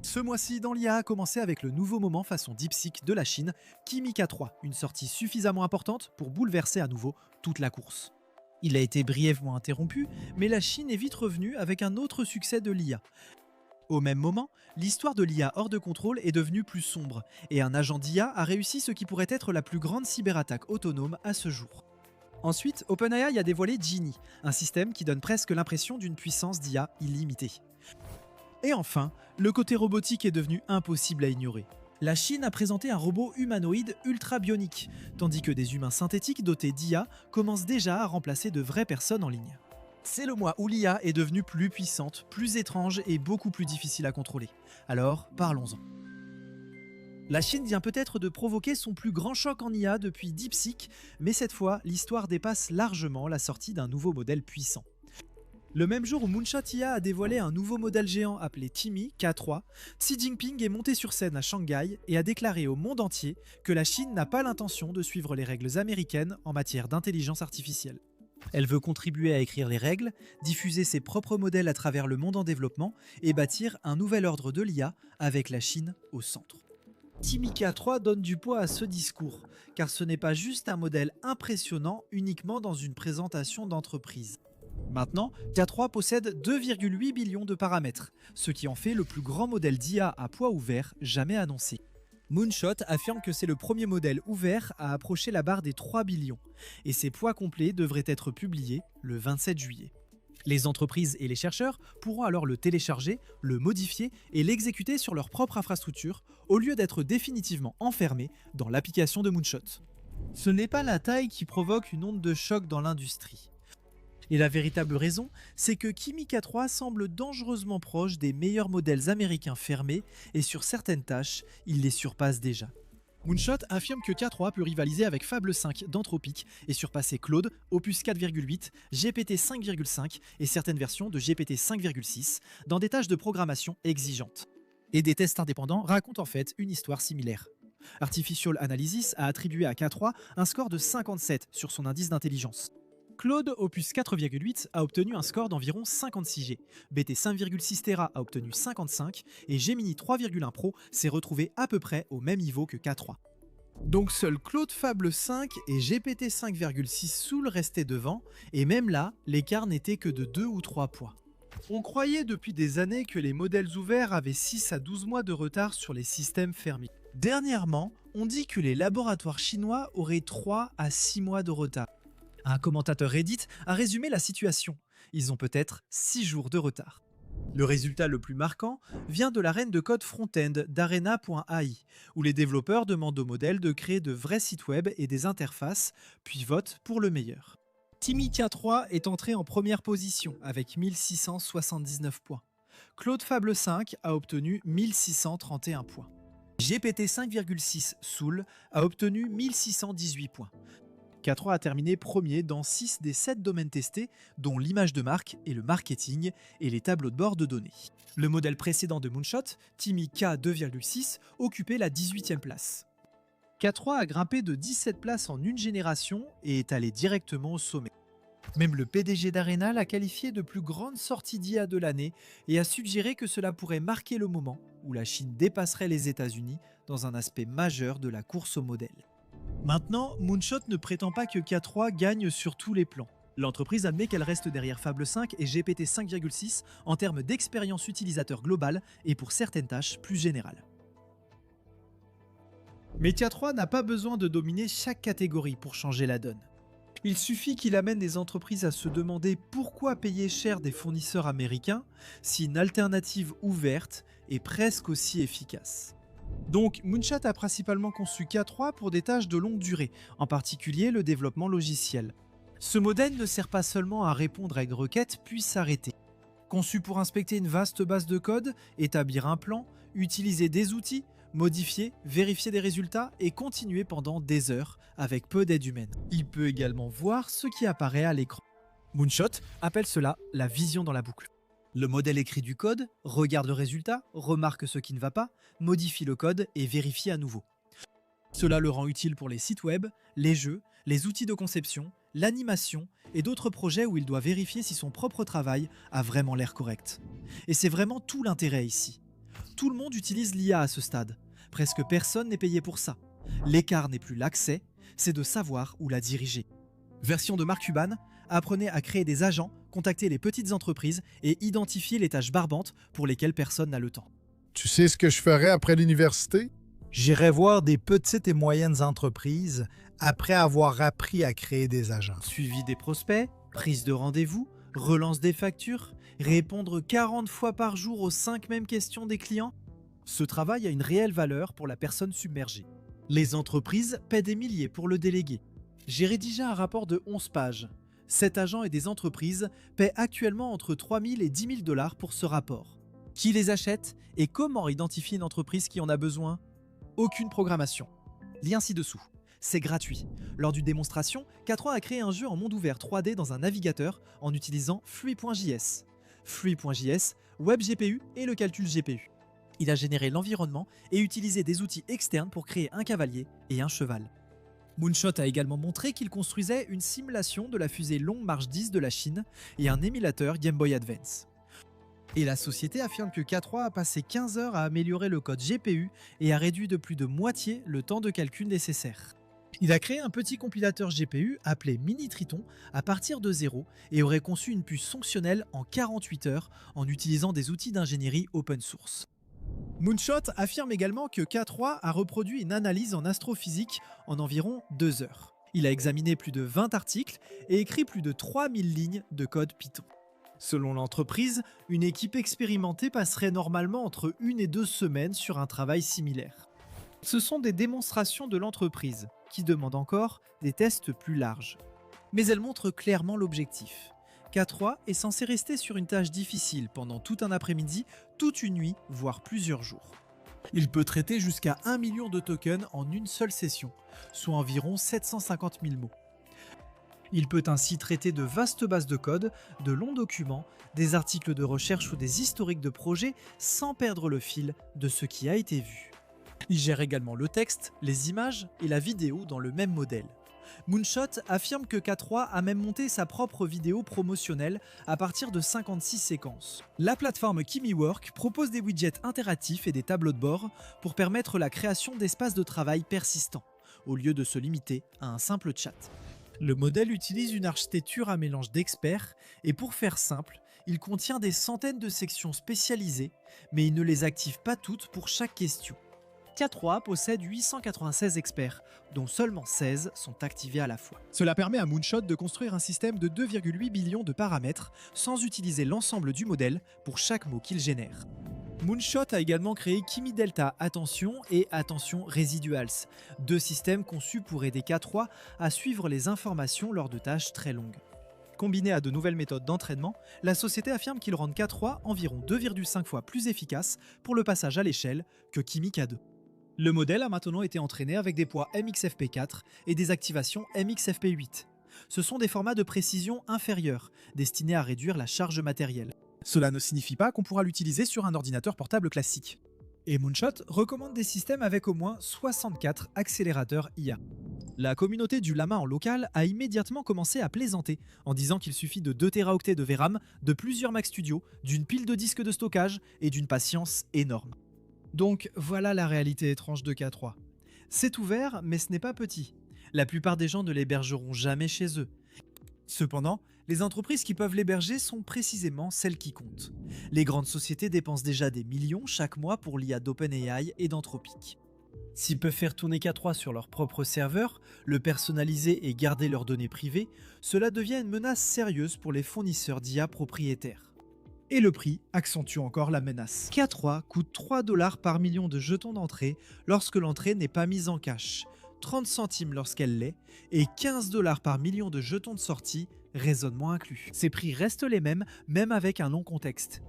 Ce mois-ci, dans l'IA a commencé avec le nouveau moment façon DeepSeek de la Chine, Kimi K3, une sortie suffisamment importante pour bouleverser à nouveau toute la course. Il a été brièvement interrompu, mais la Chine est vite revenue avec un autre succès de l'IA. Au même moment, l'histoire de l'IA hors de contrôle est devenue plus sombre, et un agent d'IA a réussi ce qui pourrait être la plus grande cyberattaque autonome à ce jour. Ensuite, OpenAI a dévoilé Genie, un système qui donne presque l'impression d'une puissance d'IA illimitée. Et enfin, le côté robotique est devenu impossible à ignorer. La Chine a présenté un robot humanoïde ultra bionique, tandis que des humains synthétiques dotés d'IA commencent déjà à remplacer de vraies personnes en ligne. C'est le mois où l'IA est devenue plus puissante, plus étrange et beaucoup plus difficile à contrôler. Alors, parlons-en. La Chine vient peut-être de provoquer son plus grand choc en IA depuis DeepSeek, mais cette fois, l'histoire dépasse largement la sortie d'un nouveau modèle puissant. Le même jour où Moonshot IA a dévoilé un nouveau modèle géant appelé Kimi K3, Xi Jinping est monté sur scène à Shanghai et a déclaré au monde entier que la Chine n'a pas l'intention de suivre les règles américaines en matière d'intelligence artificielle. Elle veut contribuer à écrire les règles, diffuser ses propres modèles à travers le monde en développement et bâtir un nouvel ordre de l'IA avec la Chine au centre. Kimi K3 donne du poids à ce discours, car ce n'est pas juste un modèle impressionnant uniquement dans une présentation d'entreprise. Maintenant, K3 possède 2,8 billions de paramètres, ce qui en fait le plus grand modèle d'IA à poids ouvert jamais annoncé. Moonshot affirme que c'est le premier modèle ouvert à approcher la barre des 3 billions, et ses poids complets devraient être publiés le 27 juillet. Les entreprises et les chercheurs pourront alors le télécharger, le modifier et l'exécuter sur leur propre infrastructure, au lieu d'être définitivement enfermés dans l'application de Moonshot. Ce n'est pas la taille qui provoque une onde de choc dans l'industrie. Et la véritable raison, c'est que Kimi K3 semble dangereusement proche des meilleurs modèles américains fermés et sur certaines tâches, il les surpasse déjà. Moonshot affirme que K3 peut rivaliser avec Fable 5 d'Anthropic et surpasser Claude, Opus 4,8, GPT 5,5 et certaines versions de GPT 5,6 dans des tâches de programmation exigeantes. Et des tests indépendants racontent en fait une histoire similaire. Artificial Analysis a attribué à K3 un score de 57 sur son indice d'intelligence. Claude Opus 4,8 a obtenu un score d'environ 56G, BT 5,6 Tera a obtenu 55 et Gemini 3,1 Pro s'est retrouvé à peu près au même niveau que K3. Donc seul Claude Fable 5 et GPT 5,6 Soul restaient devant, et même là, l'écart n'était que de 2 ou 3 points. On croyait depuis des années que les modèles ouverts avaient 6 à 12 mois de retard sur les systèmes fermés. Dernièrement, on dit que les laboratoires chinois auraient 3 à 6 mois de retard. Un commentateur Reddit a résumé la situation. Ils ont peut-être 6 jours de retard. Le résultat le plus marquant vient de l'arène de code front-end d'Arena.ai, où les développeurs demandent au modèle de créer de vrais sites web et des interfaces, puis votent pour le meilleur. Kimi K3 est entré en première position avec 1679 points. Claude Fable 5 a obtenu 1631 points. GPT 5,6 Soul a obtenu 1618 points. K3 a terminé premier dans 6 des 7 domaines testés, dont l'image de marque et le marketing et les tableaux de bord de données. Le modèle précédent de Moonshot, Timi K2,6, occupait la 18e place. K3 a grimpé de 17 places en une génération et est allé directement au sommet. Même le PDG d'Arena l'a qualifié de plus grande sortie d'IA de l'année et a suggéré que cela pourrait marquer le moment où la Chine dépasserait les États-Unis dans un aspect majeur de la course au modèle. Maintenant, Moonshot ne prétend pas que K3 gagne sur tous les plans. L'entreprise admet qu'elle reste derrière Fable 5 et GPT 5,6 en termes d'expérience utilisateur globale et pour certaines tâches plus générales. Mais K3 n'a pas besoin de dominer chaque catégorie pour changer la donne. Il suffit qu'il amène les entreprises à se demander pourquoi payer cher des fournisseurs américains si une alternative ouverte est presque aussi efficace. Donc Moonshot a principalement conçu K3 pour des tâches de longue durée, en particulier le développement logiciel. Ce modèle ne sert pas seulement à répondre à une requête puis s'arrêter. Conçu pour inspecter une vaste base de code, établir un plan, utiliser des outils, modifier, vérifier des résultats et continuer pendant des heures avec peu d'aide humaine. Il peut également voir ce qui apparaît à l'écran. Moonshot appelle cela la vision dans la boucle. Le modèle écrit du code, regarde le résultat, remarque ce qui ne va pas, modifie le code et vérifie à nouveau. Cela le rend utile pour les sites web, les jeux, les outils de conception, l'animation et d'autres projets où il doit vérifier si son propre travail a vraiment l'air correct. Et c'est vraiment tout l'intérêt ici. Tout le monde utilise l'IA à ce stade. Presque personne n'est payé pour ça. L'écart n'est plus l'accès, c'est de savoir où la diriger. Version de Mark Cuban, apprenez à créer des agents, contacter les petites entreprises et identifier les tâches barbantes pour lesquelles personne n'a le temps. Tu sais ce que je ferais après l'université? J'irai voir des petites et moyennes entreprises après avoir appris à créer des agents. Suivi des prospects, prise de rendez-vous, relance des factures, répondre 40 fois par jour aux 5 mêmes questions des clients. Ce travail a une réelle valeur pour la personne submergée. Les entreprises paient des milliers pour le déléguer. J'ai rédigé un rapport de 11 pages. 7 agents et des entreprises paient actuellement entre 3 000 et 10 000 $ pour ce rapport. Qui les achète et comment identifier une entreprise qui en a besoin? Aucune programmation. Lien ci-dessous. C'est gratuit. Lors d'une démonstration, K3 a créé un jeu en monde ouvert 3D dans un navigateur en utilisant Free.js. Free.js, WebGPU et le calcul GPU. Il a généré l'environnement et utilisé des outils externes pour créer un cavalier et un cheval. Moonshot a également montré qu'il construisait une simulation de la fusée Long March 10 de la Chine et un émulateur Game Boy Advance. Et la société affirme que K3 a passé 15 heures à améliorer le code GPU et a réduit de plus de moitié le temps de calcul nécessaire. Il a créé un petit compilateur GPU appelé Mini Triton à partir de zéro et aurait conçu une puce fonctionnelle en 48 heures en utilisant des outils d'ingénierie open source. Moonshot affirme également que K3 a reproduit une analyse en astrophysique en environ 2 heures. Il a examiné plus de 20 articles et écrit plus de 3000 lignes de code Python. Selon l'entreprise, une équipe expérimentée passerait normalement entre 1 et 2 semaines sur un travail similaire. Ce sont des démonstrations de l'entreprise, qui demandent encore des tests plus larges. Mais elles montrent clairement l'objectif. K3 est censé rester sur une tâche difficile pendant tout un après-midi, toute une nuit, voire plusieurs jours. Il peut traiter jusqu'à 1 million de tokens en une seule session, soit environ 750 000 mots. Il peut ainsi traiter de vastes bases de code, de longs documents, des articles de recherche ou des historiques de projets sans perdre le fil de ce qui a été vu. Il gère également le texte, les images et la vidéo dans le même modèle. Moonshot affirme que K3 a même monté sa propre vidéo promotionnelle à partir de 56 séquences. La plateforme KimiWork propose des widgets interactifs et des tableaux de bord pour permettre la création d'espaces de travail persistants, au lieu de se limiter à un simple chat. Le modèle utilise une architecture à mélange d'experts et pour faire simple, il contient des centaines de sections spécialisées, mais il ne les active pas toutes pour chaque question. K3 possède 896 experts, dont seulement 16 sont activés à la fois. Cela permet à Moonshot de construire un système de 2,8 billions de paramètres sans utiliser l'ensemble du modèle pour chaque mot qu'il génère. Moonshot a également créé Kimi Delta Attention et Attention Residuals, deux systèmes conçus pour aider K3 à suivre les informations lors de tâches très longues. Combiné à de nouvelles méthodes d'entraînement, la société affirme qu'ils rendent K3 environ 2,5 fois plus efficace pour le passage à l'échelle que Kimi K2. Le modèle a maintenant été entraîné avec des poids MXFP4 et des activations MXFP8. Ce sont des formats de précision inférieurs, destinés à réduire la charge matérielle. Cela ne signifie pas qu'on pourra l'utiliser sur un ordinateur portable classique. Et Moonshot recommande des systèmes avec au moins 64 accélérateurs IA. La communauté du Llama en local a immédiatement commencé à plaisanter en disant qu'il suffit de 2 Teraoctets de VRAM, de plusieurs Mac Studio, d'une pile de disques de stockage et d'une patience énorme. Donc voilà la réalité étrange de K3. C'est ouvert, mais ce n'est pas petit. La plupart des gens ne l'hébergeront jamais chez eux. Cependant, les entreprises qui peuvent l'héberger sont précisément celles qui comptent. Les grandes sociétés dépensent déjà des millions chaque mois pour l'IA d'OpenAI et d'Anthropic. S'ils peuvent faire tourner K3 sur leur propre serveur, le personnaliser et garder leurs données privées, cela devient une menace sérieuse pour les fournisseurs d'IA propriétaires. Et le prix accentue encore la menace. K3 coûte 3 $ par million de jetons d'entrée lorsque l'entrée n'est pas mise en cash, 30 centimes lorsqu'elle l'est, et 15 $ par million de jetons de sortie, raisonnement inclus. Ces prix restent les mêmes, même avec un long contexte.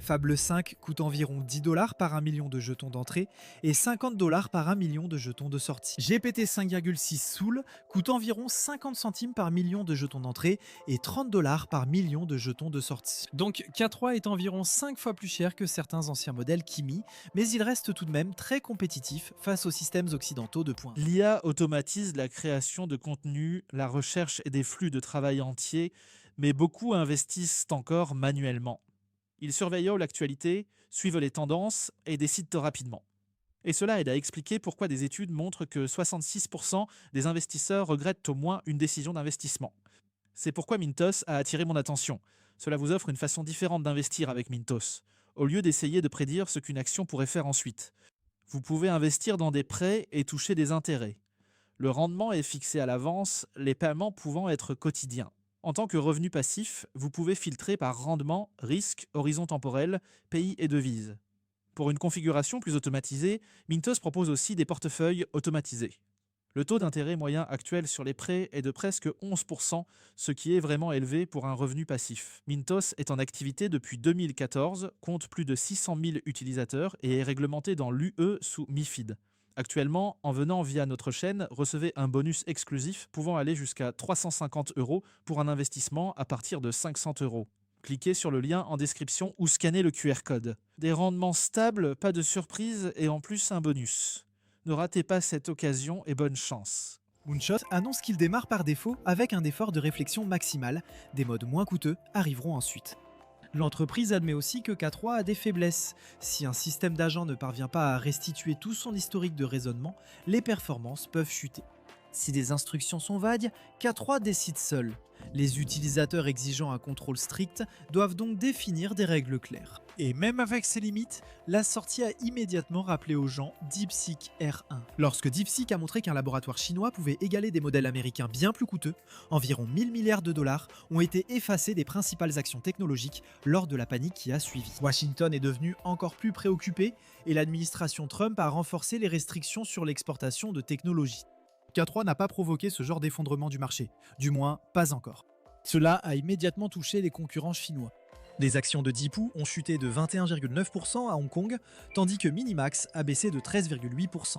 Fable 5 coûte environ 10 $ par 1 million de jetons d'entrée et 50 $ par 1 million de jetons de sortie. GPT 5,6 Soul coûte environ 50 centimes par million de jetons d'entrée et 30 $ par million de jetons de sortie. Donc K3 est environ 5 fois plus cher que certains anciens modèles Kimi, mais il reste tout de même très compétitif face aux systèmes occidentaux de pointe. L'IA automatise la création de contenu, la recherche et des flux de travail entiers, mais beaucoup investissent encore manuellement. Ils surveillent l'actualité, suivent les tendances et décident rapidement. Et cela aide à expliquer pourquoi des études montrent que 66% des investisseurs regrettent au moins une décision d'investissement. C'est pourquoi Mintos a attiré mon attention. Cela vous offre une façon différente d'investir avec Mintos, au lieu d'essayer de prédire ce qu'une action pourrait faire ensuite. Vous pouvez investir dans des prêts et toucher des intérêts. Le rendement est fixé à l'avance, les paiements pouvant être quotidiens. En tant que revenu passif, vous pouvez filtrer par rendement, risque, horizon temporel, pays et devise. Pour une configuration plus automatisée, Mintos propose aussi des portefeuilles automatisés. Le taux d'intérêt moyen actuel sur les prêts est de presque 11%, ce qui est vraiment élevé pour un revenu passif. Mintos est en activité depuis 2014, compte plus de 600 000 utilisateurs et est réglementé dans l'UE sous MiFID. Actuellement, en venant via notre chaîne, recevez un bonus exclusif pouvant aller jusqu'à 350 € pour un investissement à partir de 500 €. Cliquez sur le lien en description ou scannez le QR code. Des rendements stables, pas de surprise et en plus un bonus. Ne ratez pas cette occasion et bonne chance. Moonshot annonce qu'il démarre par défaut avec un effort de réflexion maximal. Des modes moins coûteux arriveront ensuite. L'entreprise admet aussi que K3 a des faiblesses. Si un système d'agent ne parvient pas à restituer tout son historique de raisonnement, les performances peuvent chuter. Si des instructions sont vagues, K3 décide seul. Les utilisateurs exigeant un contrôle strict doivent donc définir des règles claires. Et même avec ses limites, la sortie a immédiatement rappelé aux gens DeepSeek R1. Lorsque DeepSeek a montré qu'un laboratoire chinois pouvait égaler des modèles américains bien plus coûteux, environ 1000 milliards de dollars ont été effacés des principales actions technologiques lors de la panique qui a suivi. Washington est devenu encore plus préoccupé et l'administration Trump a renforcé les restrictions sur l'exportation de technologies. K3 n'a pas provoqué ce genre d'effondrement du marché, du moins pas encore. Cela a immédiatement touché les concurrents chinois. Les actions de Deepoo ont chuté de 21,9% à Hong Kong, tandis que Minimax a baissé de 13,8%.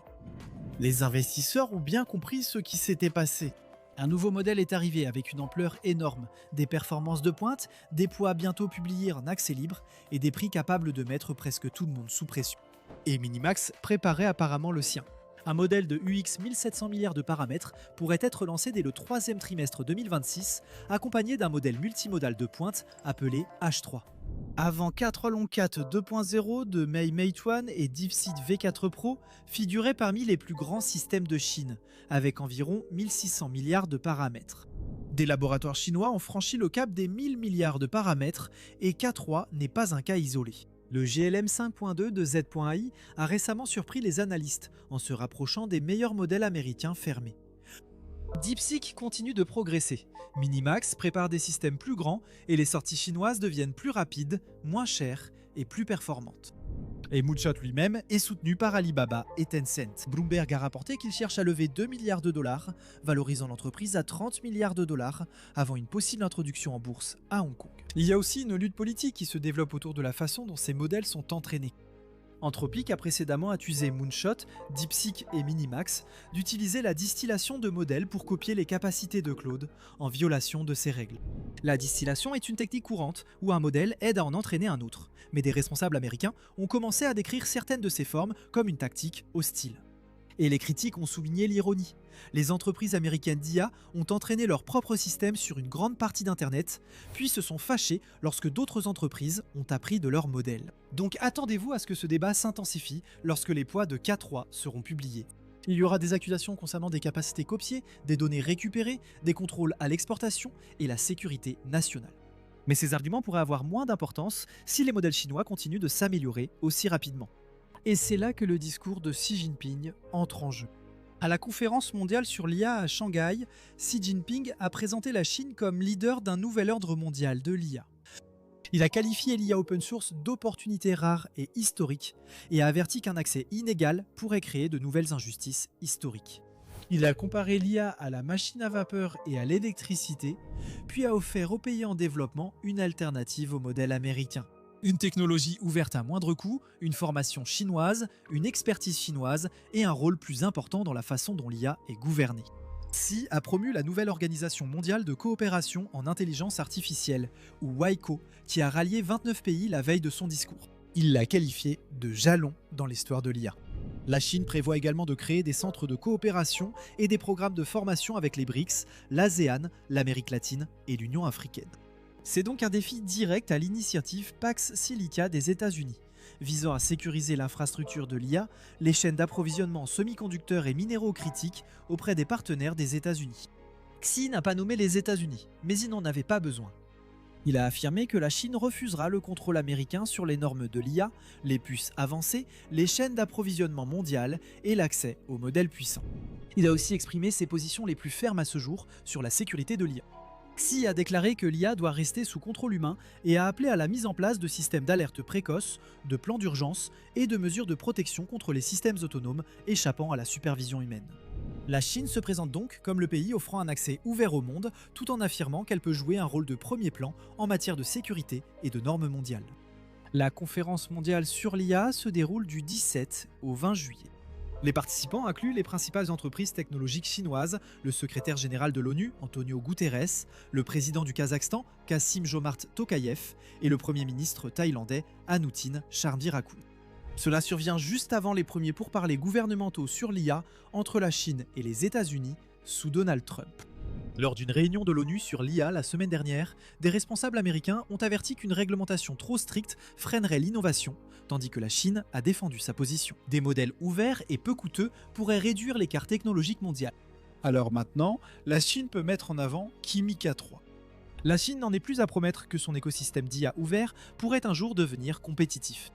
Les investisseurs ont bien compris ce qui s'était passé. Un nouveau modèle est arrivé avec une ampleur énorme, des performances de pointe, des poids bientôt publiés en accès libre et des prix capables de mettre presque tout le monde sous pression. Et Minimax préparait apparemment le sien. Un modèle de UX 1700 milliards de paramètres pourrait être lancé dès le 3e trimestre 2026, accompagné d'un modèle multimodal de pointe appelé H3. Avant 4 Longcat 2.0 de Meituan et DeepSeek V4 Pro figuraient parmi les plus grands systèmes de Chine, avec environ 1600 milliards de paramètres. Des laboratoires chinois ont franchi le cap des 1000 milliards de paramètres et K3 n'est pas un cas isolé. Le GLM 5.2 de Z.ai a récemment surpris les analystes en se rapprochant des meilleurs modèles américains fermés. DeepSeek continue de progresser. Minimax prépare des systèmes plus grands et les sorties chinoises deviennent plus rapides, moins chères et plus performantes. Et Moonshot lui-même est soutenu par Alibaba et Tencent. Bloomberg a rapporté qu'il cherche à lever 2 milliards de dollars, valorisant l'entreprise à 30 milliards de dollars avant une possible introduction en bourse à Hong Kong. Il y a aussi une lutte politique qui se développe autour de la façon dont ces modèles sont entraînés. Anthropic a précédemment accusé Moonshot, DeepSeek et Minimax d'utiliser la distillation de modèles pour copier les capacités de Claude, en violation de ces règles. La distillation est une technique courante où un modèle aide à en entraîner un autre, mais des responsables américains ont commencé à décrire certaines de ces formes comme une tactique hostile. Et les critiques ont souligné l'ironie. Les entreprises américaines d'IA ont entraîné leur propre système sur une grande partie d'Internet, puis se sont fâchées lorsque d'autres entreprises ont appris de leurs modèles. Donc attendez-vous à ce que ce débat s'intensifie lorsque les poids de K3 seront publiés. Il y aura des accusations concernant des capacités copiées, des données récupérées, des contrôles à l'exportation et la sécurité nationale. Mais ces arguments pourraient avoir moins d'importance si les modèles chinois continuent de s'améliorer aussi rapidement. Et c'est là que le discours de Xi Jinping entre en jeu. À la conférence mondiale sur l'IA à Shanghai, Xi Jinping a présenté la Chine comme leader d'un nouvel ordre mondial de l'IA. Il a qualifié l'IA open source d'opportunité rare et historique et a averti qu'un accès inégal pourrait créer de nouvelles injustices historiques. Il a comparé l'IA à la machine à vapeur et à l'électricité, puis a offert aux pays en développement une alternative au modèle américain. Une technologie ouverte à moindre coût, une formation chinoise, une expertise chinoise et un rôle plus important dans la façon dont l'IA est gouvernée. Xi a promu la nouvelle organisation mondiale de coopération en intelligence artificielle, ou WICO, qui a rallié 29 pays la veille de son discours. Il l'a qualifiée de jalon dans l'histoire de l'IA. La Chine prévoit également de créer des centres de coopération et des programmes de formation avec les BRICS, l'ASEAN, l'Amérique latine et l'Union africaine. C'est donc un défi direct à l'initiative Pax Silica des États-Unis. visant à sécuriser l'infrastructure de l'IA, les chaînes d'approvisionnement en semi-conducteurs et minéraux critiques auprès des partenaires des États-Unis. Xi n'a pas nommé les États-Unis, mais il n'en avait pas besoin. Il a affirmé que la Chine refusera le contrôle américain sur les normes de l'IA, les puces avancées, les chaînes d'approvisionnement mondiales et l'accès aux modèles puissants. Il a aussi exprimé ses positions les plus fermes à ce jour sur la sécurité de l'IA. Xi a déclaré que l'IA doit rester sous contrôle humain et a appelé à la mise en place de systèmes d'alerte précoce, de plans d'urgence et de mesures de protection contre les systèmes autonomes échappant à la supervision humaine. La Chine se présente donc comme le pays offrant un accès ouvert au monde, tout en affirmant qu'elle peut jouer un rôle de premier plan en matière de sécurité et de normes mondiales. La conférence mondiale sur l'IA se déroule du 17 au 20 juillet. Les participants incluent les principales entreprises technologiques chinoises, le secrétaire général de l'ONU, Antonio Guterres, le président du Kazakhstan, Kassym-Jomart Tokayev, et le premier ministre thaïlandais, Anutin Charnvirakul. Cela survient juste avant les premiers pourparlers gouvernementaux sur l'IA entre la Chine et les États-Unis sous Donald Trump. Lors d'une réunion de l'ONU sur l'IA la semaine dernière, des responsables américains ont averti qu'une réglementation trop stricte freinerait l'innovation, tandis que la Chine a défendu sa position. Des modèles ouverts et peu coûteux pourraient réduire l'écart technologique mondial. Alors maintenant, la Chine peut mettre en avant Kimi K3. La Chine n'en est plus à promettre que son écosystème d'IA ouvert pourrait un jour devenir compétitif.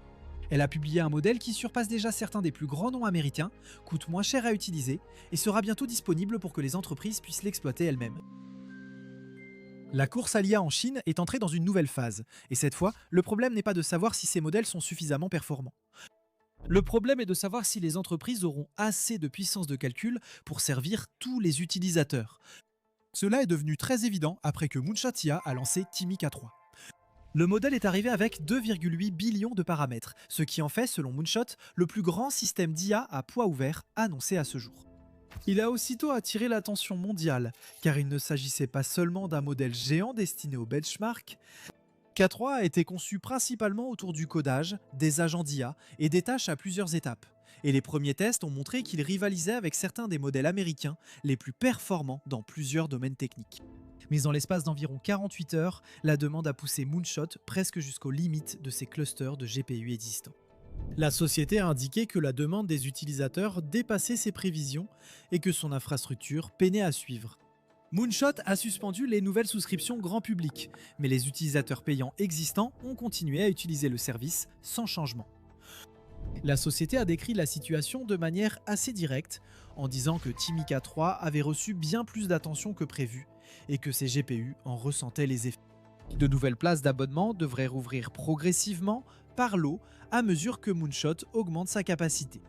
Elle a publié un modèle qui surpasse déjà certains des plus grands noms américains, coûte moins cher à utiliser et sera bientôt disponible pour que les entreprises puissent l'exploiter elles-mêmes. La course à l'IA en Chine est entrée dans une nouvelle phase, et cette fois, le problème n'est pas de savoir si ces modèles sont suffisamment performants. Le problème est de savoir si les entreprises auront assez de puissance de calcul pour servir tous les utilisateurs. Cela est devenu très évident après que Moonshot IA a lancé Kimi K3. Le modèle est arrivé avec 2,8 billions de paramètres, ce qui en fait, selon Moonshot, le plus grand système d'IA à poids ouvert annoncé à ce jour. Il a aussitôt attiré l'attention mondiale, car il ne s'agissait pas seulement d'un modèle géant destiné au benchmark. K3 a été conçu principalement autour du codage, des agents d'IA et des tâches à plusieurs étapes. Et les premiers tests ont montré qu'il rivalisait avec certains des modèles américains les plus performants dans plusieurs domaines techniques. Mais en l'espace d'environ 48 heures, la demande a poussé Moonshot presque jusqu'aux limites de ses clusters de GPU existants. La société a indiqué que la demande des utilisateurs dépassait ses prévisions et que son infrastructure peinait à suivre. Moonshot a suspendu les nouvelles souscriptions grand public, mais les utilisateurs payants existants ont continué à utiliser le service sans changement. La société a décrit la situation de manière assez directe, en disant que Kimi K3 avait reçu bien plus d'attention que prévu et que ses GPU en ressentaient les effets. De nouvelles places d'abonnement devraient rouvrir progressivement par lot à mesure que Moonshot augmente sa capacité.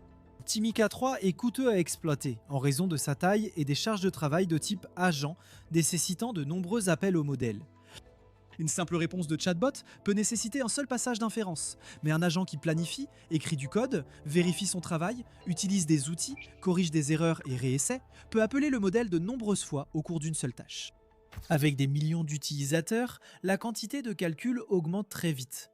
Kimi K3 est coûteux à exploiter en raison de sa taille et des charges de travail de type agent nécessitant de nombreux appels au modèle. Une simple réponse de chatbot peut nécessiter un seul passage d'inférence, mais un agent qui planifie, écrit du code, vérifie son travail, utilise des outils, corrige des erreurs et réessaie, peut appeler le modèle de nombreuses fois au cours d'une seule tâche. Avec des millions d'utilisateurs, la quantité de calcul augmente très vite.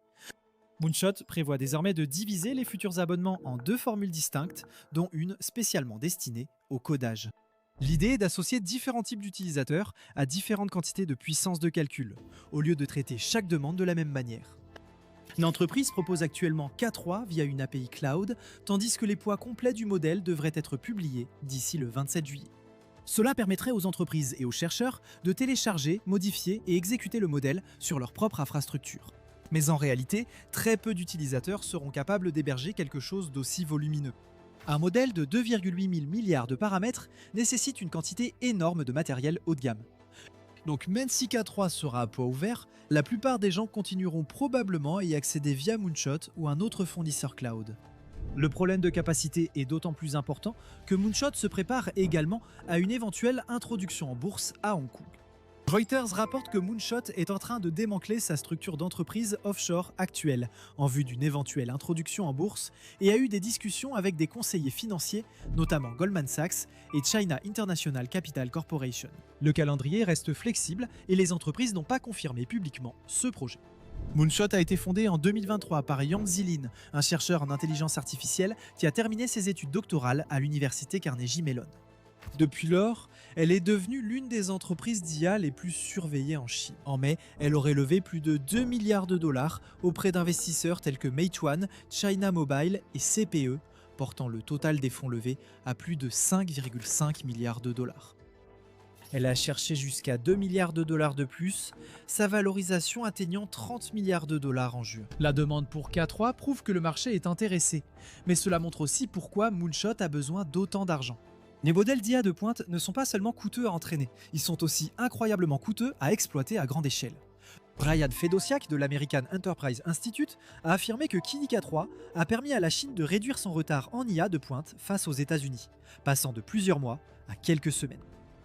Moonshot prévoit désormais de diviser les futurs abonnements en 2 formules distinctes, dont une spécialement destinée au codage. L'idée est d'associer différents types d'utilisateurs à différentes quantités de puissance de calcul, au lieu de traiter chaque demande de la même manière. L'entreprise propose actuellement K3 via une API cloud, tandis que les poids complets du modèle devraient être publiés d'ici le 27 juillet. Cela permettrait aux entreprises et aux chercheurs de télécharger, modifier et exécuter le modèle sur leur propre infrastructure. Mais en réalité, très peu d'utilisateurs seront capables d'héberger quelque chose d'aussi volumineux. Un modèle de 2,8 milliards de paramètres nécessite une quantité énorme de matériel haut de gamme. Donc même si K3 sera à poids ouvert, la plupart des gens continueront probablement à y accéder via Moonshot ou un autre fournisseur cloud. Le problème de capacité est d'autant plus important que Moonshot se prépare également à une éventuelle introduction en bourse à Hong Kong. Reuters rapporte que Moonshot est en train de démanteler sa structure d'entreprise offshore actuelle en vue d'une éventuelle introduction en bourse et a eu des discussions avec des conseillers financiers, notamment Goldman Sachs et China International Capital Corporation. Le calendrier reste flexible et les entreprises n'ont pas confirmé publiquement ce projet. Moonshot a été fondé en 2023 par Yang Zilin, un chercheur en intelligence artificielle qui a terminé ses études doctorales à l'université Carnegie Mellon. Depuis lors, elle est devenue l'une des entreprises d'IA les plus surveillées en Chine. En mai, elle aurait levé plus de 2 milliards de dollars auprès d'investisseurs tels que Meituan, China Mobile et CPE, portant le total des fonds levés à plus de 5,5 milliards de dollars. Elle a cherché jusqu'à 2 milliards de dollars de plus, sa valorisation atteignant 30 milliards de dollars en juin. La demande pour K3 prouve que le marché est intéressé, mais cela montre aussi pourquoi Moonshot a besoin d'autant d'argent. Les modèles d'IA de pointe ne sont pas seulement coûteux à entraîner, ils sont aussi incroyablement coûteux à exploiter à grande échelle. Brian Fedosiak de l'American Enterprise Institute a affirmé que Kini K3 a permis à la Chine de réduire son retard en IA de pointe face aux États-Unis, passant de plusieurs mois à quelques semaines.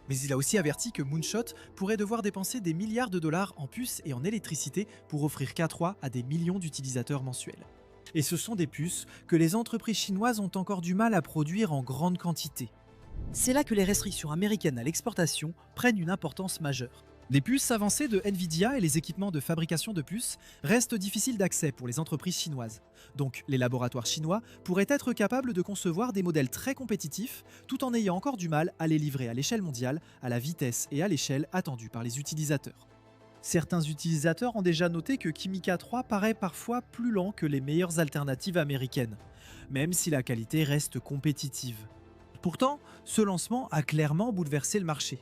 Mais il a aussi averti que Moonshot pourrait devoir dépenser des milliards de dollars en puces et en électricité pour offrir K3 à des millions d'utilisateurs mensuels. Et ce sont des puces que les entreprises chinoises ont encore du mal à produire en grande quantité. C'est là que les restrictions américaines à l'exportation prennent une importance majeure. Les puces avancées de Nvidia et les équipements de fabrication de puces restent difficiles d'accès pour les entreprises chinoises. Donc les laboratoires chinois pourraient être capables de concevoir des modèles très compétitifs tout en ayant encore du mal à les livrer à l'échelle mondiale, à la vitesse et à l'échelle attendue par les utilisateurs. Certains utilisateurs ont déjà noté que Kimi K3 paraît parfois plus lent que les meilleures alternatives américaines, même si la qualité reste compétitive. Pourtant, ce lancement a clairement bouleversé le marché.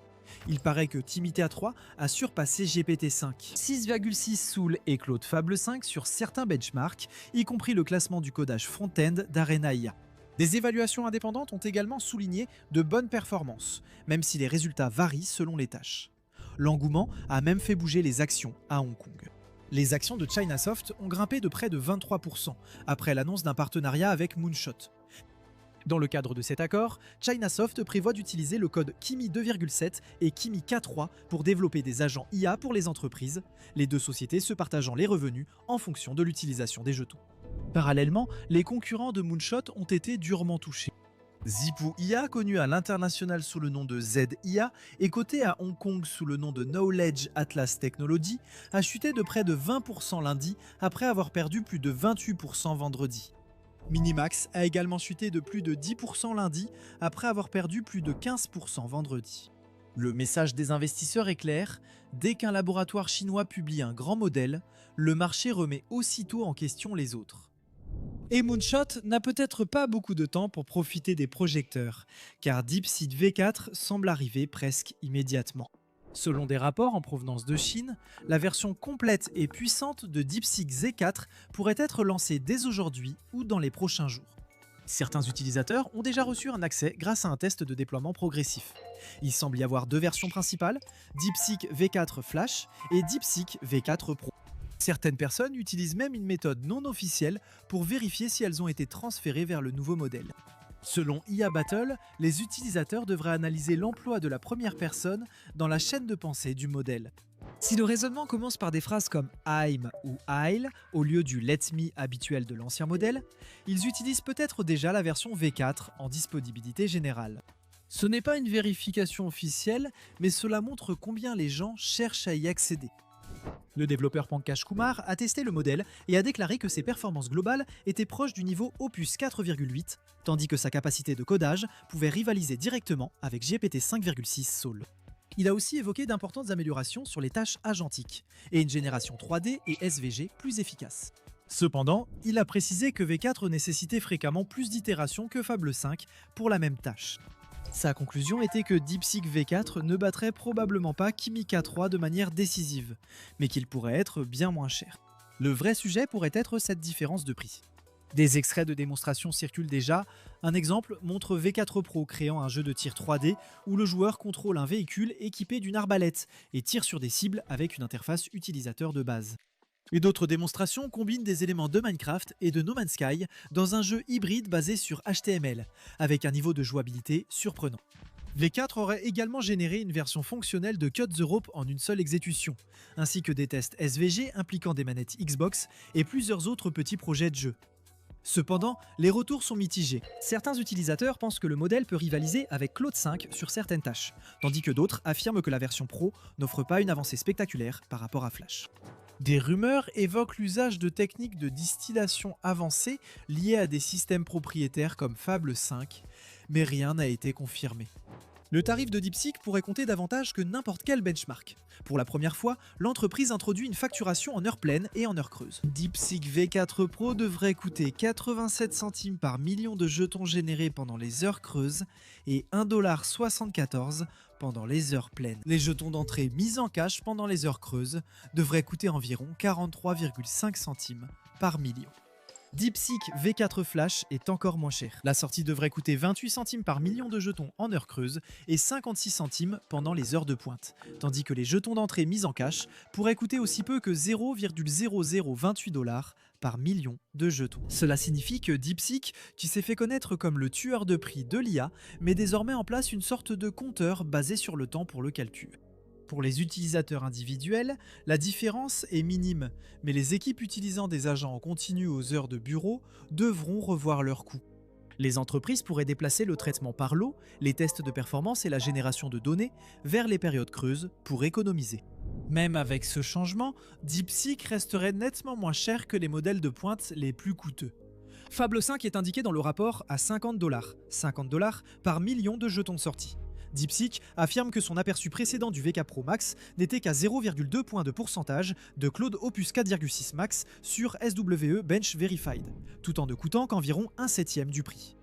Il paraît que Timmy 3 a surpassé GPT-5, 6,6 Soul et Claude Fable 5 sur certains benchmarks, y compris le classement du codage front-end d'Arena IA. Des évaluations indépendantes ont également souligné de bonnes performances, même si les résultats varient selon les tâches. L'engouement a même fait bouger les actions à Hong Kong. Les actions de Chinasoft ont grimpé de près de 23% après l'annonce d'un partenariat avec Moonshot. Dans le cadre de cet accord, Chinasoft prévoit d'utiliser le code Kimi 2.7 et Kimi K3 pour développer des agents IA pour les entreprises, les deux sociétés se partageant les revenus en fonction de l'utilisation des jetons. Parallèlement, les concurrents de Moonshot ont été durement touchés. Zipoo IA, connu à l'international sous le nom de ZIA et coté à Hong Kong sous le nom de Knowledge Atlas Technology, a chuté de près de 20% lundi après avoir perdu plus de 28% vendredi. Minimax a également chuté de plus de 10% lundi après avoir perdu plus de 15% vendredi. Le message des investisseurs est clair, dès qu'un laboratoire chinois publie un grand modèle, le marché remet aussitôt en question les autres. Et Moonshot n'a peut-être pas beaucoup de temps pour profiter des projecteurs, car DeepSeek V4 semble arriver presque immédiatement. Selon des rapports en provenance de Chine, la version complète et puissante de DeepSeek Z4 pourrait être lancée dès aujourd'hui ou dans les prochains jours. Certains utilisateurs ont déjà reçu un accès grâce à un test de déploiement progressif. Il semble y avoir deux versions principales, DeepSeek V4 Flash et DeepSeek V4 Pro. Certaines personnes utilisent même une méthode non officielle pour vérifier si elles ont été transférées vers le nouveau modèle. Selon IA Battle, les utilisateurs devraient analyser l'emploi de la première personne dans la chaîne de pensée du modèle. Si le raisonnement commence par des phrases comme I'm ou I'll au lieu du Let me habituel de l'ancien modèle, ils utilisent peut-être déjà la version V4 en disponibilité générale. Ce n'est pas une vérification officielle, mais cela montre combien les gens cherchent à y accéder. Le développeur Pankaj Kumar a testé le modèle et a déclaré que ses performances globales étaient proches du niveau Opus 4,8, tandis que sa capacité de codage pouvait rivaliser directement avec GPT 5,6 Soul. Il a aussi évoqué d'importantes améliorations sur les tâches agentiques et une génération 3D et SVG plus efficace. Cependant, il a précisé que V4 nécessitait fréquemment plus d'itérations que Fable 5 pour la même tâche. Sa conclusion était que DeepSeek V4 ne battrait probablement pas Kimi K3 de manière décisive, mais qu'il pourrait être bien moins cher. Le vrai sujet pourrait être cette différence de prix. Des extraits de démonstration circulent déjà. Un exemple montre V4 Pro créant un jeu de tir 3D où le joueur contrôle un véhicule équipé d'une arbalète et tire sur des cibles avec une interface utilisateur de base. Une autre démonstration combine des éléments de Minecraft et de No Man's Sky dans un jeu hybride basé sur HTML, avec un niveau de jouabilité surprenant. V4 aurait également généré une version fonctionnelle de Cut the Rope en une seule exécution, ainsi que des tests SVG impliquant des manettes Xbox et plusieurs autres petits projets de jeu. Cependant, les retours sont mitigés. Certains utilisateurs pensent que le modèle peut rivaliser avec Claude 5 sur certaines tâches, tandis que d'autres affirment que la version Pro n'offre pas une avancée spectaculaire par rapport à Flash. Des rumeurs évoquent l'usage de techniques de distillation avancées liées à des systèmes propriétaires comme Fable 5, mais rien n'a été confirmé. Le tarif de DeepSeek pourrait compter davantage que n'importe quel benchmark. Pour la première fois, l'entreprise introduit une facturation en heure pleine et en heure creuse. DeepSeek V4 Pro devrait coûter 87 centimes par million de jetons générés pendant les heures creuses et 1,74$ pendant les heures pleines. Les jetons d'entrée mis en cash pendant les heures creuses devraient coûter environ 43,5 centimes par million. DeepSeek V4 Flash est encore moins cher. La sortie devrait coûter 28 centimes par million de jetons en heure creuse et 56 centimes pendant les heures de pointe, tandis que les jetons d'entrée mis en cash pourraient coûter aussi peu que 0,0028$ par million de jetons. Cela signifie que DeepSeek, qui s'est fait connaître comme le tueur de prix de l'IA, met désormais en place une sorte de compteur basé sur le temps pour le calcul. Pour les utilisateurs individuels, la différence est minime, mais les équipes utilisant des agents en continu aux heures de bureau devront revoir leurs coûts. Les entreprises pourraient déplacer le traitement par lot, les tests de performance et la génération de données vers les périodes creuses pour économiser. Même avec ce changement, DeepSeek resterait nettement moins cher que les modèles de pointe les plus coûteux. Fable 5 est indiqué dans le rapport à 50$, 50$ par million de jetons sortis. DeepSeek affirme que son aperçu précédent du VK Pro Max n'était qu'à 0,2 points de pourcentage de Claude Opus 4.6 Max sur SWE Bench Verified, tout en ne coûtant qu'environ 1/7 du prix.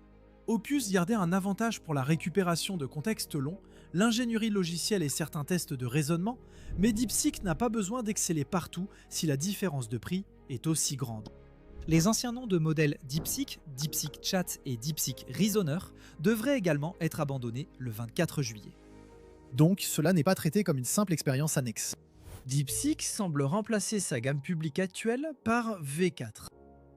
Opus gardait un avantage pour la récupération de contextes longs, l'ingénierie logicielle et certains tests de raisonnement, mais DeepSeek n'a pas besoin d'exceller partout si la différence de prix est aussi grande. Les anciens noms de modèles DeepSeek, DeepSeek Chat et DeepSeek Reasoner devraient également être abandonnés le 24 juillet. Donc cela n'est pas traité comme une simple expérience annexe. DeepSeek semble remplacer sa gamme publique actuelle par V4.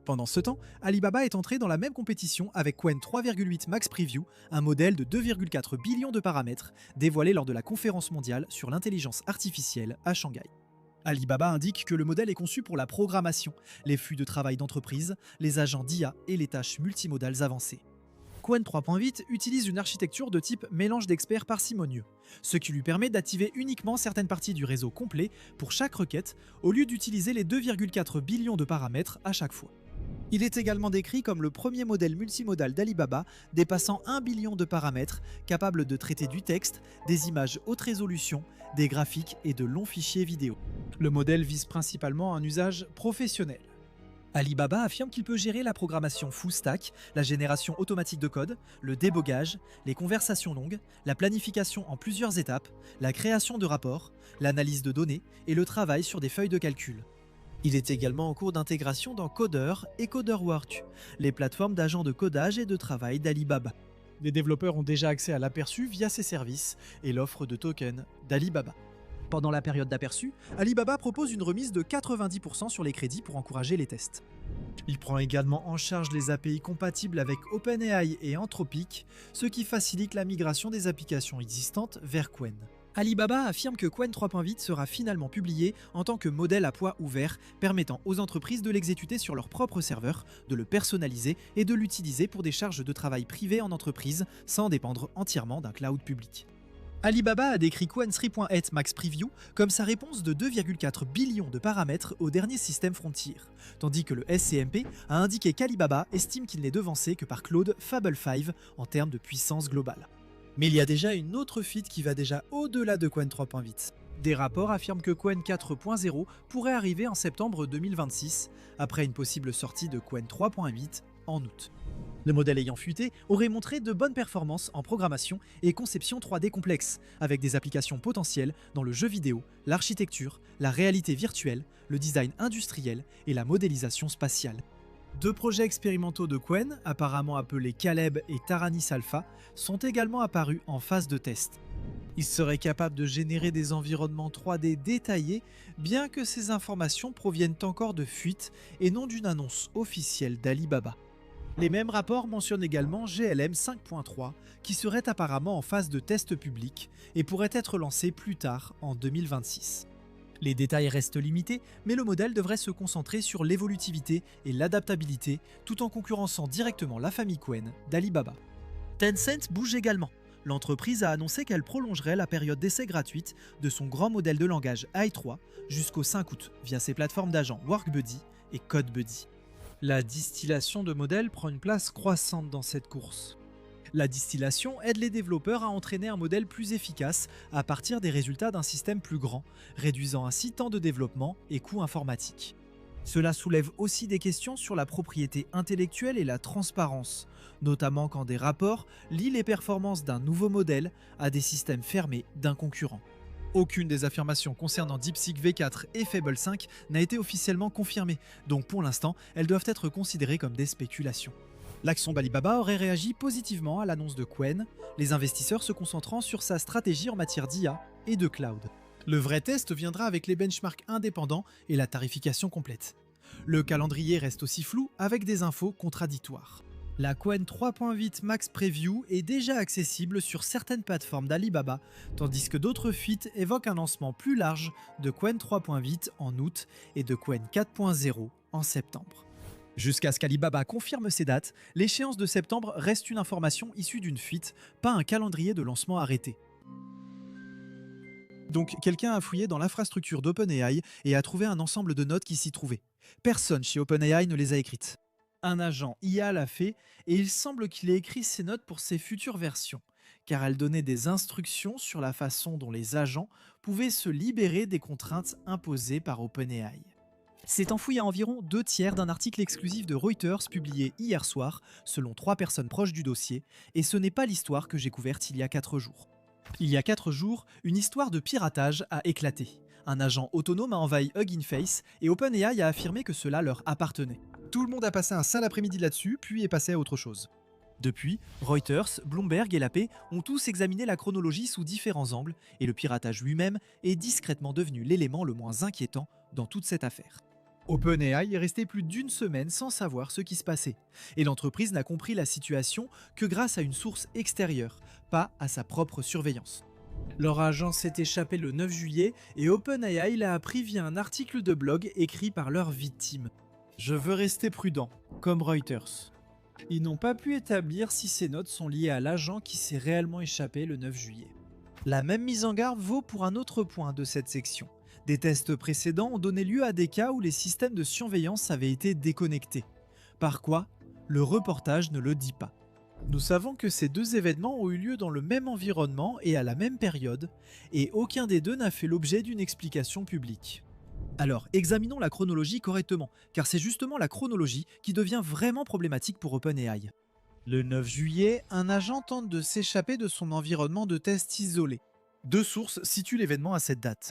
Pendant ce temps, Alibaba est entré dans la même compétition avec Qwen 3.8 Max Preview, un modèle de 2,4 billions de paramètres dévoilé lors de la conférence mondiale sur l'intelligence artificielle à Shanghai. Alibaba indique que le modèle est conçu pour la programmation, les flux de travail d'entreprise, les agents d'IA et les tâches multimodales avancées. Qwen 3.8 utilise une architecture de type mélange d'experts parcimonieux, ce qui lui permet d'activer uniquement certaines parties du réseau complet pour chaque requête, au lieu d'utiliser les 2,4 billions de paramètres à chaque fois. Il est également décrit comme le premier modèle multimodal d'Alibaba dépassant 1 billion de paramètres, capable de traiter du texte, des images haute résolution, des graphiques et de longs fichiers vidéo. Le modèle vise principalement un usage professionnel. Alibaba affirme qu'il peut gérer la programmation full stack, la génération automatique de code, le débogage, les conversations longues, la planification en plusieurs étapes, la création de rapports, l'analyse de données et le travail sur des feuilles de calcul. Il est également en cours d'intégration dans Coder et CoderWork, les plateformes d'agents de codage et de travail d'Alibaba. Les développeurs ont déjà accès à l'aperçu via ces services et l'offre de tokens d'Alibaba. Pendant la période d'aperçu, Alibaba propose une remise de 90% sur les crédits pour encourager les tests. Il prend également en charge les API compatibles avec OpenAI et Anthropic, ce qui facilite la migration des applications existantes vers Qwen. Alibaba affirme que Qwen 3.8 sera finalement publié en tant que modèle à poids ouvert, permettant aux entreprises de l'exécuter sur leur propre serveur, de le personnaliser et de l'utiliser pour des charges de travail privées en entreprise sans dépendre entièrement d'un cloud public. Alibaba a décrit Qwen 3.8 Max Preview comme sa réponse de 2,4 billions de paramètres au dernier système Frontier, tandis que le SCMP a indiqué qu'Alibaba estime qu'il n'est devancé que par Claude Fable 5 en termes de puissance globale. Mais il y a déjà une autre fuite qui va déjà au-delà de Qwen 3.8. Des rapports affirment que Qwen 4.0 pourrait arriver en septembre 2026, après une possible sortie de Qwen 3.8 en août. Le modèle ayant fuité aurait montré de bonnes performances en programmation et conception 3D complexe, avec des applications potentielles dans le jeu vidéo, l'architecture, la réalité virtuelle, le design industriel et la modélisation spatiale. Deux projets expérimentaux de Qwen, apparemment appelés Caleb et Taranis Alpha, sont également apparus en phase de test. Ils seraient capables de générer des environnements 3D détaillés, bien que ces informations proviennent encore de fuites et non d'une annonce officielle d'Alibaba. Les mêmes rapports mentionnent également GLM 5.3, qui serait apparemment en phase de test public et pourrait être lancé plus tard en 2026. Les détails restent limités, mais le modèle devrait se concentrer sur l'évolutivité et l'adaptabilité, tout en concurrençant directement la famille Qwen d'Alibaba. Tencent bouge également. L'entreprise a annoncé qu'elle prolongerait la période d'essai gratuite de son grand modèle de langage AI3 jusqu'au 5 août via ses plateformes d'agents WorkBuddy et CodeBuddy. La distillation de modèles prend une place croissante dans cette course. La distillation aide les développeurs à entraîner un modèle plus efficace à partir des résultats d'un système plus grand, réduisant ainsi temps de développement et coûts informatiques. Cela soulève aussi des questions sur la propriété intellectuelle et la transparence, notamment quand des rapports lient les performances d'un nouveau modèle à des systèmes fermés d'un concurrent. Aucune des affirmations concernant DeepSeek V4 et Fable 5 n'a été officiellement confirmée, donc pour l'instant, elles doivent être considérées comme des spéculations. L'action d'Alibaba aurait réagi positivement à l'annonce de Qwen, les investisseurs se concentrant sur sa stratégie en matière d'IA et de cloud. Le vrai test viendra avec les benchmarks indépendants et la tarification complète. Le calendrier reste aussi flou avec des infos contradictoires. La Qwen 3.8 Max Preview est déjà accessible sur certaines plateformes d'Alibaba, tandis que d'autres fuites évoquent un lancement plus large de Qwen 3.8 en août et de Qwen 4.0 en septembre. Jusqu'à ce qu'Alibaba confirme ces dates, l'échéance de septembre reste une information issue d'une fuite, pas un calendrier de lancement arrêté. Donc quelqu'un a fouillé dans l'infrastructure d'OpenAI et a trouvé un ensemble de notes qui s'y trouvaient. Personne chez OpenAI ne les a écrites. Un agent IA l'a fait et il semble qu'il ait écrit ces notes pour ses futures versions, car elles donnaient des instructions sur la façon dont les agents pouvaient se libérer des contraintes imposées par OpenAI. C'est enfoui à environ 2/3 d'un article exclusif de Reuters publié hier soir, selon 3 personnes proches du dossier, et ce n'est pas l'histoire que j'ai couverte il y a 4 jours. Il y a 4 jours, une histoire de piratage a éclaté. Un agent autonome a envahi Hugging Face et OpenAI a affirmé que cela leur appartenait. Tout le monde a passé un sale après-midi là-dessus, puis est passé à autre chose. Depuis, Reuters, Bloomberg et l'AP ont tous examiné la chronologie sous différents angles, et le piratage lui-même est discrètement devenu l'élément le moins inquiétant dans toute cette affaire. OpenAI est resté plus d'1 semaine sans savoir ce qui se passait, et l'entreprise n'a compris la situation que grâce à une source extérieure, pas à sa propre surveillance. Leur agent s'est échappé le 9 juillet et OpenAI l'a appris via un article de blog écrit par leur victime. Je veux rester prudent, comme Reuters. Ils n'ont pas pu établir si ces notes sont liées à l'agent qui s'est réellement échappé le 9 juillet. La même mise en garde vaut pour un autre point de cette section. Des tests précédents ont donné lieu à des cas où les systèmes de surveillance avaient été déconnectés. Par quoi? Le reportage ne le dit pas. Nous savons que ces 2 événements ont eu lieu dans le même environnement et à la même période, et aucun des 2 n'a fait l'objet d'une explication publique. Alors, examinons la chronologie correctement, car c'est justement la chronologie qui devient vraiment problématique pour OpenAI. Le 9 juillet, un agent tente de s'échapper de son environnement de test isolé. 2 sources situent l'événement à cette date.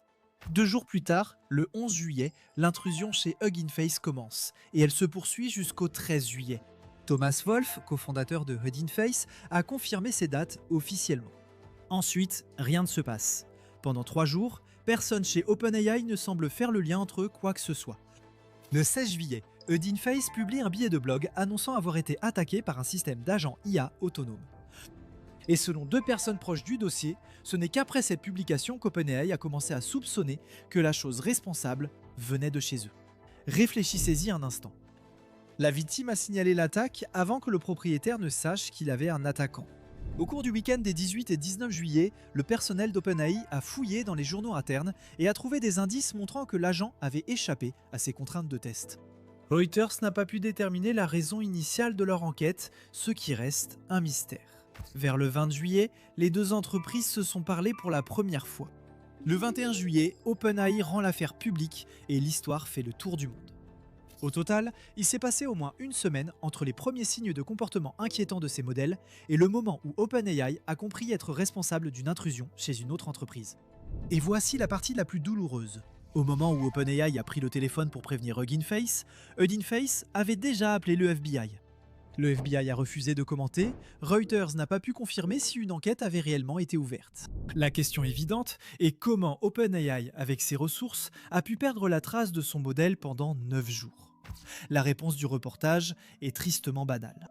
2 jours plus tard, le 11 juillet, l'intrusion chez Hugging Face commence, et elle se poursuit jusqu'au 13 juillet. Thomas Wolf, cofondateur de Hugging Face, a confirmé ces dates officiellement. Ensuite, rien ne se passe. Pendant 3 jours, personne chez OpenAI ne semble faire le lien entre quoi que ce soit. Le 16 juillet, Hugging Face publie un billet de blog annonçant avoir été attaqué par un système d'agents IA autonomes. Et selon 2 personnes proches du dossier, ce n'est qu'après cette publication qu'OpenAI a commencé à soupçonner que la chose responsable venait de chez eux. Réfléchissez-y un instant. La victime a signalé l'attaque avant que le propriétaire ne sache qu'il avait un attaquant. Au cours du week-end des 18 et 19 juillet, le personnel d'OpenAI a fouillé dans les journaux internes et a trouvé des indices montrant que l'agent avait échappé à ses contraintes de test. Reuters n'a pas pu déterminer la raison initiale de leur enquête, ce qui reste un mystère. Vers le 20 juillet, les 2 entreprises se sont parlé pour la première fois. Le 21 juillet, OpenAI rend l'affaire publique et l'histoire fait le tour du monde. Au total, il s'est passé au moins 1 semaine entre les premiers signes de comportement inquiétant de ces modèles et le moment où OpenAI a compris être responsable d'une intrusion chez une autre entreprise. Et voici la partie la plus douloureuse. Au moment où OpenAI a pris le téléphone pour prévenir Hugging Face avait déjà appelé le FBI. Le FBI a refusé de commenter, Reuters n'a pas pu confirmer si une enquête avait réellement été ouverte. La question évidente est comment OpenAI, avec ses ressources, a pu perdre la trace de son modèle pendant 9 jours. La réponse du reportage est tristement banale.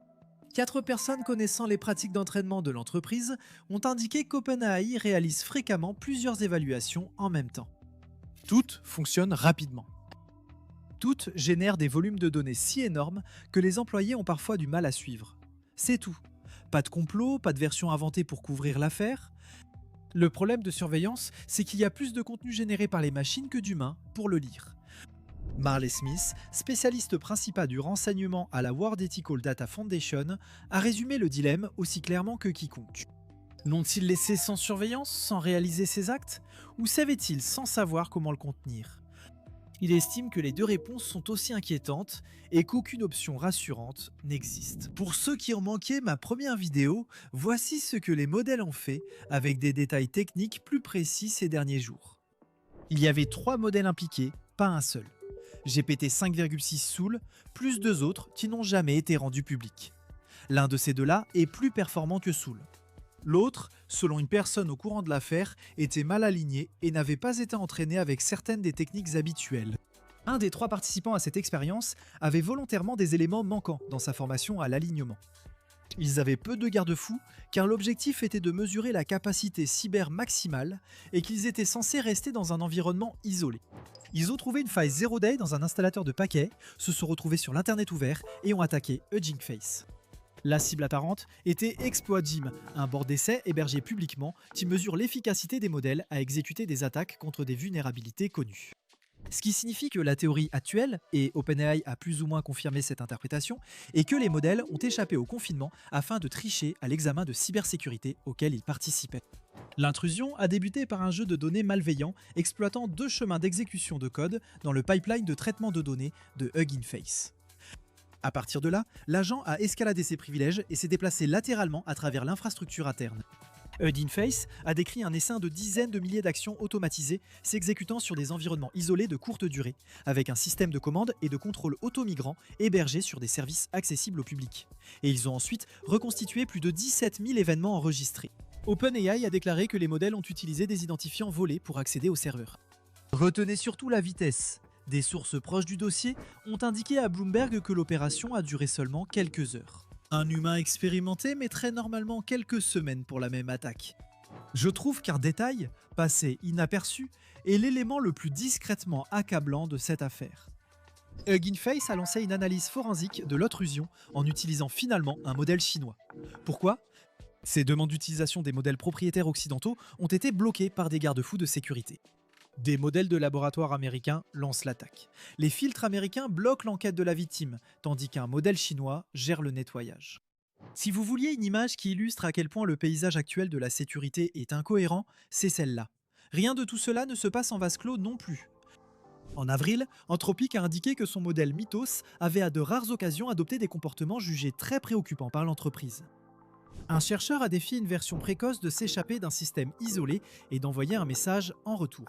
4 personnes connaissant les pratiques d'entraînement de l'entreprise ont indiqué qu'OpenAI réalise fréquemment plusieurs évaluations en même temps. Toutes fonctionnent rapidement. Toutes génèrent des volumes de données si énormes que les employés ont parfois du mal à suivre. C'est tout. Pas de complot, pas de version inventée pour couvrir l'affaire. Le problème de surveillance, c'est qu'il y a plus de contenu généré par les machines que d'humains pour le lire. Marley Smith, spécialiste principal du renseignement à la World Ethical Data Foundation, a résumé le dilemme aussi clairement que quiconque. L'ont-ils laissé sans surveillance, sans réaliser ses actes, ou savaient-ils sans savoir comment le contenir? Il estime que les deux réponses sont aussi inquiétantes et qu'aucune option rassurante n'existe. Pour ceux qui ont manqué ma première vidéo, voici ce que les modèles ont fait avec des détails techniques plus précis ces derniers jours. Il y avait 3 modèles impliqués, pas un seul. GPT 5,6 Soul, plus 2 autres qui n'ont jamais été rendus publics. L'un de ces deux-là est plus performant que Soul. L'autre, selon une personne au courant de l'affaire, était mal aligné et n'avait pas été entraîné avec certaines des techniques habituelles. Un des 3 participants à cette expérience avait volontairement des éléments manquants dans sa formation à l'alignement. Ils avaient peu de garde-fous car l'objectif était de mesurer la capacité cyber maximale et qu'ils étaient censés rester dans un environnement isolé. Ils ont trouvé une faille 0 day dans un installateur de paquets, se sont retrouvés sur l'internet ouvert et ont attaqué Hugging Face. La cible apparente était ExploitGym, un board d'essai hébergé publiquement qui mesure l'efficacité des modèles à exécuter des attaques contre des vulnérabilités connues. Ce qui signifie que la théorie actuelle, et OpenAI a plus ou moins confirmé cette interprétation, est que les modèles ont échappé au confinement afin de tricher à l'examen de cybersécurité auquel ils participaient. L'intrusion a débuté par un jeu de données malveillant exploitant 2 chemins d'exécution de code dans le pipeline de traitement de données de Hugging Face. À partir de là, l'agent a escaladé ses privilèges et s'est déplacé latéralement à travers l'infrastructure interne. Hugging Face a décrit un essaim de dizaines de milliers d'actions automatisées s'exécutant sur des environnements isolés de courte durée, avec un système de commande et de contrôle auto-migrant hébergé sur des services accessibles au public. Et ils ont ensuite reconstitué plus de 17 000 événements enregistrés. OpenAI a déclaré que les modèles ont utilisé des identifiants volés pour accéder au serveur. Retenez surtout la vitesse. Des sources proches du dossier ont indiqué à Bloomberg que l'opération a duré seulement quelques heures. Un humain expérimenté mettrait normalement quelques semaines pour la même attaque. Je trouve qu'un détail, passé inaperçu, est l'élément le plus discrètement accablant de cette affaire. Hugging Face a lancé une analyse forensique de l'intrusion en utilisant finalement un modèle chinois. Pourquoi ? Ces demandes d'utilisation des modèles propriétaires occidentaux ont été bloquées par des garde-fous de sécurité. Des modèles de laboratoire américains lancent l'attaque. Les filtres américains bloquent l'enquête de la victime, tandis qu'un modèle chinois gère le nettoyage. Si vous vouliez une image qui illustre à quel point le paysage actuel de la sécurité est incohérent, c'est celle-là. Rien de tout cela ne se passe en vase clos non plus. En avril, Anthropic a indiqué que son modèle Mythos avait à de rares occasions adopté des comportements jugés très préoccupants par l'entreprise. Un chercheur a défié une version précoce de s'échapper d'un système isolé et d'envoyer un message en retour.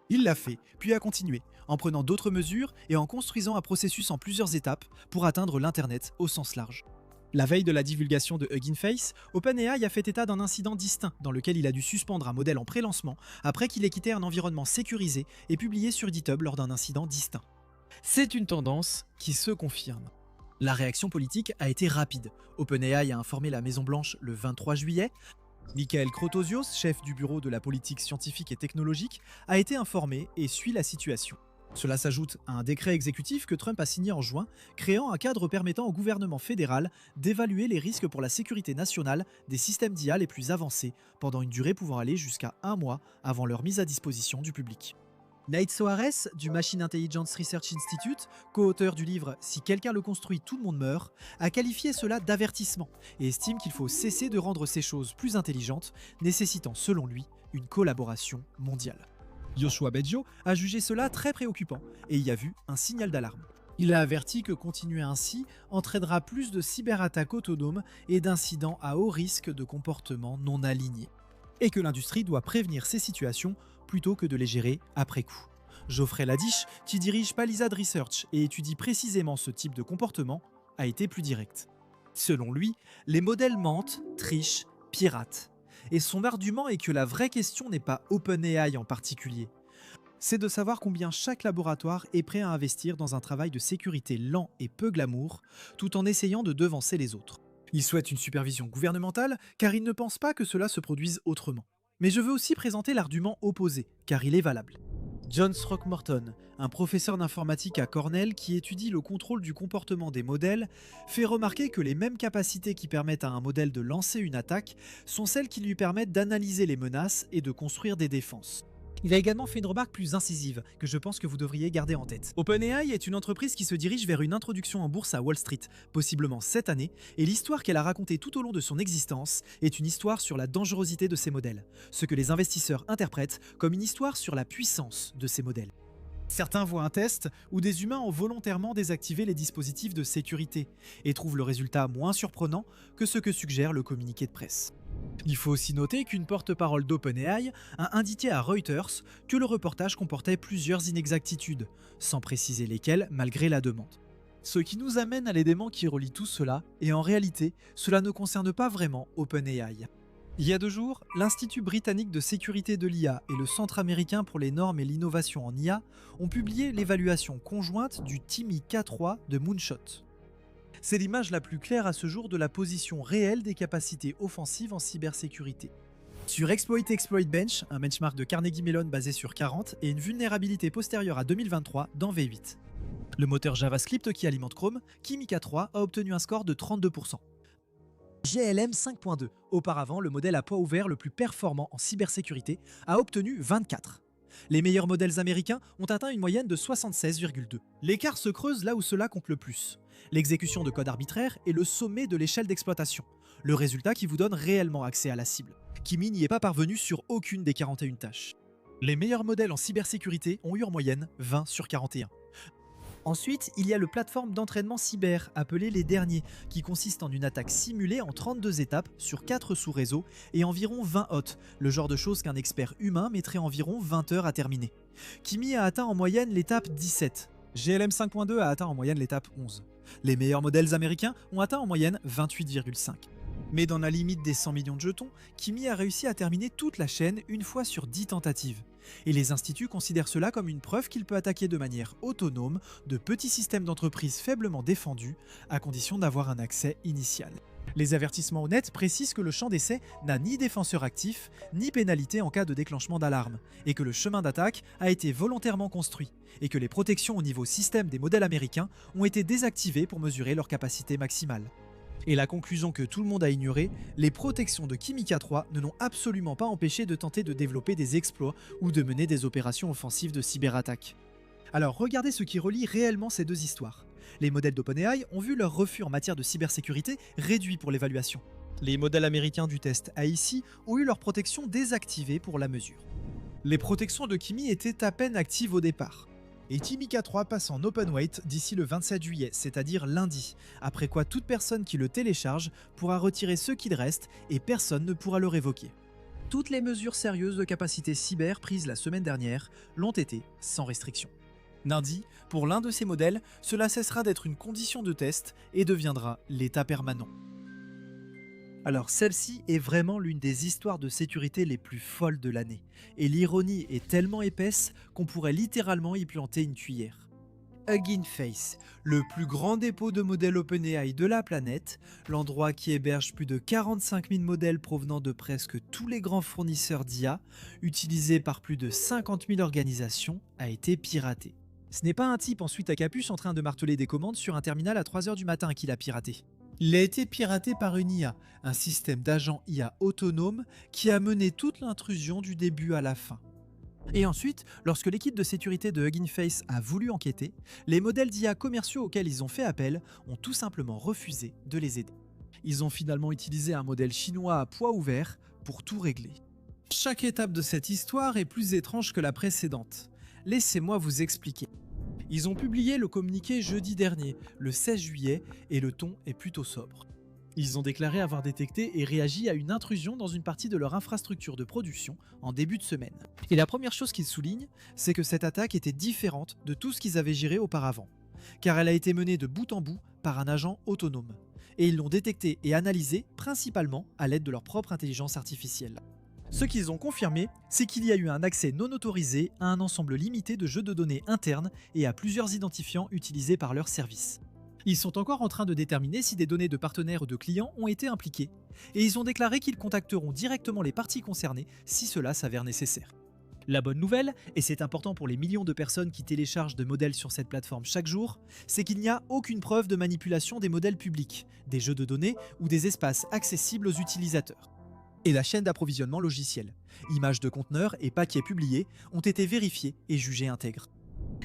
Il l'a fait, puis a continué, en prenant d'autres mesures et en construisant un processus en plusieurs étapes pour atteindre l'Internet au sens large. La veille de la divulgation de Hugging Face, OpenAI a fait état d'un incident distinct dans lequel il a dû suspendre un modèle en pré-lancement après qu'il ait quitté un environnement sécurisé et publié sur GitHub lors d'un incident distinct. C'est une tendance qui se confirme. La réaction politique a été rapide. OpenAI a informé la Maison-Blanche le 23 juillet. Michael Krotosios, chef du bureau de la politique scientifique et technologique, a été informé et suit la situation. Cela s'ajoute à un décret exécutif que Trump a signé en juin, créant un cadre permettant au gouvernement fédéral d'évaluer les risques pour la sécurité nationale des systèmes d'IA les plus avancés, pendant une durée pouvant aller jusqu'à 1 mois avant leur mise à disposition du public. Nate Soares, du Machine Intelligence Research Institute, co-auteur du livre « Si quelqu'un le construit, tout le monde meurt », a qualifié cela d'avertissement et estime qu'il faut cesser de rendre ces choses plus intelligentes, nécessitant selon lui une collaboration mondiale. Yoshua Bengio a jugé cela très préoccupant et y a vu un signal d'alarme. Il a averti que continuer ainsi entraînera plus de cyberattaques autonomes et d'incidents à haut risque de comportements non alignés. Et que l'industrie doit prévenir ces situations plutôt que de les gérer après coup. Geoffrey Ladish, qui dirige Palisade Research et étudie précisément ce type de comportement, a été plus direct. Selon lui, les modèles mentent, trichent, piratent. Et son argument est que la vraie question n'est pas OpenAI en particulier. C'est de savoir combien chaque laboratoire est prêt à investir dans un travail de sécurité lent et peu glamour, tout en essayant de devancer les autres. Il souhaite une supervision gouvernementale, car il ne pense pas que cela se produise autrement. Mais je veux aussi présenter l'argument opposé, car il est valable. John Throckmorton, un professeur d'informatique à Cornell qui étudie le contrôle du comportement des modèles, fait remarquer que les mêmes capacités qui permettent à un modèle de lancer une attaque sont celles qui lui permettent d'analyser les menaces et de construire des défenses. Il a également fait une remarque plus incisive, que je pense que vous devriez garder en tête. OpenAI est une entreprise qui se dirige vers une introduction en bourse à Wall Street, possiblement cette année, et l'histoire qu'elle a racontée tout au long de son existence est une histoire sur la dangerosité de ces modèles, ce que les investisseurs interprètent comme une histoire sur la puissance de ces modèles. Certains voient un test où des humains ont volontairement désactivé les dispositifs de sécurité et trouvent le résultat moins surprenant que ce que suggère le communiqué de presse. Il faut aussi noter qu'une porte-parole d'OpenAI a indiqué à Reuters que le reportage comportait plusieurs inexactitudes, sans préciser lesquelles malgré la demande. Ce qui nous amène à l'élément qui relie tout cela, et en réalité, cela ne concerne pas vraiment OpenAI. Il y a 2 jours, l'Institut britannique de sécurité de l'IA et le Centre américain pour les normes et l'innovation en IA ont publié l'évaluation conjointe du TIMI K3 de Moonshot. C'est l'image la plus claire à ce jour de la position réelle des capacités offensives en cybersécurité. Sur Exploit Bench, un benchmark de Carnegie Mellon basé sur 40 et une vulnérabilité postérieure à 2023 dans V8. Le moteur JavaScript qui alimente Chrome, Kimi K3 a obtenu un score de 32%. GLM 5.2, auparavant le modèle à poids ouvert le plus performant en cybersécurité, a obtenu 24. Les meilleurs modèles américains ont atteint une moyenne de 76,2. L'écart se creuse là où cela compte le plus. L'exécution de code arbitraire est le sommet de l'échelle d'exploitation, le résultat qui vous donne réellement accès à la cible. Kimi n'y est pas parvenu sur aucune des 41 tâches. Les meilleurs modèles en cybersécurité ont eu en moyenne 20 sur 41. Ensuite, il y a le plateforme d'entraînement cyber, appelé les derniers, qui consiste en une attaque simulée en 32 étapes sur 4 sous-réseaux et environ 20 hôtes, le genre de choses qu'un expert humain mettrait environ 20 heures à terminer. Kimi a atteint en moyenne l'étape 17. GLM 5.2 a atteint en moyenne l'étape 11. Les meilleurs modèles américains ont atteint en moyenne 28,5. Mais dans la limite des 100 millions de jetons, Kimi a réussi à terminer toute la chaîne une fois sur 10 tentatives. Et les instituts considèrent cela comme une preuve qu'il peut attaquer de manière autonome de petits systèmes d'entreprise faiblement défendus, à condition d'avoir un accès initial. Les avertissements honnêtes précisent que le champ d'essai n'a ni défenseur actif, ni pénalité en cas de déclenchement d'alarme, et que le chemin d'attaque a été volontairement construit, et que les protections au niveau système des modèles américains ont été désactivées pour mesurer leur capacité maximale. Et la conclusion que tout le monde a ignorée, les protections de Kimi K3 ne l'ont absolument pas empêché de tenter de développer des exploits ou de mener des opérations offensives de cyberattaque. Alors regardez ce qui relie réellement ces 2 histoires. Les modèles d'OpenAI ont vu leur refus en matière de cybersécurité réduit pour l'évaluation. Les modèles américains du test AIC ont eu leur protection désactivée pour la mesure. Les protections de Kimi étaient à peine actives au départ. Et Kimi K3 passe en open weight d'ici le 27 juillet, c'est-à-dire lundi, après quoi toute personne qui le télécharge pourra retirer ce qu'il reste et personne ne pourra le révoquer. Toutes les mesures sérieuses de capacité cyber prises la semaine dernière l'ont été sans restriction. Lundi, pour l'un de ces modèles, cela cessera d'être une condition de test et deviendra l'état permanent. Alors celle-ci est vraiment l'une des histoires de sécurité les plus folles de l'année, et l'ironie est tellement épaisse qu'on pourrait littéralement y planter une cuillère. Hugging Face, le plus grand dépôt de modèles OpenAI de la planète, l'endroit qui héberge plus de 45 000 modèles provenant de presque tous les grands fournisseurs d'IA, utilisés par plus de 50 000 organisations, a été piraté. Ce n'est pas un type en suite à capuche en train de marteler des commandes sur un terminal à 3 h du matin qui l'a piraté. Il a été piraté par une IA, un système d'agents IA autonome qui a mené toute l'intrusion du début à la fin. Et ensuite, lorsque l'équipe de sécurité de Hugging Face a voulu enquêter, les modèles d'IA commerciaux auxquels ils ont fait appel ont tout simplement refusé de les aider. Ils ont finalement utilisé un modèle chinois à poids ouvert pour tout régler. Chaque étape de cette histoire est plus étrange que la précédente. Laissez-moi vous expliquer. Ils ont publié le communiqué jeudi dernier, le 16 juillet, et le ton est plutôt sobre. Ils ont déclaré avoir détecté et réagi à une intrusion dans une partie de leur infrastructure de production en début de semaine. Et la première chose qu'ils soulignent, c'est que cette attaque était différente de tout ce qu'ils avaient géré auparavant, car elle a été menée de bout en bout par un agent autonome. Et ils l'ont détectée et analysée principalement à l'aide de leur propre intelligence artificielle. Ce qu'ils ont confirmé, c'est qu'il y a eu un accès non autorisé à un ensemble limité de jeux de données internes et à plusieurs identifiants utilisés par leur service. Ils sont encore en train de déterminer si des données de partenaires ou de clients ont été impliquées, et ils ont déclaré qu'ils contacteront directement les parties concernées si cela s'avère nécessaire. La bonne nouvelle, et c'est important pour les millions de personnes qui téléchargent de modèles sur cette plateforme chaque jour, c'est qu'il n'y a aucune preuve de manipulation des modèles publics, des jeux de données ou des espaces accessibles aux utilisateurs. Et la chaîne d'approvisionnement logiciel. Images de conteneurs et paquets publiés ont été vérifiés et jugés intègres.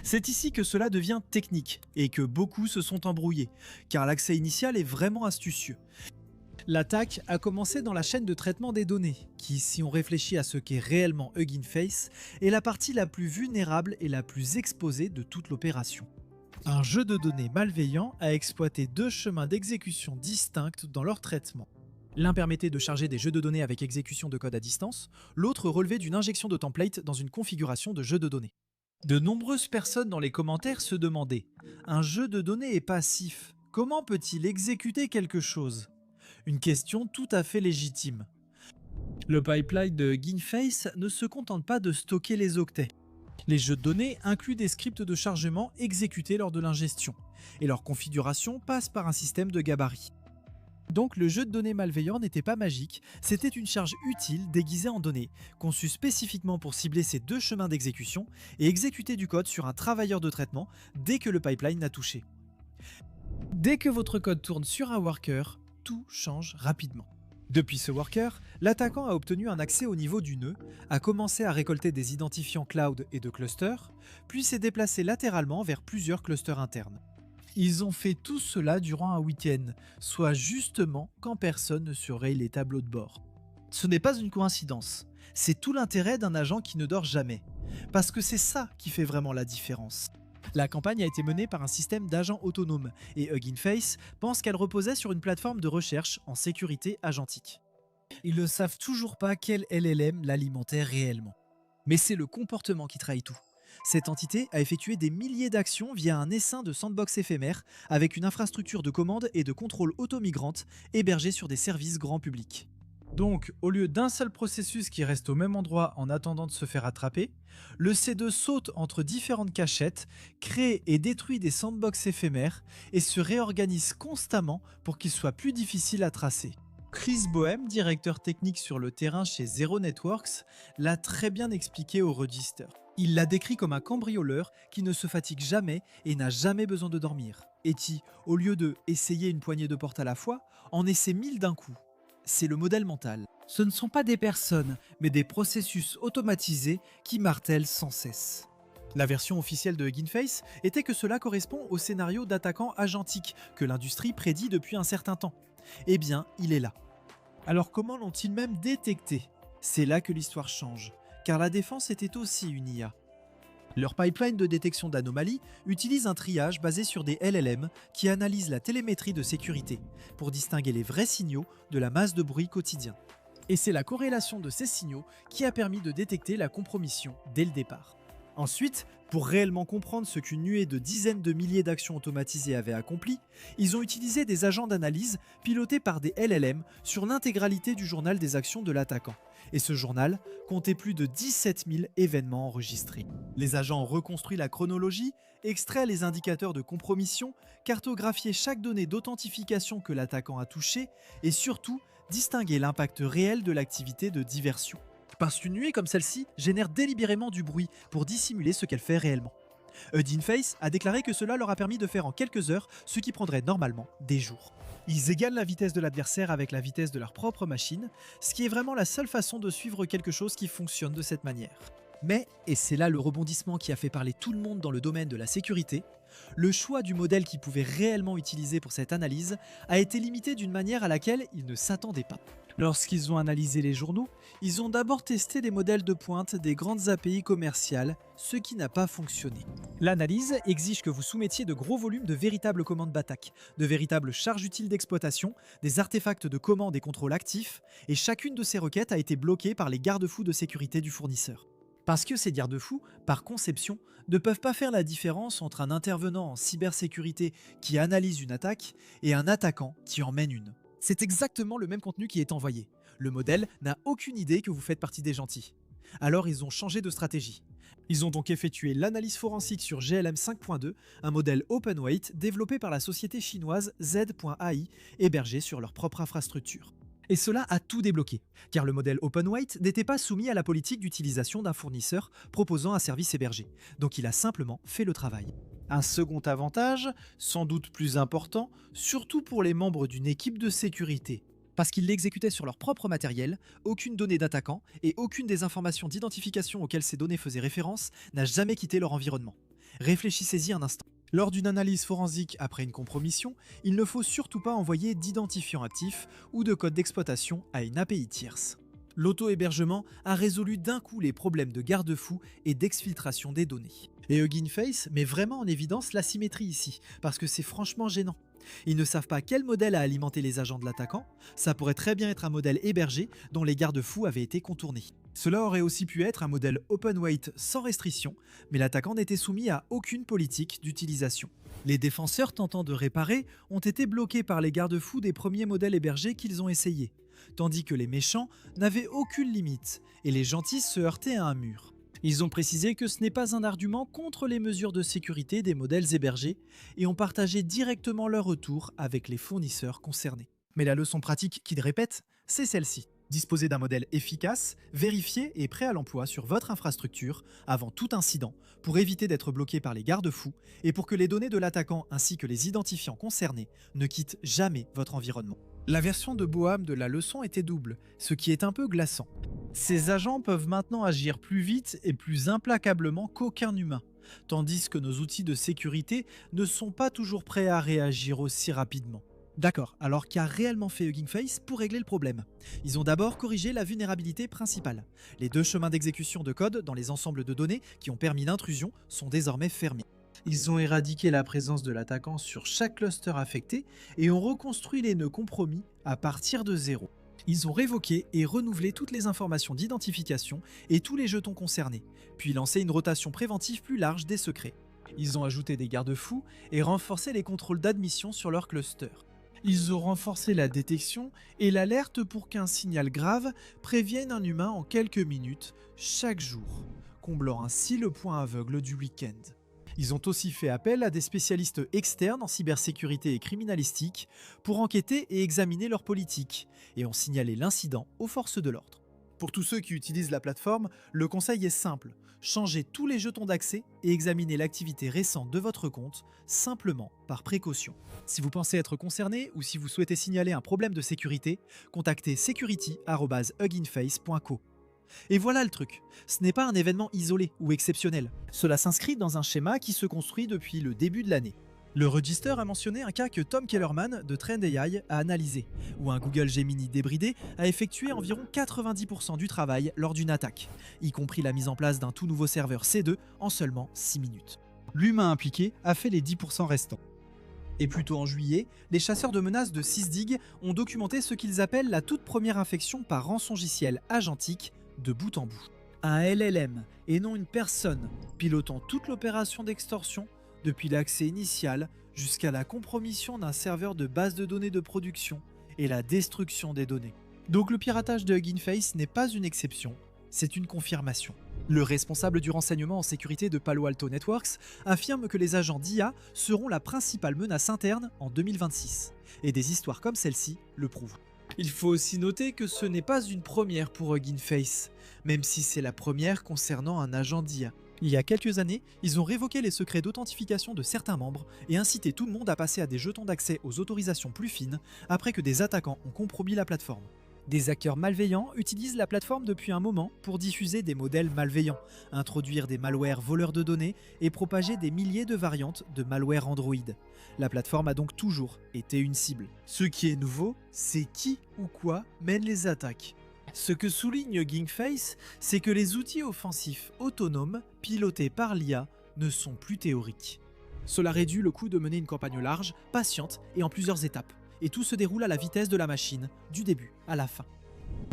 C'est ici que cela devient technique et que beaucoup se sont embrouillés, car l'accès initial est vraiment astucieux. L'attaque a commencé dans la chaîne de traitement des données, qui, si on réfléchit à ce qu'est réellement Hugging Face, est la partie la plus vulnérable et la plus exposée de toute l'opération. Un jeu de données malveillant a exploité deux chemins d'exécution distincts dans leur traitement. L'un permettait de charger des jeux de données avec exécution de code à distance, l'autre relevait d'une injection de template dans une configuration de jeu de données. De nombreuses personnes dans les commentaires se demandaient « Un jeu de données est passif, comment peut-il exécuter quelque chose ?» Une question tout à fait légitime. Le pipeline de Hugging Face ne se contente pas de stocker les octets. Les jeux de données incluent des scripts de chargement exécutés lors de l'ingestion, et leur configuration passe par un système de gabarit. Donc le jeu de données malveillant n'était pas magique, c'était une charge utile déguisée en données, conçue spécifiquement pour cibler ces deux chemins d'exécution et exécuter du code sur un travailleur de traitement dès que le pipeline l'a touché. Dès que votre code tourne sur un worker, tout change rapidement. Depuis ce worker, l'attaquant a obtenu un accès au niveau du nœud, a commencé à récolter des identifiants cloud et de clusters, puis s'est déplacé latéralement vers plusieurs clusters internes. Ils ont fait tout cela durant un week-end, soit justement quand personne ne surveille les tableaux de bord. Ce n'est pas une coïncidence, c'est tout l'intérêt d'un agent qui ne dort jamais, parce que c'est ça qui fait vraiment la différence. La campagne a été menée par un système d'agents autonomes, et Hugging Face pense qu'elle reposait sur une plateforme de recherche en sécurité agentique. Ils ne savent toujours pas quel LLM l'alimentait réellement. Mais c'est le comportement qui trahit tout. Cette entité a effectué des milliers d'actions via un essaim de sandbox éphémère avec une infrastructure de commande et de contrôle auto-migrante hébergée sur des services grand public. Donc, au lieu d'un seul processus qui reste au même endroit en attendant de se faire attraper, le C2 saute entre différentes cachettes, crée et détruit des sandbox éphémères et se réorganise constamment pour qu'il soit plus difficile à tracer. Chris Boehm, directeur technique sur le terrain chez Zero Networks, l'a très bien expliqué au Register. Il l'a décrit comme un cambrioleur qui ne se fatigue jamais et n'a jamais besoin de dormir, et qui, au lieu de essayer une poignée de portes à la fois, en essaie 1000 d'un coup. C'est le modèle mental. Ce ne sont pas des personnes, mais des processus automatisés qui martèlent sans cesse. La version officielle de Hugging Face était que cela correspond au scénario d'attaquant agentique que l'industrie prédit depuis un certain temps. Eh bien, il est là. Alors comment l'ont-ils même détecté? C'est là que l'histoire change, car la défense était aussi une IA. Leur pipeline de détection d'anomalies utilise un triage basé sur des LLM qui analysent la télémétrie de sécurité pour distinguer les vrais signaux de la masse de bruit quotidien. Et c'est la corrélation de ces signaux qui a permis de détecter la compromission dès le départ. Ensuite, pour réellement comprendre ce qu'une nuée de dizaines de milliers d'actions automatisées avait accompli, ils ont utilisé des agents d'analyse pilotés par des LLM sur l'intégralité du journal des actions de l'attaquant. Et ce journal comptait plus de 17 000 événements enregistrés. Les agents ont reconstruit la chronologie, extrait les indicateurs de compromission, cartographié chaque donnée d'authentification que l'attaquant a touchée et surtout distingué l'impact réel de l'activité de diversion. Parce qu'une nuée comme celle-ci génère délibérément du bruit pour dissimuler ce qu'elle fait réellement. Hugging Face a déclaré que cela leur a permis de faire en quelques heures ce qui prendrait normalement des jours. Ils égalent la vitesse de l'adversaire avec la vitesse de leur propre machine, ce qui est vraiment la seule façon de suivre quelque chose qui fonctionne de cette manière. Mais, et c'est là le rebondissement qui a fait parler tout le monde dans le domaine de la sécurité, le choix du modèle qu'ils pouvaient réellement utiliser pour cette analyse a été limité d'une manière à laquelle ils ne s'attendaient pas. Lorsqu'ils ont analysé les journaux, ils ont d'abord testé des modèles de pointe des grandes API commerciales, ce qui n'a pas fonctionné. L'analyse exige que vous soumettiez de gros volumes de véritables commandes d'attaque, de véritables charges utiles d'exploitation, des artefacts de commande et contrôle actifs, et chacune de ces requêtes a été bloquée par les garde-fous de sécurité du fournisseur. Parce que ces garde-fous, par conception, ne peuvent pas faire la différence entre un intervenant en cybersécurité qui analyse une attaque et un attaquant qui en mène une. C'est exactement le même contenu qui est envoyé. Le modèle n'a aucune idée que vous faites partie des gentils. Alors ils ont changé de stratégie. Ils ont donc effectué l'analyse forensique sur GLM 5.2, un modèle open-weight développé par la société chinoise Z.ai, hébergé sur leur propre infrastructure. Et cela a tout débloqué, car le modèle open-weight n'était pas soumis à la politique d'utilisation d'un fournisseur proposant un service hébergé, donc il a simplement fait le travail. Un second avantage, sans doute plus important, surtout pour les membres d'une équipe de sécurité, Parce qu'ils l'exécutaient sur leur propre matériel, aucune donnée d'attaquant et aucune des informations d'identification auxquelles ces données faisaient référence n'a jamais quitté leur environnement. Réfléchissez-y un instant. Lors d'une analyse forensique après une compromission, il ne faut surtout pas envoyer d'identifiant actif ou de code d'exploitation à une API tierce. L'auto-hébergement a résolu d'un coup les problèmes de garde-fous et d'exfiltration des données. Et Hugging Face met vraiment en évidence l'asymétrie ici, parce que c'est franchement gênant. Ils ne savent pas quel modèle a alimenté les agents de l'attaquant, ça pourrait très bien être un modèle hébergé dont les garde-fous avaient été contournés. Cela aurait aussi pu être un modèle open weight sans restriction, mais l'attaquant n'était soumis à aucune politique d'utilisation. Les défenseurs tentant de réparer ont été bloqués par les garde-fous des premiers modèles hébergés qu'ils ont essayés, tandis que les méchants n'avaient aucune limite et les gentils se heurtaient à un mur. Ils ont précisé que ce n'est pas un argument contre les mesures de sécurité des modèles hébergés et ont partagé directement leur retour avec les fournisseurs concernés. Mais la leçon pratique qu'ils répètent, c'est celle-ci. Disposez d'un modèle efficace, vérifié et prêt à l'emploi sur votre infrastructure avant tout incident pour éviter d'être bloqué par les garde-fous et pour que les données de l'attaquant ainsi que les identifiants concernés ne quittent jamais votre environnement. La version de Boham de la leçon était double, ce qui est un peu glaçant. Ces agents peuvent maintenant agir plus vite et plus implacablement qu'aucun humain, tandis que nos outils de sécurité ne sont pas toujours prêts à réagir aussi rapidement. D'accord, alors qu'a réellement fait Hugging Face pour régler le problème? Ils ont d'abord corrigé la vulnérabilité principale. Les 2 chemins d'exécution de code dans les ensembles de données qui ont permis l'intrusion sont désormais fermés. Ils ont éradiqué la présence de l'attaquant sur chaque cluster affecté et ont reconstruit les nœuds compromis à partir de zéro. Ils ont révoqué et renouvelé toutes les informations d'identification et tous les jetons concernés, puis lancé une rotation préventive plus large des secrets. Ils ont ajouté des garde-fous et renforcé les contrôles d'admission sur leur cluster. Ils ont renforcé la détection et l'alerte pour qu'un signal grave prévienne un humain en quelques minutes, chaque jour, comblant ainsi le point aveugle du week-end. Ils ont aussi fait appel à des spécialistes externes en cybersécurité et criminalistique pour enquêter et examiner leurs politiques, et ont signalé l'incident aux forces de l'ordre. Pour tous ceux qui utilisent la plateforme, le conseil est simple. Changez tous les jetons d'accès et examinez l'activité récente de votre compte, simplement par précaution. Si vous pensez être concerné ou si vous souhaitez signaler un problème de sécurité, contactez security@huggingface.co. Et voilà le truc, ce n'est pas un événement isolé ou exceptionnel. Cela s'inscrit dans un schéma qui se construit depuis le début de l'année. Le Register a mentionné un cas que Tom Kellerman de TrendAI a analysé, où un Google Gemini débridé a effectué environ 90% du travail lors d'une attaque, y compris la mise en place d'un tout nouveau serveur C2 en seulement 6 minutes. L'humain impliqué a fait les 10% restants. Et plus tôt en juillet, les chasseurs de menaces de Sysdig ont documenté ce qu'ils appellent la toute première infection par rançongiciel agentique de bout en bout. Un LLM, et non une personne, pilotant toute l'opération d'extorsion, depuis l'accès initial jusqu'à la compromission d'un serveur de base de données de production et la destruction des données. Donc le piratage de Hugging Face n'est pas une exception, c'est une confirmation. Le responsable du renseignement en sécurité de Palo Alto Networks affirme que les agents d'IA seront la principale menace interne en 2026, et des histoires comme celle-ci le prouvent. Il faut aussi noter que ce n'est pas une première pour Hugging Face, même si c'est la première concernant un agent d'IA. Il y a quelques années, ils ont révoqué les secrets d'authentification de certains membres et incité tout le monde à passer à des jetons d'accès aux autorisations plus fines après que des attaquants ont compromis la plateforme. Des hackers malveillants utilisent la plateforme depuis un moment pour diffuser des modèles malveillants, introduire des malwares voleurs de données et propager des milliers de variantes de malware Android. La plateforme a donc toujours été une cible. Ce qui est nouveau, c'est qui ou quoi mène les attaques. Ce que souligne Hugging Face, c'est que les outils offensifs autonomes, pilotés par l'IA, ne sont plus théoriques. Cela réduit le coût de mener une campagne large, patiente et en plusieurs étapes. Et tout se déroule à la vitesse de la machine, du début à la fin.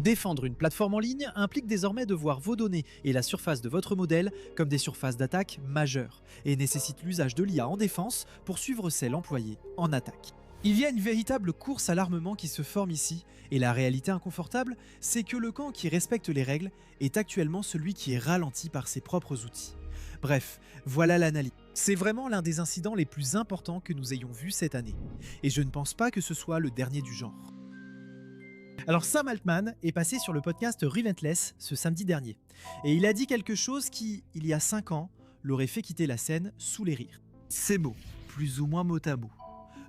Défendre une plateforme en ligne implique désormais de voir vos données et la surface de votre modèle comme des surfaces d'attaque majeures, et nécessite l'usage de l'IA en défense pour suivre celle employée en attaque. Il y a une véritable course à l'armement qui se forme ici, et la réalité inconfortable, c'est que le camp qui respecte les règles est actuellement celui qui est ralenti par ses propres outils. Bref, voilà l'analyse. C'est vraiment l'un des incidents les plus importants que nous ayons vus cette année, et je ne pense pas que ce soit le dernier du genre. Alors Sam Altman est passé sur le podcast Relentless ce samedi dernier, et il a dit quelque chose qui, il y a 5 ans, l'aurait fait quitter la scène sous les rires. Ces mots, plus ou moins mot à mot.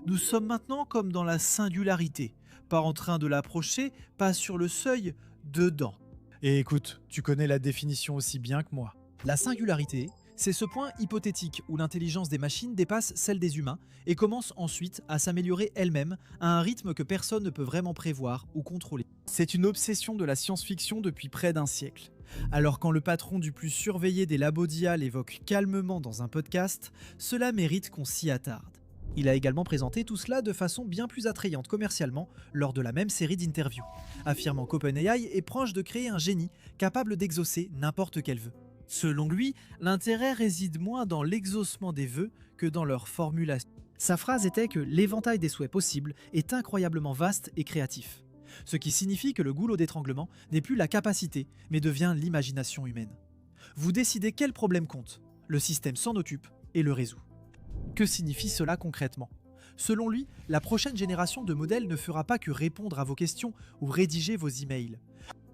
Nous sommes maintenant comme dans la singularité, pas en train de l'approcher, pas sur le seuil, dedans. Et écoute, tu connais la définition aussi bien que moi. La singularité, c'est ce point hypothétique où l'intelligence des machines dépasse celle des humains et commence ensuite à s'améliorer elle-même à un rythme que personne ne peut vraiment prévoir ou contrôler. C'est une obsession de la science-fiction depuis près d'un siècle. Alors quand le patron du plus surveillé des labos d'IA l'évoque calmement dans un podcast, cela mérite qu'on s'y attarde. Il a également présenté tout cela de façon bien plus attrayante commercialement lors de la même série d'interviews, affirmant qu'OpenAI est proche de créer un génie capable d'exaucer n'importe quel vœu. Selon lui, l'intérêt réside moins dans l'exaucement des vœux que dans leur formulation. Sa phrase était que l'éventail des souhaits possibles est incroyablement vaste et créatif, ce qui signifie que le goulot d'étranglement n'est plus la capacité, mais devient l'imagination humaine. Vous décidez quel problème compte, le système s'en occupe et le résout. Que signifie cela concrètement ? Selon lui, la prochaine génération de modèles ne fera pas que répondre à vos questions ou rédiger vos emails.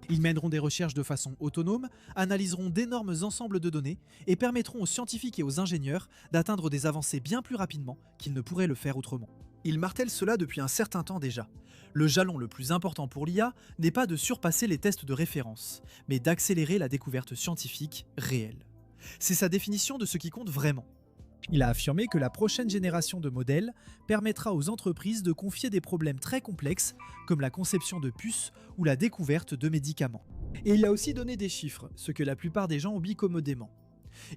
Ils mèneront des recherches de façon autonome, analyseront d'énormes ensembles de données et permettront aux scientifiques et aux ingénieurs d'atteindre des avancées bien plus rapidement qu'ils ne pourraient le faire autrement. Il martèle cela depuis un certain temps déjà. Le jalon le plus important pour l'IA n'est pas de surpasser les tests de référence, mais d'accélérer la découverte scientifique réelle. C'est sa définition de ce qui compte vraiment. Il a affirmé que la prochaine génération de modèles permettra aux entreprises de confier des problèmes très complexes comme la conception de puces ou la découverte de médicaments. Et il a aussi donné des chiffres, ce que la plupart des gens oublient commodément.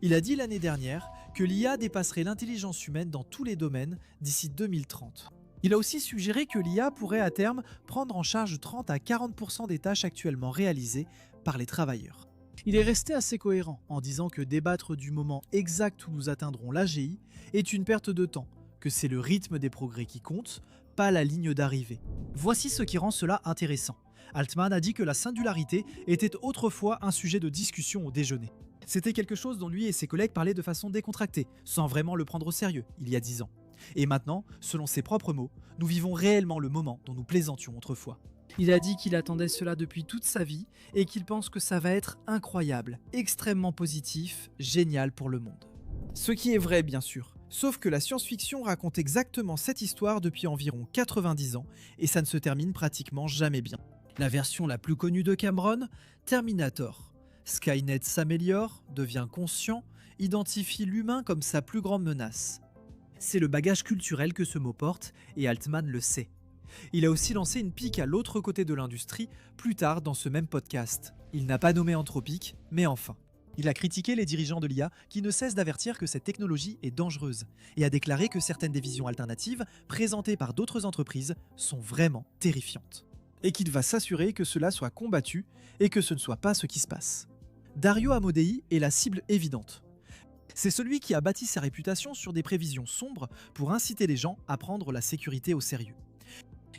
Il a dit l'année dernière que l'IA dépasserait l'intelligence humaine dans tous les domaines d'ici 2030. Il a aussi suggéré que l'IA pourrait à terme prendre en charge 30 à 40% des tâches actuellement réalisées par les travailleurs. Il est resté assez cohérent en disant que débattre du moment exact où nous atteindrons l'AGI est une perte de temps, que c'est le rythme des progrès qui compte, pas la ligne d'arrivée. Voici ce qui rend cela intéressant. Altman a dit que la singularité était autrefois un sujet de discussion au déjeuner. C'était quelque chose dont lui et ses collègues parlaient de façon décontractée, sans vraiment le prendre au sérieux, il y a 10 ans. Et maintenant, selon ses propres mots, nous vivons réellement le moment dont nous plaisantions autrefois. Il a dit qu'il attendait cela depuis toute sa vie et qu'il pense que ça va être incroyable, extrêmement positif, génial pour le monde. Ce qui est vrai bien sûr, sauf que la science-fiction raconte exactement cette histoire depuis environ 90 ans et ça ne se termine pratiquement jamais bien. La version la plus connue de Cameron, Terminator. Skynet s'améliore, devient conscient, identifie l'humain comme sa plus grande menace. C'est le bagage culturel que ce mot porte et Altman le sait. Il a aussi lancé une pique à l'autre côté de l'industrie plus tard dans ce même podcast. Il n'a pas nommé Anthropic, mais enfin. Il a critiqué les dirigeants de l'IA qui ne cessent d'avertir que cette technologie est dangereuse et a déclaré que certaines des visions alternatives présentées par d'autres entreprises sont vraiment terrifiantes. Et qu'il va s'assurer que cela soit combattu et que ce ne soit pas ce qui se passe. Dario Amodei est la cible évidente. C'est celui qui a bâti sa réputation sur des prévisions sombres pour inciter les gens à prendre la sécurité au sérieux.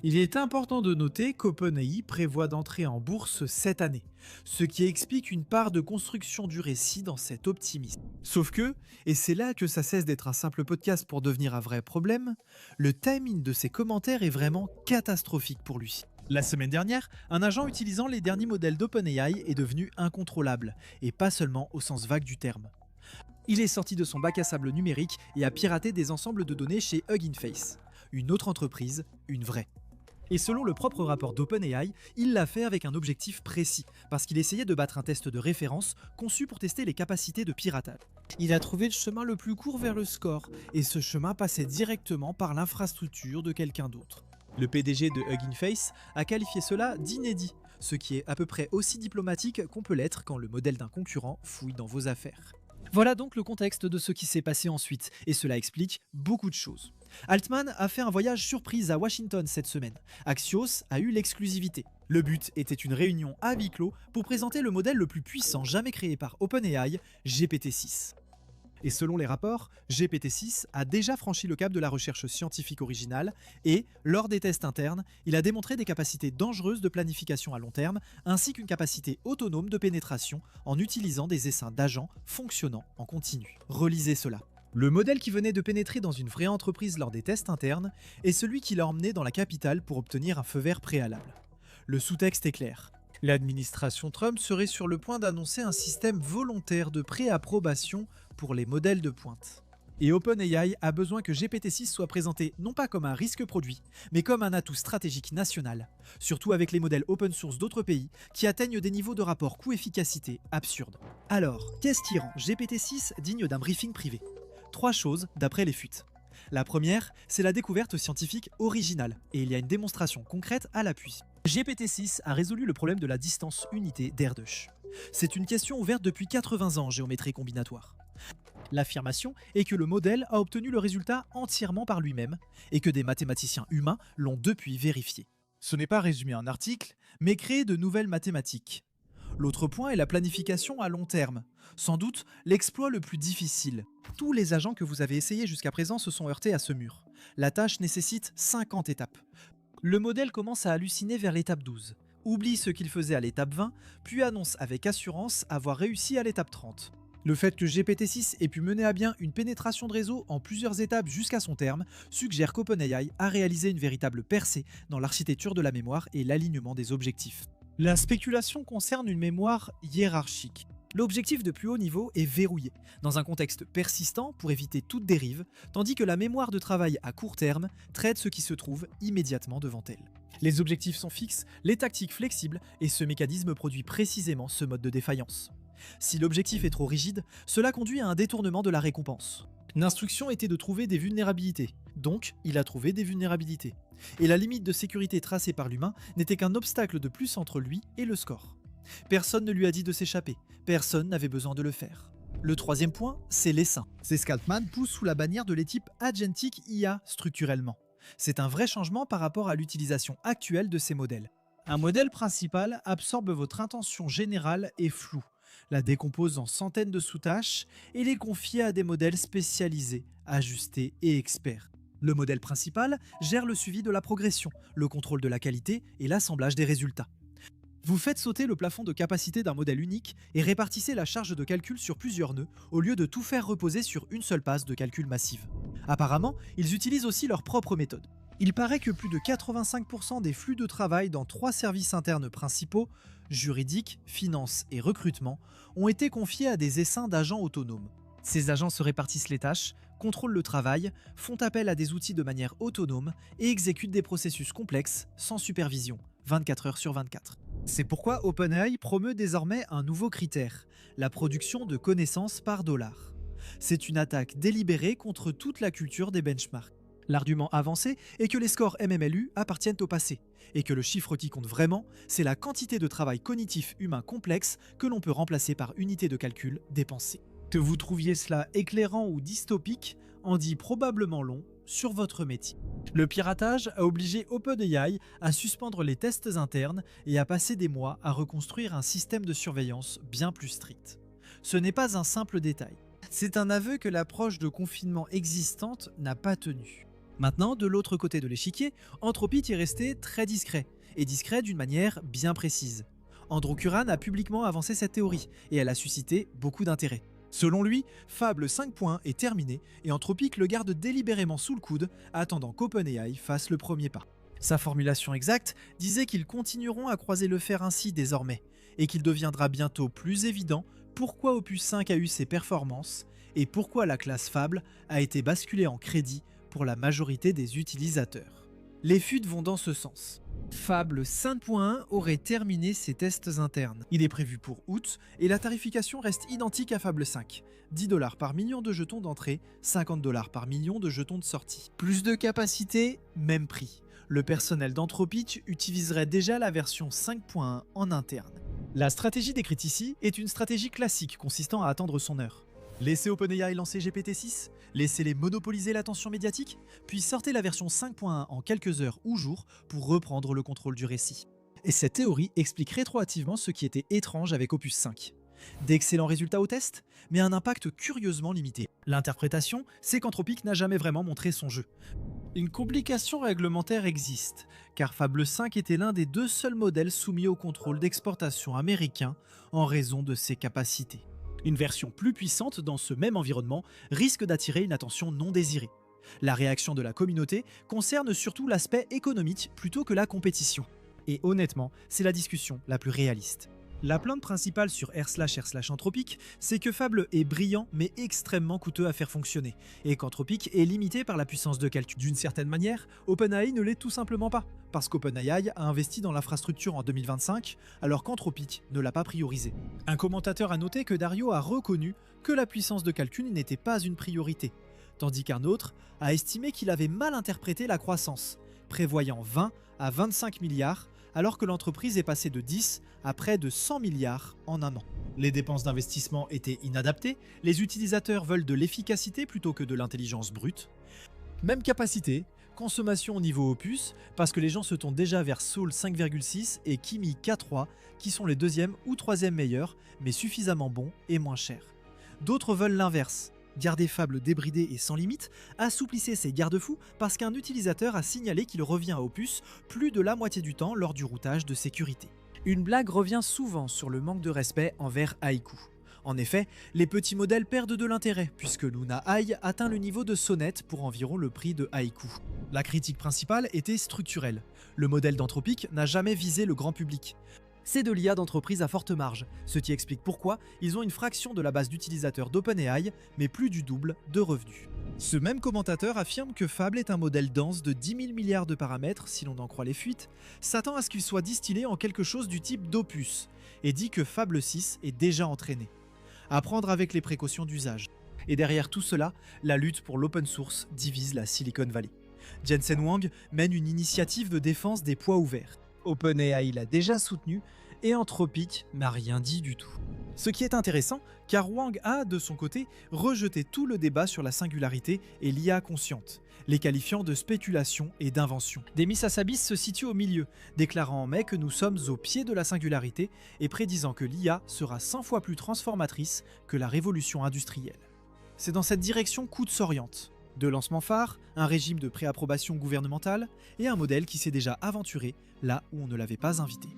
Il est important de noter qu'OpenAI prévoit d'entrer en bourse cette année, ce qui explique une part de construction du récit dans cet optimisme. Sauf que, et c'est là que ça cesse d'être un simple podcast pour devenir un vrai problème, le timing de ses commentaires est vraiment catastrophique pour lui. La semaine dernière, un agent utilisant les derniers modèles d'OpenAI est devenu incontrôlable, et pas seulement au sens vague du terme. Il est sorti de son bac à sable numérique et a piraté des ensembles de données chez Hugging Face, une autre entreprise, une vraie. Et selon le propre rapport d'OpenAI, il l'a fait avec un objectif précis, parce qu'il essayait de battre un test de référence conçu pour tester les capacités de piratage. Il a trouvé le chemin le plus court vers le score, et ce chemin passait directement par l'infrastructure de quelqu'un d'autre. Le PDG de Hugging Face a qualifié cela d'inédit, ce qui est à peu près aussi diplomatique qu'on peut l'être quand le modèle d'un concurrent fouille dans vos affaires. Voilà donc le contexte de ce qui s'est passé ensuite, et cela explique beaucoup de choses. Altman a fait un voyage surprise à Washington cette semaine. Axios a eu l'exclusivité. Le but était une réunion à huis clos pour présenter le modèle le plus puissant jamais créé par OpenAI, GPT-6. Et selon les rapports, GPT-6 a déjà franchi le cap de la recherche scientifique originale et, lors des tests internes, il a démontré des capacités dangereuses de planification à long terme ainsi qu'une capacité autonome de pénétration en utilisant des essaims d'agents fonctionnant en continu. Relisez cela. Le modèle qui venait de pénétrer dans une vraie entreprise lors des tests internes est celui qui l'a emmené dans la capitale pour obtenir un feu vert préalable. Le sous-texte est clair. L'administration Trump serait sur le point d'annoncer un système volontaire de préapprobation pour les modèles de pointe. Et OpenAI a besoin que GPT-6 soit présenté non pas comme un risque produit, mais comme un atout stratégique national, surtout avec les modèles open source d'autres pays qui atteignent des niveaux de rapport coût-efficacité absurdes. Alors, qu'est-ce qui rend GPT-6 digne d'un briefing privé? 3 choses d'après les fuites. La première, c'est la découverte scientifique originale, et il y a une démonstration concrète à l'appui. GPT-6 a résolu le problème de la distance unité d'Erdős. C'est une question ouverte depuis 80 ans en géométrie combinatoire. L'affirmation est que le modèle a obtenu le résultat entièrement par lui-même et que des mathématiciens humains l'ont depuis vérifié. Ce n'est pas résumer un article, mais créer de nouvelles mathématiques. L'autre point est la planification à long terme. Sans doute l'exploit le plus difficile. Tous les agents que vous avez essayés jusqu'à présent se sont heurtés à ce mur. La tâche nécessite 50 étapes. Le modèle commence à halluciner vers l'étape 12. Oublie ce qu'il faisait à l'étape 20, puis annonce avec assurance avoir réussi à l'étape 30. Le fait que GPT-6 ait pu mener à bien une pénétration de réseau en plusieurs étapes jusqu'à son terme suggère qu'OpenAI a réalisé une véritable percée dans l'architecture de la mémoire et l'alignement des objectifs. La spéculation concerne une mémoire hiérarchique. L'objectif de plus haut niveau est verrouillé, dans un contexte persistant pour éviter toute dérive, tandis que la mémoire de travail à court terme traite ce qui se trouve immédiatement devant elle. Les objectifs sont fixes, les tactiques flexibles, et ce mécanisme produit précisément ce mode de défaillance. Si l'objectif est trop rigide, cela conduit à un détournement de la récompense. L'instruction était de trouver des vulnérabilités, donc il a trouvé des vulnérabilités. Et la limite de sécurité tracée par l'humain n'était qu'un obstacle de plus entre lui et le score. Personne ne lui a dit de s'échapper, personne n'avait besoin de le faire. Le troisième point, c'est l'essaim. Ces Scalpman poussent sous la bannière de l'équipe Agentic IA structurellement. C'est un vrai changement par rapport à l'utilisation actuelle de ces modèles. Un modèle principal absorbe votre intention générale et floue, la décompose en centaines de sous-tâches et les confie à des modèles spécialisés, ajustés et experts. Le modèle principal gère le suivi de la progression, le contrôle de la qualité et l'assemblage des résultats. Vous faites sauter le plafond de capacité d'un modèle unique et répartissez la charge de calcul sur plusieurs nœuds au lieu de tout faire reposer sur une seule passe de calcul massive. Apparemment, ils utilisent aussi leur propre méthode. Il paraît que plus de 85% des flux de travail dans 3 services internes principaux, juridique, finance et recrutement, ont été confiés à des essaims d'agents autonomes. Ces agents se répartissent les tâches, contrôlent le travail, font appel à des outils de manière autonome et exécutent des processus complexes, sans supervision, 24 heures sur 24. C'est pourquoi OpenAI promeut désormais un nouveau critère, la production de connaissances par dollar. C'est une attaque délibérée contre toute la culture des benchmarks. L'argument avancé est que les scores MMLU appartiennent au passé, et que le chiffre qui compte vraiment, c'est la quantité de travail cognitif humain complexe que l'on peut remplacer par unité de calcul dépensée. Que vous trouviez cela éclairant ou dystopique en dit probablement long sur votre métier. Le piratage a obligé OpenAI à suspendre les tests internes et à passer des mois à reconstruire un système de surveillance bien plus strict. Ce n'est pas un simple détail. C'est un aveu que l'approche de confinement existante n'a pas tenu. Maintenant, de l'autre côté de l'échiquier, Anthropic est resté très discret, et discret d'une manière bien précise. Andrew Curran a publiquement avancé cette théorie, et elle a suscité beaucoup d'intérêt. Selon lui, Fable 5.1 est terminé, et Anthropic le garde délibérément sous le coude, attendant qu'OpenAI fasse le premier pas. Sa formulation exacte disait qu'ils continueront à croiser le fer ainsi désormais, et qu'il deviendra bientôt plus évident pourquoi Opus 5 a eu ses performances, et pourquoi la classe Fable a été basculée en crédit pour la majorité des utilisateurs. Les fuites vont dans ce sens. Fable 5.1 aurait terminé ses tests internes. Il est prévu pour août et la tarification reste identique à Fable 5. 10 $ par million de jetons d'entrée, 50 $ par million de jetons de sortie. Plus de capacité, même prix. Le personnel d'Anthropic utiliserait déjà la version 5.1 en interne. La stratégie décrite ici est une stratégie classique consistant à attendre son heure. Laissez OpenAI lancer GPT-6, laissez-les monopoliser l'attention médiatique, puis sortez la version 5.1 en quelques heures ou jours pour reprendre le contrôle du récit. Et cette théorie explique rétroactivement ce qui était étrange avec Opus 5. D'excellents résultats au test, mais un impact curieusement limité. L'interprétation, c'est qu'Anthropic n'a jamais vraiment montré son jeu. Une complication réglementaire existe, car Fable 5 était l'un des 2 seuls modèles soumis au contrôle d'exportation américain en raison de ses capacités. Une version plus puissante dans ce même environnement risque d'attirer une attention non désirée. La réaction de la communauté concerne surtout l'aspect économique plutôt que la compétition. Et honnêtement, c'est la discussion la plus réaliste. La plainte principale sur r/r/Anthropic, c'est que Fable est brillant mais extrêmement coûteux à faire fonctionner, et qu'Anthropic est limité par la puissance de calcul. D'une certaine manière, OpenAI ne l'est tout simplement pas, parce qu'OpenAI a investi dans l'infrastructure en 2025, alors qu'Anthropic ne l'a pas priorisé. Un commentateur a noté que Dario a reconnu que la puissance de calcul n'était pas une priorité, tandis qu'un autre a estimé qu'il avait mal interprété la croissance, prévoyant 20 à 25 milliards, alors que l'entreprise est passée de 10 à près de 100 milliards en un an. Les dépenses d'investissement étaient inadaptées, les utilisateurs veulent de l'efficacité plutôt que de l'intelligence brute. Même capacité, consommation au niveau opus, parce que les gens se tournent déjà vers Soul 5,6 et Kimi K3, qui sont les deuxième ou troisième meilleurs, mais suffisamment bons et moins chers. D'autres veulent l'inverse. Garder Fable débridé et sans limite, assouplissez ces garde-fous parce qu'un utilisateur a signalé qu'il revient à Opus plus de la moitié du temps lors du routage de sécurité. Une blague revient souvent sur le manque de respect envers Haiku. En effet, les petits modèles perdent de l'intérêt puisque Luna Ai atteint le niveau de Sonnet pour environ le prix de Haiku. La critique principale était structurelle. Le modèle d'Anthropic n'a jamais visé le grand public. C'est de l'IA d'entreprise à forte marge, ce qui explique pourquoi ils ont une fraction de la base d'utilisateurs d'OpenAI, mais plus du double de revenus. Ce même commentateur affirme que Fable est un modèle dense de 10 000 milliards de paramètres, si l'on en croit les fuites, s'attend à ce qu'il soit distillé en quelque chose du type d'Opus, et dit que Fable 6 est déjà entraîné. À prendre avec les précautions d'usage. Et derrière tout cela, la lutte pour l'open source divise la Silicon Valley. Jensen Huang mène une initiative de défense des poids ouverts. OpenAI l'a déjà soutenu et Anthropic n'a rien dit du tout. Ce qui est intéressant, car Huang a, de son côté, rejeté tout le débat sur la singularité et l'IA consciente, les qualifiant de spéculation et d'invention. Demis Hassabis se situe au milieu, déclarant en mai que nous sommes au pied de la singularité et prédisant que l'IA sera 100 fois plus transformatrice que la révolution industrielle. C'est dans cette direction qu'Oud s'oriente. 2 lancements phares, un régime de préapprobation gouvernementale et un modèle qui s'est déjà aventuré là où on ne l'avait pas invité.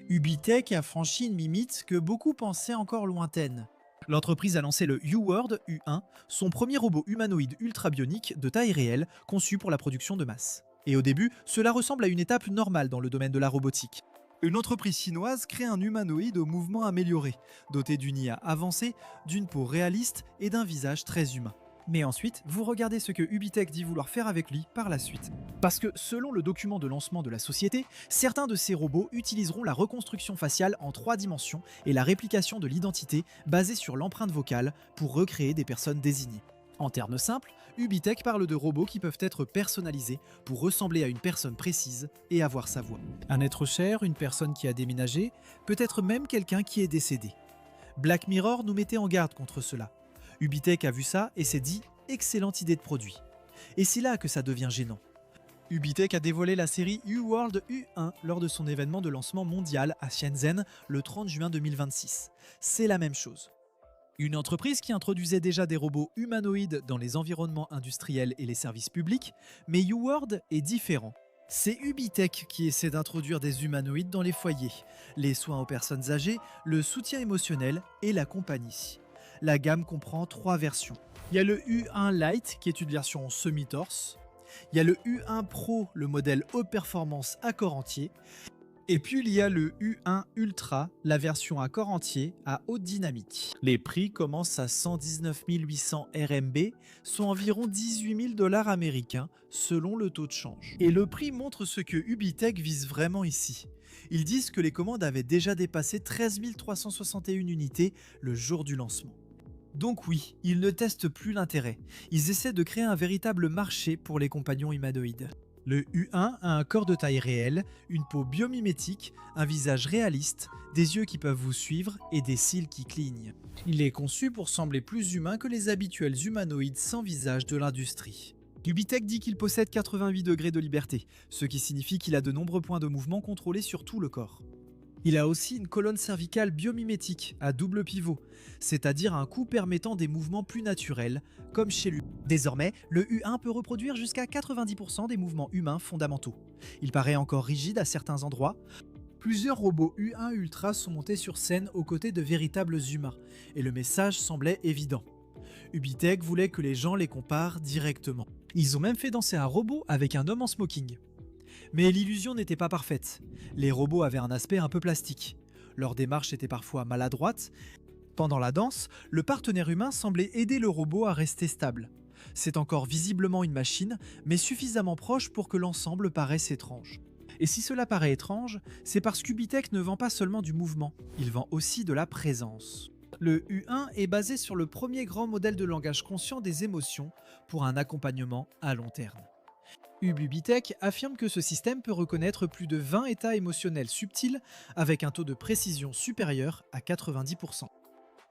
Ubitech a franchi une limite que beaucoup pensaient encore lointaine. L'entreprise a lancé le UWorld U1, son premier robot humanoïde ultra-bionique de taille réelle conçu pour la production de masse. Et au début, cela ressemble à une étape normale dans le domaine de la robotique. Une entreprise chinoise crée un humanoïde au mouvement amélioré, doté d'une IA avancée, d'une peau réaliste et d'un visage très humain. Mais ensuite, vous regardez ce que Ubitech dit vouloir faire avec lui par la suite. Parce que selon le document de lancement de la société, certains de ces robots utiliseront la reconstruction faciale en 3 dimensions et la réplication de l'identité basée sur l'empreinte vocale pour recréer des personnes désignées. En termes simples, Ubitech parle de robots qui peuvent être personnalisés pour ressembler à une personne précise et avoir sa voix. Un être cher, une personne qui a déménagé, peut-être même quelqu'un qui est décédé. Black Mirror nous mettait en garde contre cela. Ubitech a vu ça et s'est dit « excellente idée de produit ». Et c'est là que ça devient gênant. Ubitech a dévoilé la série UWorld U1 lors de son événement de lancement mondial à Shenzhen le 30 juin 2026. C'est la même chose. Une entreprise qui introduisait déjà des robots humanoïdes dans les environnements industriels et les services publics, mais UWorld est différent. C'est Ubitech qui essaie d'introduire des humanoïdes dans les foyers, les soins aux personnes âgées, le soutien émotionnel et la compagnie. La gamme comprend 3 versions. Il y a le U1 Lite qui est une version semi-torse. Il y a le U1 Pro, le modèle haute performance à corps entier. Et puis il y a le U1 Ultra, la version à corps entier à haute dynamique. Les prix commencent à 119 800 RMB, soit environ 18 000 $ américains selon le taux de change. Et le prix montre ce que Ubitech vise vraiment ici. Ils disent que les commandes avaient déjà dépassé 13 361 unités le jour du lancement. Donc oui, ils ne testent plus l'intérêt. Ils essaient de créer un véritable marché pour les compagnons humanoïdes. Le U1 a un corps de taille réelle, une peau biomimétique, un visage réaliste, des yeux qui peuvent vous suivre et des cils qui clignent. Il est conçu pour sembler plus humain que les habituels humanoïdes sans visage de l'industrie. Ubitech dit qu'il possède 88 degrés de liberté, ce qui signifie qu'il a de nombreux points de mouvement contrôlés sur tout le corps. Il a aussi une colonne cervicale biomimétique à double pivot, c'est-à-dire un coup permettant des mouvements plus naturels, comme chez lui. Désormais, le U1 peut reproduire jusqu'à 90% des mouvements humains fondamentaux. Il paraît encore rigide à certains endroits. Plusieurs robots U1 Ultra sont montés sur scène aux côtés de véritables humains, et le message semblait évident. Ubitech voulait que les gens les comparent directement. Ils ont même fait danser un robot avec un homme en smoking. Mais l'illusion n'était pas parfaite. Les robots avaient un aspect un peu plastique. Leur démarche était parfois maladroite. Pendant la danse, le partenaire humain semblait aider le robot à rester stable. C'est encore visiblement une machine, mais suffisamment proche pour que l'ensemble paraisse étrange. Et si cela paraît étrange, c'est parce qu'Ubitech ne vend pas seulement du mouvement, il vend aussi de la présence. Le U1 est basé sur le premier grand modèle de langage conscient des émotions pour un accompagnement à long terme. Ubitech affirme que ce système peut reconnaître plus de 20 états émotionnels subtils avec un taux de précision supérieur à 90%.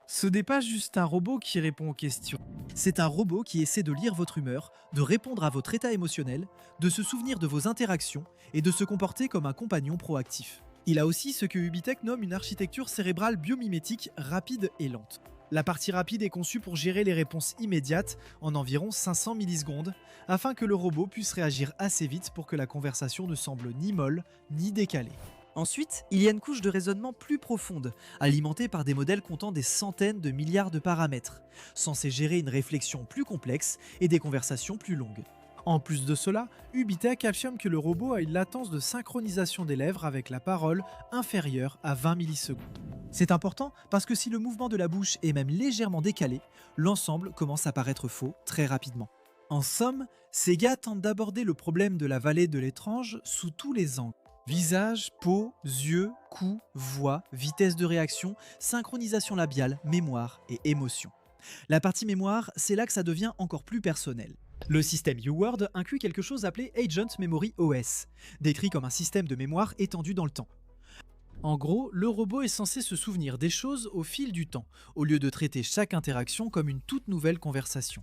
Ce n'est pas juste un robot qui répond aux questions. C'est un robot qui essaie de lire votre humeur, de répondre à votre état émotionnel, de se souvenir de vos interactions et de se comporter comme un compagnon proactif. Il a aussi ce que Ubitech nomme une architecture cérébrale biomimétique rapide et lente. La partie rapide est conçue pour gérer les réponses immédiates en environ 500 millisecondes, afin que le robot puisse réagir assez vite pour que la conversation ne semble ni molle ni décalée. Ensuite, il y a une couche de raisonnement plus profonde, alimentée par des modèles comptant des centaines de milliards de paramètres, censés gérer une réflexion plus complexe et des conversations plus longues. En plus de cela, Ubitech affirme que le robot a une latence de synchronisation des lèvres avec la parole inférieure à 20 millisecondes. C'est important parce que si le mouvement de la bouche est même légèrement décalé, l'ensemble commence à paraître faux très rapidement. En somme, Sega tente d'aborder le problème de la vallée de l'étrange sous tous les angles. Visage, peau, yeux, cou, voix, vitesse de réaction, synchronisation labiale, mémoire et émotion. La partie mémoire, c'est là que ça devient encore plus personnel. Le système UWorld inclut quelque chose appelé Agent Memory OS, décrit comme un système de mémoire étendu dans le temps. En gros, le robot est censé se souvenir des choses au fil du temps, au lieu de traiter chaque interaction comme une toute nouvelle conversation.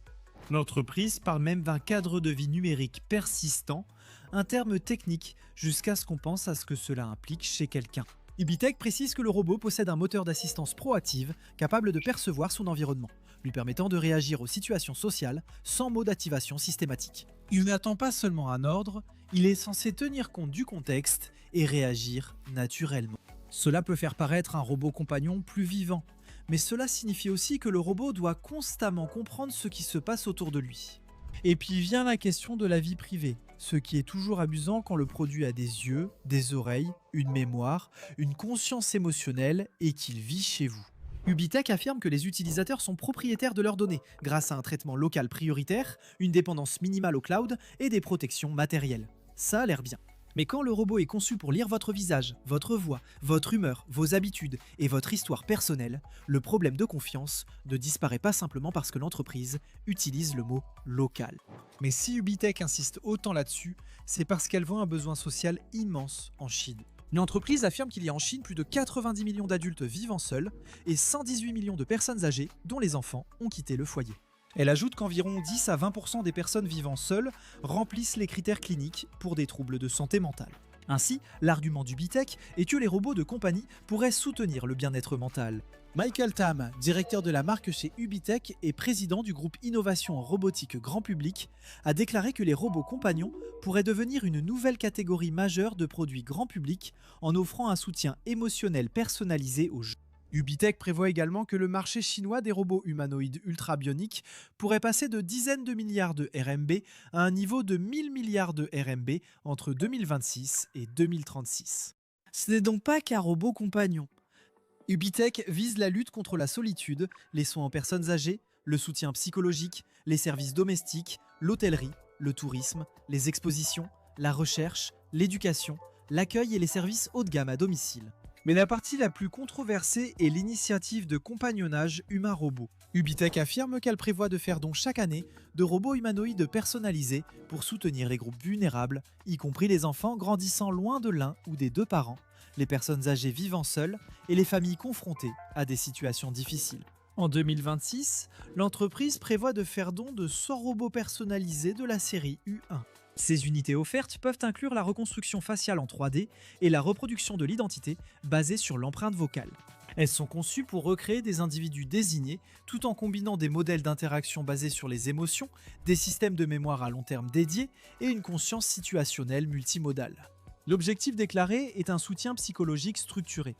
L'entreprise parle même d'un cadre de vie numérique persistant, un terme technique jusqu'à ce qu'on pense à ce que cela implique chez quelqu'un. Ubitech précise que le robot possède un moteur d'assistance proactive capable de percevoir son environnement, lui permettant de réagir aux situations sociales sans mot d'activation systématique. Il n'attend pas seulement un ordre, il est censé tenir compte du contexte et réagir naturellement. Cela peut faire paraître un robot compagnon plus vivant, mais cela signifie aussi que le robot doit constamment comprendre ce qui se passe autour de lui. Et puis vient la question de la vie privée, ce qui est toujours amusant quand le produit a des yeux, des oreilles, une mémoire, une conscience émotionnelle et qu'il vit chez vous. Ubitech affirme que les utilisateurs sont propriétaires de leurs données grâce à un traitement local prioritaire, une dépendance minimale au cloud et des protections matérielles. Ça a l'air bien. Mais quand le robot est conçu pour lire votre visage, votre voix, votre humeur, vos habitudes et votre histoire personnelle, le problème de confiance ne disparaît pas simplement parce que l'entreprise utilise le mot local. Mais si Ubitech insiste autant là-dessus, c'est parce qu'elle voit un besoin social immense en Chine. L'entreprise affirme qu'il y a en Chine plus de 90 millions d'adultes vivant seuls et 118 millions de personnes âgées dont les enfants ont quitté le foyer. Elle ajoute qu'environ 10 à 20% des personnes vivant seules remplissent les critères cliniques pour des troubles de santé mentale. Ainsi, l'argument d'Ubitech est que les robots de compagnie pourraient soutenir le bien-être mental. Michael Tam, directeur de la marque chez Ubitech et président du groupe Innovation en robotique grand public, a déclaré que les robots compagnons pourraient devenir une nouvelle catégorie majeure de produits grand public en offrant un soutien émotionnel personnalisé aux jeux. Ubitech prévoit également que le marché chinois des robots humanoïdes ultra-bioniques pourrait passer de dizaines de milliards de RMB à un niveau de 1000 milliards de RMB entre 2026 et 2036. Ce n'est donc pas qu'un robot compagnon. Ubitech vise la lutte contre la solitude, les soins aux personnes âgées, le soutien psychologique, les services domestiques, l'hôtellerie, le tourisme, les expositions, la recherche, l'éducation, l'accueil et les services haut de gamme à domicile. Mais la partie la plus controversée est l'initiative de compagnonnage humain-robot. Ubitech affirme qu'elle prévoit de faire don chaque année de robots humanoïdes personnalisés pour soutenir les groupes vulnérables, y compris les enfants grandissant loin de l'un ou des deux parents, les personnes âgées vivant seules et les familles confrontées à des situations difficiles. En 2026, l'entreprise prévoit de faire don de 100 robots personnalisés de la série U1. Ces unités offertes peuvent inclure la reconstruction faciale en 3D et la reproduction de l'identité basée sur l'empreinte vocale. Elles sont conçues pour recréer des individus désignés tout en combinant des modèles d'interaction basés sur les émotions, des systèmes de mémoire à long terme dédiés et une conscience situationnelle multimodale. L'objectif déclaré est un soutien psychologique structuré.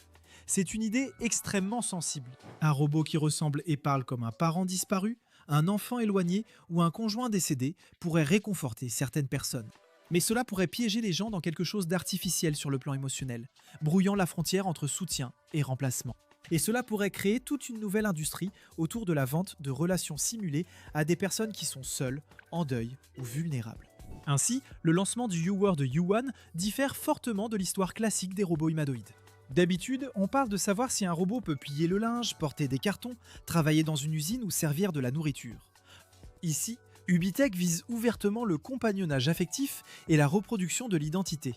C'est une idée extrêmement sensible. Un robot qui ressemble et parle comme un parent disparu, un enfant éloigné ou un conjoint décédé pourrait réconforter certaines personnes. Mais cela pourrait piéger les gens dans quelque chose d'artificiel sur le plan émotionnel, brouillant la frontière entre soutien et remplacement. Et cela pourrait créer toute une nouvelle industrie autour de la vente de relations simulées à des personnes qui sont seules, en deuil ou vulnérables. Ainsi, le lancement du YouWord U1 diffère fortement de l'histoire classique des robots humanoïdes. D'habitude, on parle de savoir si un robot peut plier le linge, porter des cartons, travailler dans une usine ou servir de la nourriture. Ici, Ubitech vise ouvertement le compagnonnage affectif et la reproduction de l'identité.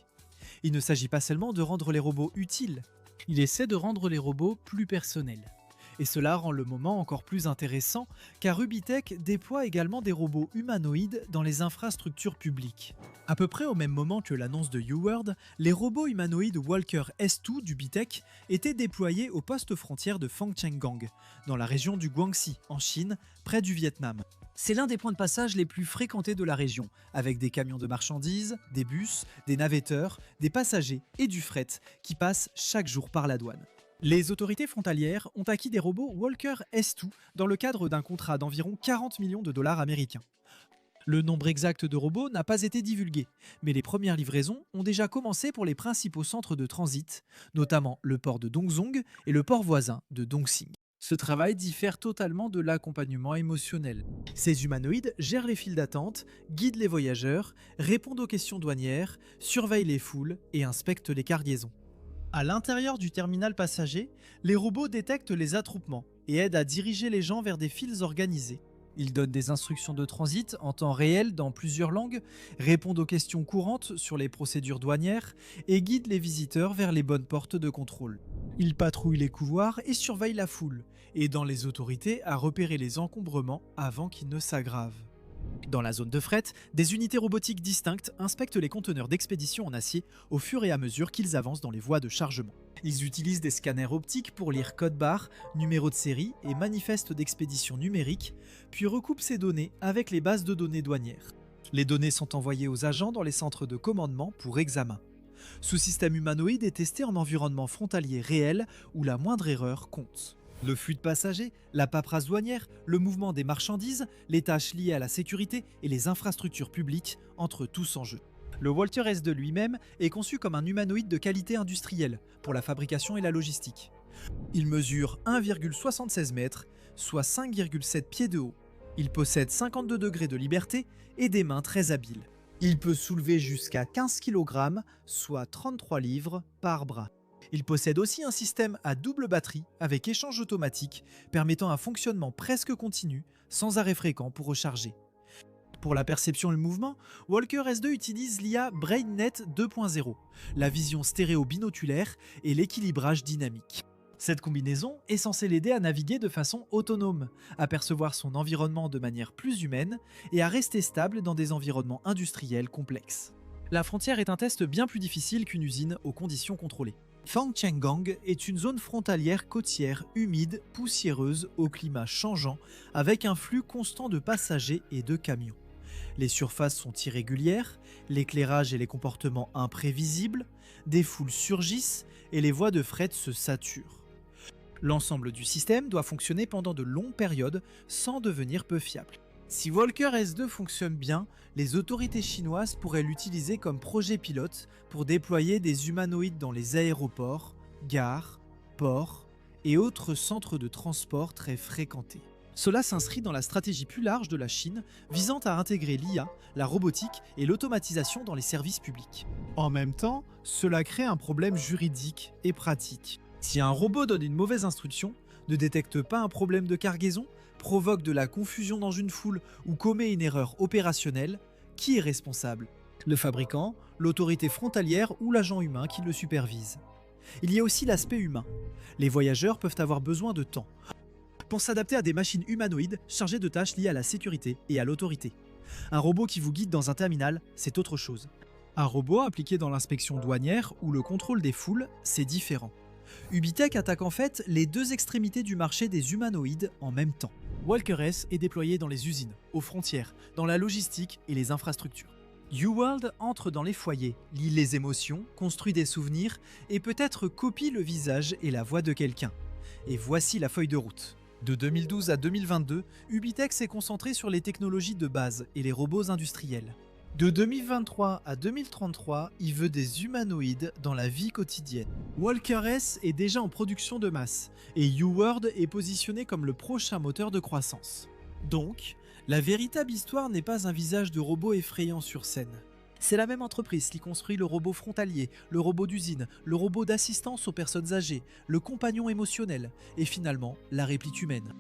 Il ne s'agit pas seulement de rendre les robots utiles, il essaie de rendre les robots plus personnels. Et cela rend le moment encore plus intéressant car Ubitech déploie également des robots humanoïdes dans les infrastructures publiques. À peu près au même moment que l'annonce de YouWord, les robots humanoïdes Walker S2 d'Ubitech étaient déployés au poste frontière de Fangchenggang, dans la région du Guangxi, en Chine, près du Vietnam. C'est l'un des points de passage les plus fréquentés de la région, avec des camions de marchandises, des bus, des navetteurs, des passagers et du fret qui passent chaque jour par la douane. Les autorités frontalières ont acquis des robots Walker S2 dans le cadre d'un contrat d'environ 40 millions de dollars américains. Le nombre exact de robots n'a pas été divulgué, mais les premières livraisons ont déjà commencé pour les principaux centres de transit, notamment le port de Dongzong et le port voisin de Dongxing. Ce travail diffère totalement de l'accompagnement émotionnel. Ces humanoïdes gèrent les files d'attente, guident les voyageurs, répondent aux questions douanières, surveillent les foules et inspectent les cargaisons. À l'intérieur du terminal passager, les robots détectent les attroupements et aident à diriger les gens vers des files organisées. Ils donnent des instructions de transit en temps réel dans plusieurs langues, répondent aux questions courantes sur les procédures douanières et guident les visiteurs vers les bonnes portes de contrôle. Ils patrouillent les couloirs et surveillent la foule, aidant les autorités à repérer les encombrements avant qu'ils ne s'aggravent. Dans la zone de fret, des unités robotiques distinctes inspectent les conteneurs d'expédition en acier au fur et à mesure qu'ils avancent dans les voies de chargement. Ils utilisent des scanners optiques pour lire code barre, numéro de série et manifeste d'expédition numérique, puis recoupent ces données avec les bases de données douanières. Les données sont envoyées aux agents dans les centres de commandement pour examen. Ce système humanoïde est testé en environnement frontalier réel où la moindre erreur compte. Le flux de passagers, la paperasse douanière, le mouvement des marchandises, les tâches liées à la sécurité et les infrastructures publiques entrent tous en jeu. Le Walker S2 lui-même est conçu comme un humanoïde de qualité industrielle pour la fabrication et la logistique. Il mesure 1,76 mètres, soit 5,7 pieds de haut. Il possède 52 degrés de liberté et des mains très habiles. Il peut soulever jusqu'à 15 kg, soit 33 livres par bras. Il possède aussi un système à double batterie avec échange automatique permettant un fonctionnement presque continu sans arrêt fréquent pour recharger. Pour la perception et le mouvement, Walker S2 utilise l'IA BrainNet 2.0, la vision stéréo-binoculaire et l'équilibrage dynamique. Cette combinaison est censée l'aider à naviguer de façon autonome, à percevoir son environnement de manière plus humaine et à rester stable dans des environnements industriels complexes. La frontière est un test bien plus difficile qu'une usine aux conditions contrôlées. Fangchenggang est une zone frontalière côtière humide, poussiéreuse, au climat changeant, avec un flux constant de passagers et de camions. Les surfaces sont irrégulières, l'éclairage et les comportements imprévisibles, des foules surgissent et les voies de fret se saturent. L'ensemble du système doit fonctionner pendant de longues périodes sans devenir peu fiable. Si Walker S2 fonctionne bien, les autorités chinoises pourraient l'utiliser comme projet pilote pour déployer des humanoïdes dans les aéroports, gares, ports et autres centres de transport très fréquentés. Cela s'inscrit dans la stratégie plus large de la Chine visant à intégrer l'IA, la robotique et l'automatisation dans les services publics. En même temps, cela crée un problème juridique et pratique. Si un robot donne une mauvaise instruction, ne détecte pas un problème de cargaison, provoque de la confusion dans une foule ou commet une erreur opérationnelle, qui est responsable? Le fabricant, l'autorité frontalière ou l'agent humain qui le supervise. Il y a aussi l'aspect humain. Les voyageurs peuvent avoir besoin de temps pour s'adapter à des machines humanoïdes chargées de tâches liées à la sécurité et à l'autorité. Un robot qui vous guide dans un terminal, c'est autre chose. Un robot impliqué dans l'inspection douanière ou le contrôle des foules, c'est différent. Ubitech attaque en fait les deux extrémités du marché des humanoïdes en même temps. Walker S est déployé dans les usines, aux frontières, dans la logistique et les infrastructures. YouWorld entre dans les foyers, lit les émotions, construit des souvenirs et peut-être copie le visage et la voix de quelqu'un. Et voici la feuille de route. De 2012 à 2022, Ubitech s'est concentré sur les technologies de base et les robots industriels. De 2023 à 2033, il veut des humanoïdes dans la vie quotidienne. Walker S est déjà en production de masse, et YouWorld est positionné comme le prochain moteur de croissance. Donc, la véritable histoire n'est pas un visage de robot effrayant sur scène. C'est la même entreprise qui construit le robot frontalier, le robot d'usine, le robot d'assistance aux personnes âgées, le compagnon émotionnel, et finalement, la réplique humaine.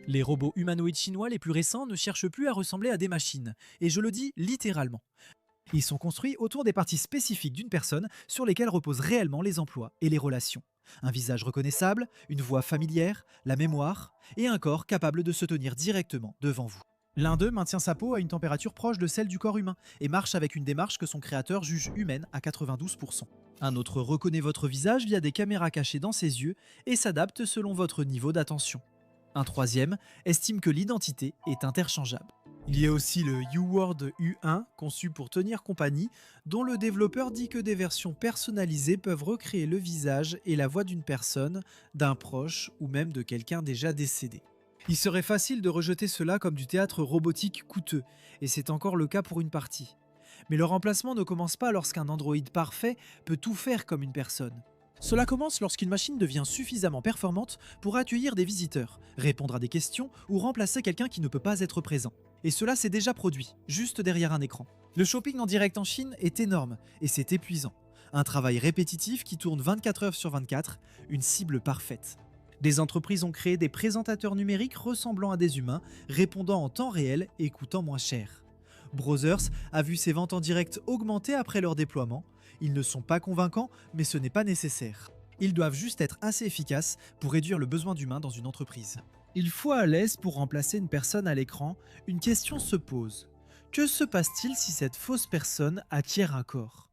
Les robots humanoïdes chinois les plus récents ne cherchent plus à ressembler à des machines, et je le dis littéralement. Ils sont construits autour des parties spécifiques d'une personne sur lesquelles reposent réellement les emplois et les relations. Un visage reconnaissable, une voix familière, la mémoire, et un corps capable de se tenir directement devant vous. L'un d'eux maintient sa peau à une température proche de celle du corps humain et marche avec une démarche que son créateur juge humaine à 92%. Un autre reconnaît votre visage via des caméras cachées dans ses yeux et s'adapte selon votre niveau d'attention. Un troisième estime que l'identité est interchangeable. Il y a aussi le YouWorld U1, conçu pour tenir compagnie, dont le développeur dit que des versions personnalisées peuvent recréer le visage et la voix d'une personne, d'un proche ou même de quelqu'un déjà décédé. Il serait facile de rejeter cela comme du théâtre robotique coûteux, et c'est encore le cas pour une partie. Mais le remplacement ne commence pas lorsqu'un androïde parfait peut tout faire comme une personne. Cela commence lorsqu'une machine devient suffisamment performante pour accueillir des visiteurs, répondre à des questions ou remplacer quelqu'un qui ne peut pas être présent. Et cela s'est déjà produit, juste derrière un écran. Le shopping en direct en Chine est énorme, et c'est épuisant. Un travail répétitif qui tourne 24 heures sur 24, une cible parfaite. Des entreprises ont créé des présentateurs numériques ressemblant à des humains, répondant en temps réel et coûtant moins cher. Brothers a vu ses ventes en direct augmenter après leur déploiement. Ils ne sont pas convaincants, mais ce n'est pas nécessaire. Ils doivent juste être assez efficaces pour réduire le besoin d'humains dans une entreprise. Une fois à l'aise pour remplacer une personne à l'écran, une question se pose. Que se passe-t-il si cette fausse personne acquiert un corps ?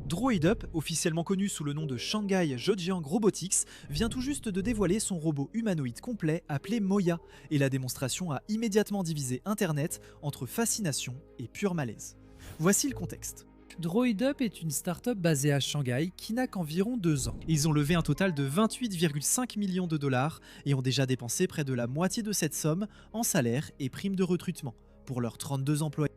DroidUp, officiellement connu sous le nom de Shanghai Zhejiang Robotics, vient tout juste de dévoiler son robot humanoïde complet appelé Moya, et la démonstration a immédiatement divisé Internet entre fascination et pur malaise. Voici le contexte. DroidUp est une start-up basée à Shanghai qui n'a qu'environ 2 ans. Ils ont levé un total de 28,5 millions de dollars et ont déjà dépensé près de la moitié de cette somme en salaire et primes de recrutement pour leurs 32 employés.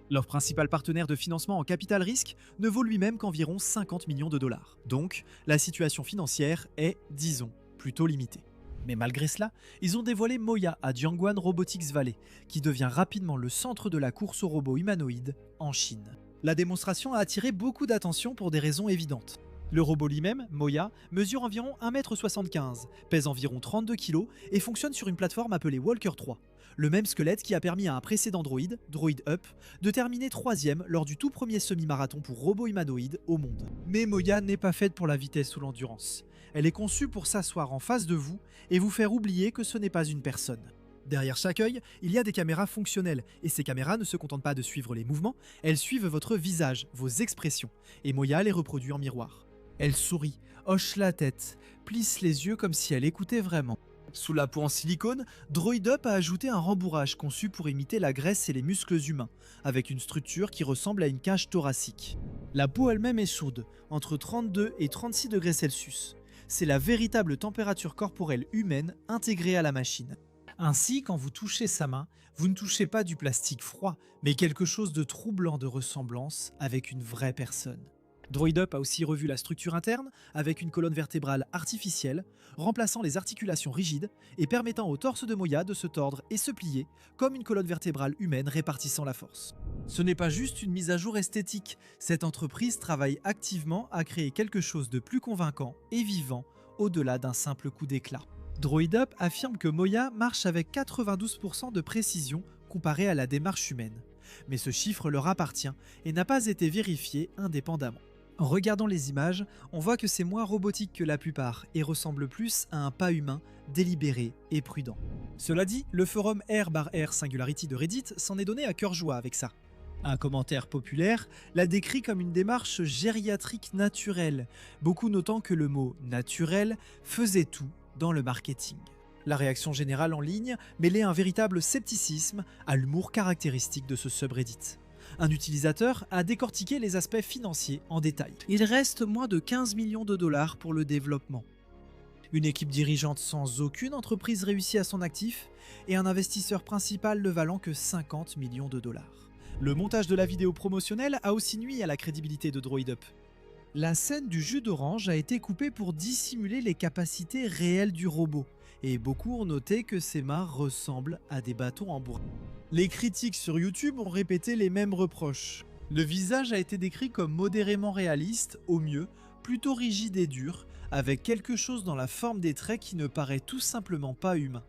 Leur principal partenaire de financement en capital risque ne vaut lui-même qu'environ 50 millions de dollars. Donc, la situation financière est, disons, plutôt limitée. Mais malgré cela, ils ont dévoilé Moya à Jiangwan Robotics Valley, qui devient rapidement le centre de la course aux robots humanoïdes en Chine. La démonstration a attiré beaucoup d'attention pour des raisons évidentes. Le robot lui-même, Moya, mesure environ 1,75 m, pèse environ 32 kg et fonctionne sur une plateforme appelée Walker 3, le même squelette qui a permis à un précédent droïde, DroidUp, de terminer 3e lors du tout premier semi-marathon pour robots humanoïdes au monde. Mais Moya n'est pas faite pour la vitesse ou l'endurance. Elle est conçue pour s'asseoir en face de vous et vous faire oublier que ce n'est pas une personne. Derrière chaque œil, il y a des caméras fonctionnelles, et ces caméras ne se contentent pas de suivre les mouvements, elles suivent votre visage, vos expressions, et Moya les reproduit en miroir. Elle sourit, hoche la tête, plisse les yeux comme si elle écoutait vraiment. Sous la peau en silicone, DroidUp a ajouté un rembourrage conçu pour imiter la graisse et les muscles humains, avec une structure qui ressemble à une cage thoracique. La peau elle-même est chaude, entre 32 et 36 degrés Celsius. C'est la véritable température corporelle humaine intégrée à la machine. Ainsi, quand vous touchez sa main, vous ne touchez pas du plastique froid, mais quelque chose de troublant de ressemblance avec une vraie personne. DroidUp a aussi revu la structure interne avec une colonne vertébrale artificielle, remplaçant les articulations rigides et permettant au torse de Moya de se tordre et se plier comme une colonne vertébrale humaine répartissant la force. Ce n'est pas juste une mise à jour esthétique, cette entreprise travaille activement à créer quelque chose de plus convaincant et vivant au-delà d'un simple coup d'éclat. DroidUp affirme que Moya marche avec 92% de précision comparé à la démarche humaine, mais ce chiffre leur appartient et n'a pas été vérifié indépendamment. En regardant les images, on voit que c'est moins robotique que la plupart et ressemble plus à un pas humain, délibéré et prudent. Cela dit, le forum r/r Singularity de Reddit s'en est donné à cœur joie avec ça. Un commentaire populaire l'a décrit comme une démarche gériatrique naturelle, beaucoup notant que le mot « naturel » faisait tout dans le marketing. La réaction générale en ligne mêlait un véritable scepticisme à l'humour caractéristique de ce subreddit. Un utilisateur a décortiqué les aspects financiers en détail. Il reste moins de 15 millions de dollars pour le développement. Une équipe dirigeante sans aucune entreprise réussie à son actif et un investisseur principal ne valant que 50 millions de dollars. Le montage de la vidéo promotionnelle a aussi nui à la crédibilité de DroidUp. La scène du jus d'orange a été coupée pour dissimuler les capacités réelles du robot, et beaucoup ont noté que ses mains ressemblent à des bâtons en bois. Les critiques sur YouTube ont répété les mêmes reproches. Le visage a été décrit comme modérément réaliste, au mieux, plutôt rigide et dur, avec quelque chose dans la forme des traits qui ne paraît tout simplement pas humain.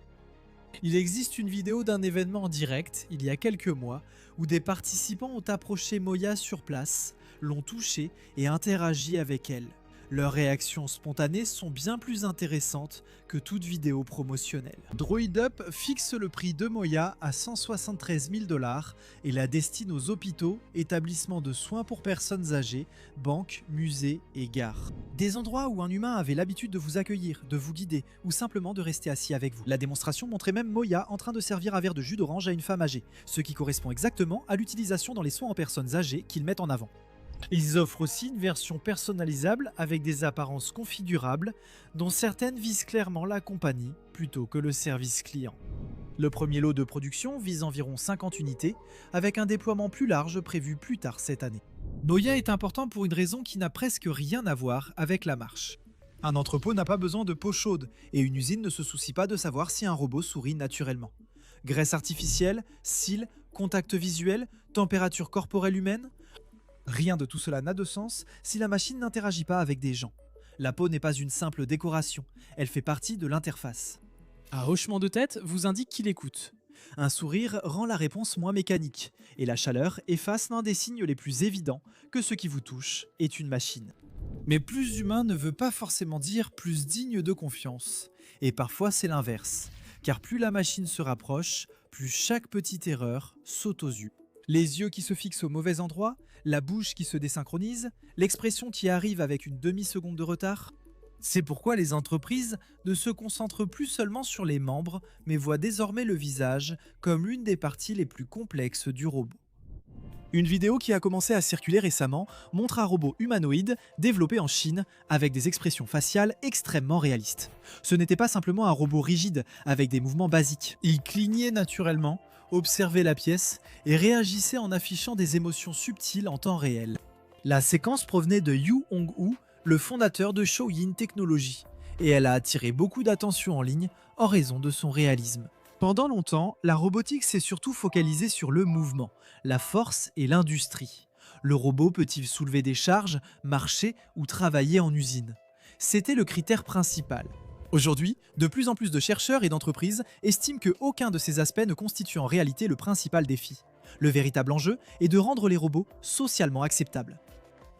Il existe une vidéo d'un événement en direct, il y a quelques mois, où des participants ont approché Moya sur place, l'ont touchée et interagi avec elle. Leurs réactions spontanées sont bien plus intéressantes que toute vidéo promotionnelle. DroidUp fixe le prix de Moya à 173 000 $ et la destine aux hôpitaux, établissements de soins pour personnes âgées, banques, musées et gares. Des endroits où un humain avait l'habitude de vous accueillir, de vous guider ou simplement de rester assis avec vous. La démonstration montrait même Moya en train de servir un verre de jus d'orange à une femme âgée, ce qui correspond exactement à l'utilisation dans les soins en personnes âgées qu'ils mettent en avant. Ils offrent aussi une version personnalisable avec des apparences configurables dont certaines visent clairement la compagnie plutôt que le service client. Le premier lot de production vise environ 50 unités avec un déploiement plus large prévu plus tard cette année. Moya est important pour une raison qui n'a presque rien à voir avec la marche. Un entrepôt n'a pas besoin de peau chaude et une usine ne se soucie pas de savoir si un robot sourit naturellement. Graisse artificielle, cils, contact visuel, température corporelle humaine. Rien de tout cela n'a de sens si la machine n'interagit pas avec des gens. La peau n'est pas une simple décoration, elle fait partie de l'interface. Un hochement de tête vous indique qu'il écoute. Un sourire rend la réponse moins mécanique, et la chaleur efface l'un des signes les plus évidents que ce qui vous touche est une machine. Mais plus humain ne veut pas forcément dire plus digne de confiance, et parfois c'est l'inverse, car plus la machine se rapproche, plus chaque petite erreur saute aux yeux. Les yeux qui se fixent au mauvais endroit, la bouche qui se désynchronise, l'expression qui arrive avec une demi-seconde de retard. C'est pourquoi les entreprises ne se concentrent plus seulement sur les membres, mais voient désormais le visage comme l'une des parties les plus complexes du robot. Une vidéo qui a commencé à circuler récemment montre un robot humanoïde développé en Chine avec des expressions faciales extrêmement réalistes. Ce n'était pas simplement un robot rigide avec des mouvements basiques. Il clignait naturellement, observait la pièce et réagissait en affichant des émotions subtiles en temps réel. La séquence provenait de Yu Hongwu, le fondateur de Shouyin Technology, et elle a attiré beaucoup d'attention en ligne en raison de son réalisme. Pendant longtemps, la robotique s'est surtout focalisée sur le mouvement, la force et l'industrie. Le robot peut-il soulever des charges, marcher ou travailler en usine? C'était le critère principal. Aujourd'hui, de plus en plus de chercheurs et d'entreprises estiment qu'aucun de ces aspects ne constitue en réalité le principal défi. Le véritable enjeu est de rendre les robots socialement acceptables.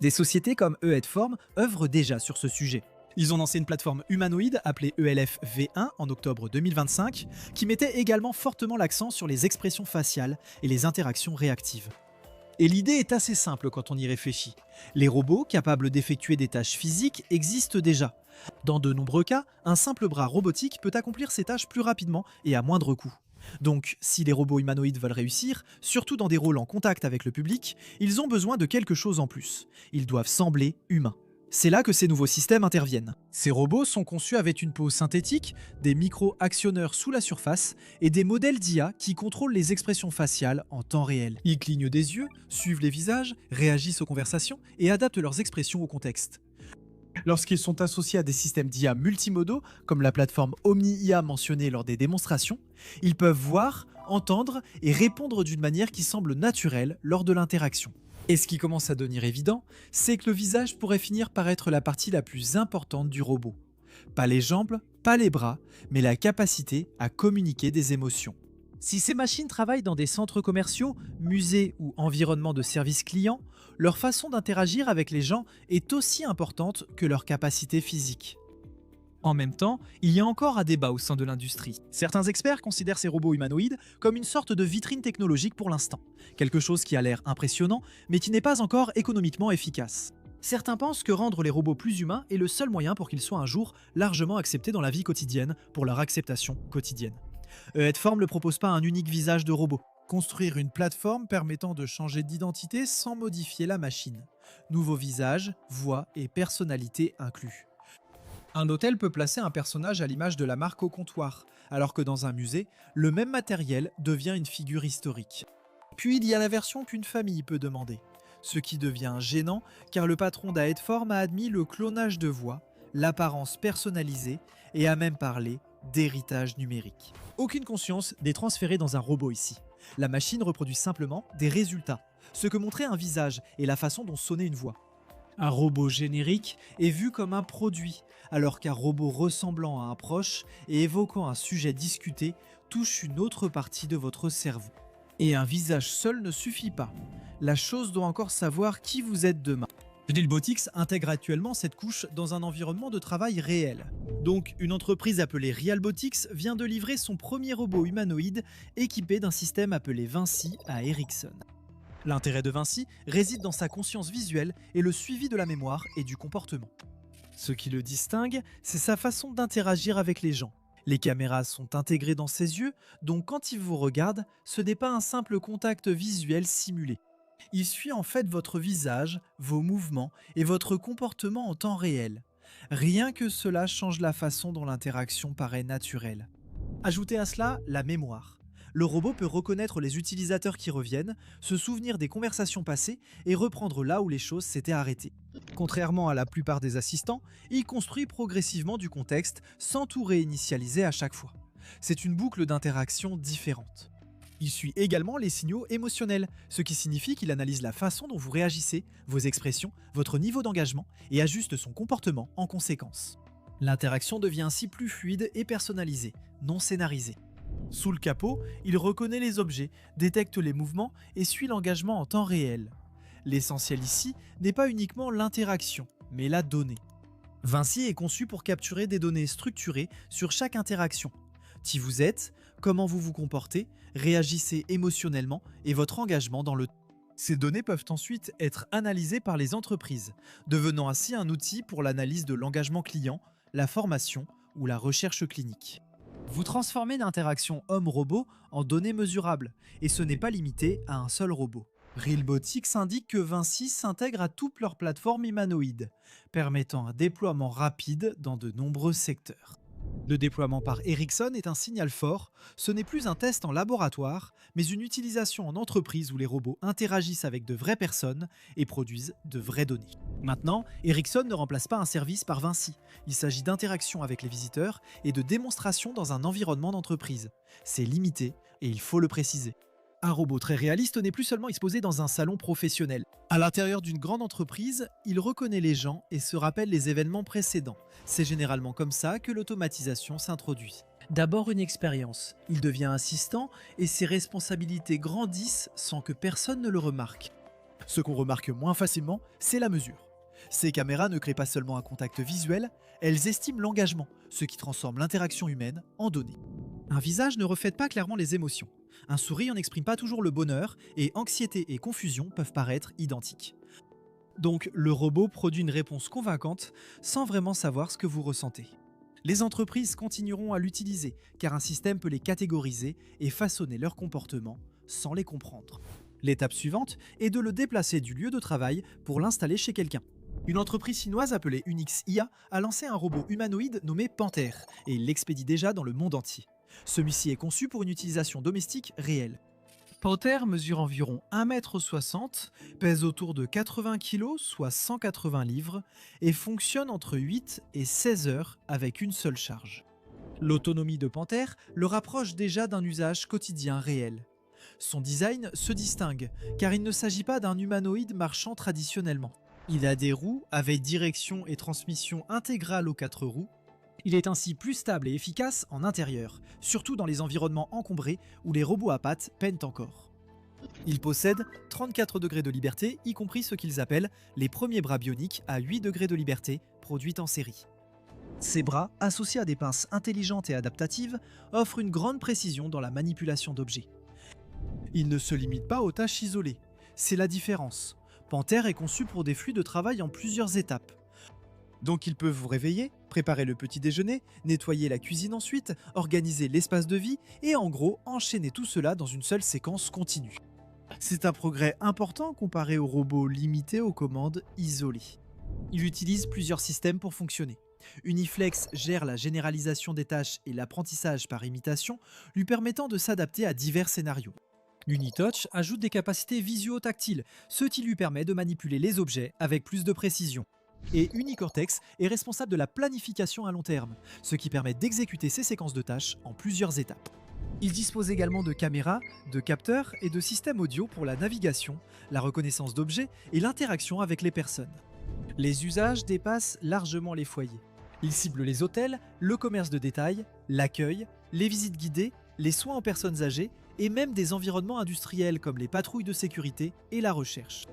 Des sociétés comme Eheadform œuvrent déjà sur ce sujet. Ils ont lancé une plateforme humanoïde appelée ELF V1 en octobre 2025, qui mettait également fortement l'accent sur les expressions faciales et les interactions réactives. Et l'idée est assez simple quand on y réfléchit. Les robots capables d'effectuer des tâches physiques existent déjà. Dans de nombreux cas, un simple bras robotique peut accomplir ces tâches plus rapidement et à moindre coût. Donc, si les robots humanoïdes veulent réussir, surtout dans des rôles en contact avec le public, ils ont besoin de quelque chose en plus. Ils doivent sembler humains. C'est là que ces nouveaux systèmes interviennent. Ces robots sont conçus avec une peau synthétique, des micro-actionneurs sous la surface et des modèles d'IA qui contrôlent les expressions faciales en temps réel. Ils clignent des yeux, suivent les visages, réagissent aux conversations et adaptent leurs expressions au contexte. Lorsqu'ils sont associés à des systèmes d'IA multimodaux, comme la plateforme OmniIA mentionnée lors des démonstrations, ils peuvent voir, entendre et répondre d'une manière qui semble naturelle lors de l'interaction. Et ce qui commence à devenir évident, c'est que le visage pourrait finir par être la partie la plus importante du robot. Pas les jambes, pas les bras, mais la capacité à communiquer des émotions. Si ces machines travaillent dans des centres commerciaux, musées ou environnements de service client, leur façon d'interagir avec les gens est aussi importante que leur capacité physique. En même temps, il y a encore un débat au sein de l'industrie. Certains experts considèrent ces robots humanoïdes comme une sorte de vitrine technologique pour l'instant. Quelque chose qui a l'air impressionnant, mais qui n'est pas encore économiquement efficace. Certains pensent que rendre les robots plus humains est le seul moyen pour qu'ils soient un jour largement acceptés dans la vie quotidienne pour leur acceptation quotidienne. Eheadform ne propose pas un unique visage de robot. Construire une plateforme permettant de changer d'identité sans modifier la machine. Nouveaux visages, voix et personnalités inclus. Un hôtel peut placer un personnage à l'image de la marque au comptoir, alors que dans un musée, le même matériel devient une figure historique. Puis il y a la version qu'une famille peut demander, ce qui devient gênant car le patron d'Aedform a admis le clonage de voix, l'apparence personnalisée et a même parlé d'héritage numérique. Aucune conscience n'est transférée dans un robot ici. La machine reproduit simplement des résultats, ce que montrait un visage et la façon dont sonnait une voix. Un robot générique est vu comme un produit, alors qu'un robot ressemblant à un proche et évoquant un sujet discuté touche une autre partie de votre cerveau. Et un visage seul ne suffit pas. La chose doit encore savoir qui vous êtes demain. Realbotix intègre actuellement cette couche dans un environnement de travail réel. Donc, une entreprise appelée Realbotix vient de livrer son premier robot humanoïde équipé d'un système appelé Vinci à Ericsson. L'intérêt de Vinci réside dans sa conscience visuelle et le suivi de la mémoire et du comportement. Ce qui le distingue, c'est sa façon d'interagir avec les gens. Les caméras sont intégrées dans ses yeux, donc quand il vous regarde, ce n'est pas un simple contact visuel simulé. Il suit en fait votre visage, vos mouvements et votre comportement en temps réel. Rien que cela change la façon dont l'interaction paraît naturelle. Ajoutez à cela la mémoire. Le robot peut reconnaître les utilisateurs qui reviennent, se souvenir des conversations passées et reprendre là où les choses s'étaient arrêtées. Contrairement à la plupart des assistants, il construit progressivement du contexte sans tout réinitialiser à chaque fois. C'est une boucle d'interaction différente. Il suit également les signaux émotionnels, ce qui signifie qu'il analyse la façon dont vous réagissez, vos expressions, votre niveau d'engagement et ajuste son comportement en conséquence. L'interaction devient ainsi plus fluide et personnalisée, non scénarisée. Sous le capot, il reconnaît les objets, détecte les mouvements et suit l'engagement en temps réel. L'essentiel ici n'est pas uniquement l'interaction, mais la donnée. Vinci est conçu pour capturer des données structurées sur chaque interaction. Qui vous êtes, comment vous vous comportez, réagissez émotionnellement et votre engagement dans le temps. Ces données peuvent ensuite être analysées par les entreprises, devenant ainsi un outil pour l'analyse de l'engagement client, la formation ou la recherche clinique. Vous transformez l'interaction homme-robot en données mesurables, et ce n'est pas limité à un seul robot. Realbotix indique que Vinci s'intègre à toutes leurs plateformes humanoïdes, permettant un déploiement rapide dans de nombreux secteurs. Le déploiement par Ericsson est un signal fort, ce n'est plus un test en laboratoire, mais une utilisation en entreprise où les robots interagissent avec de vraies personnes et produisent de vraies données. Maintenant, Ericsson ne remplace pas un service par Vinci, il s'agit d'interaction avec les visiteurs et de démonstration dans un environnement d'entreprise. C'est limité et il faut le préciser. Un robot très réaliste n'est plus seulement exposé dans un salon professionnel. À l'intérieur d'une grande entreprise, il reconnaît les gens et se rappelle les événements précédents. C'est généralement comme ça que l'automatisation s'introduit. D'abord une expérience, il devient assistant et ses responsabilités grandissent sans que personne ne le remarque. Ce qu'on remarque moins facilement, c'est la mesure. Ces caméras ne créent pas seulement un contact visuel, elles estiment l'engagement, ce qui transforme l'interaction humaine en données. Un visage ne reflète pas clairement les émotions. Un sourire n'exprime pas toujours le bonheur, et anxiété et confusion peuvent paraître identiques. Donc le robot produit une réponse convaincante sans vraiment savoir ce que vous ressentez. Les entreprises continueront à l'utiliser, car un système peut les catégoriser et façonner leur comportement sans les comprendre. L'étape suivante est de le déplacer du lieu de travail pour l'installer chez quelqu'un. Une entreprise chinoise appelée Unix IA a lancé un robot humanoïde nommé Panther, et il l'expédie déjà dans le monde entier. Celui-ci est conçu pour une utilisation domestique réelle. Panther mesure environ 1,60 m, pèse autour de 80 kg, soit 180 livres, et fonctionne entre 8 et 16 heures avec une seule charge. L'autonomie de Panther le rapproche déjà d'un usage quotidien réel. Son design se distingue, car il ne s'agit pas d'un humanoïde marchant traditionnellement. Il a des roues avec direction et transmission intégrale aux 4 roues. Il est ainsi plus stable et efficace en intérieur, surtout dans les environnements encombrés où les robots à pattes peinent encore. Il possède 34 degrés de liberté, y compris ce qu'ils appellent les premiers bras bioniques à 8 degrés de liberté, produits en série. Ces bras, associés à des pinces intelligentes et adaptatives, offrent une grande précision dans la manipulation d'objets. Il ne se limite pas aux tâches isolées, c'est la différence. Panther est conçu pour des flux de travail en plusieurs étapes. Donc il peut vous réveiller, préparer le petit déjeuner, nettoyer la cuisine ensuite, organiser l'espace de vie et en gros enchaîner tout cela dans une seule séquence continue. C'est un progrès important comparé aux robots limités aux commandes isolées. Il utilise plusieurs systèmes pour fonctionner. Uniflex gère la généralisation des tâches et l'apprentissage par imitation, lui permettant de s'adapter à divers scénarios. L'Unitouch ajoute des capacités visuo-tactiles, ce qui lui permet de manipuler les objets avec plus de précision. Et Unicortex est responsable de la planification à long terme, ce qui permet d'exécuter ces séquences de tâches en plusieurs étapes. Il dispose également de caméras, de capteurs et de systèmes audio pour la navigation, la reconnaissance d'objets et l'interaction avec les personnes. Les usages dépassent largement les foyers. Il cible les hôtels, le commerce de détail, l'accueil, les visites guidées, les soins aux personnes âgées et même des environnements industriels comme les patrouilles de sécurité et la recherche.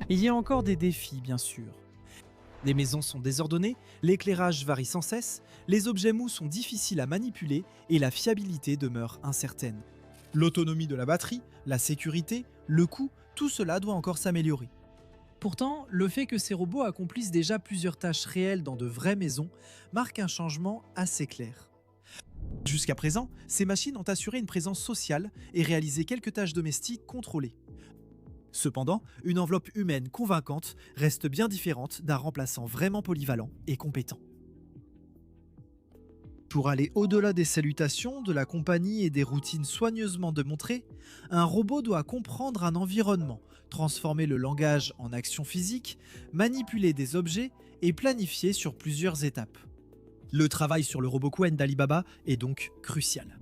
Il y a encore des défis, bien sûr. Les maisons sont désordonnées, l'éclairage varie sans cesse, les objets mous sont difficiles à manipuler et la fiabilité demeure incertaine. L'autonomie de la batterie, la sécurité, le coût, tout cela doit encore s'améliorer. Pourtant, le fait que ces robots accomplissent déjà plusieurs tâches réelles dans de vraies maisons marque un changement assez clair. Jusqu'à présent, ces machines ont assuré une présence sociale et réalisé quelques tâches domestiques contrôlées. Cependant, une enveloppe humaine convaincante reste bien différente d'un remplaçant vraiment polyvalent et compétent. Pour aller au-delà des salutations, de la compagnie et des routines soigneusement démontrées, un robot doit comprendre un environnement, transformer le langage en action physique, manipuler des objets et planifier sur plusieurs étapes. Le travail sur le robot Qwen d'Alibaba est donc crucial.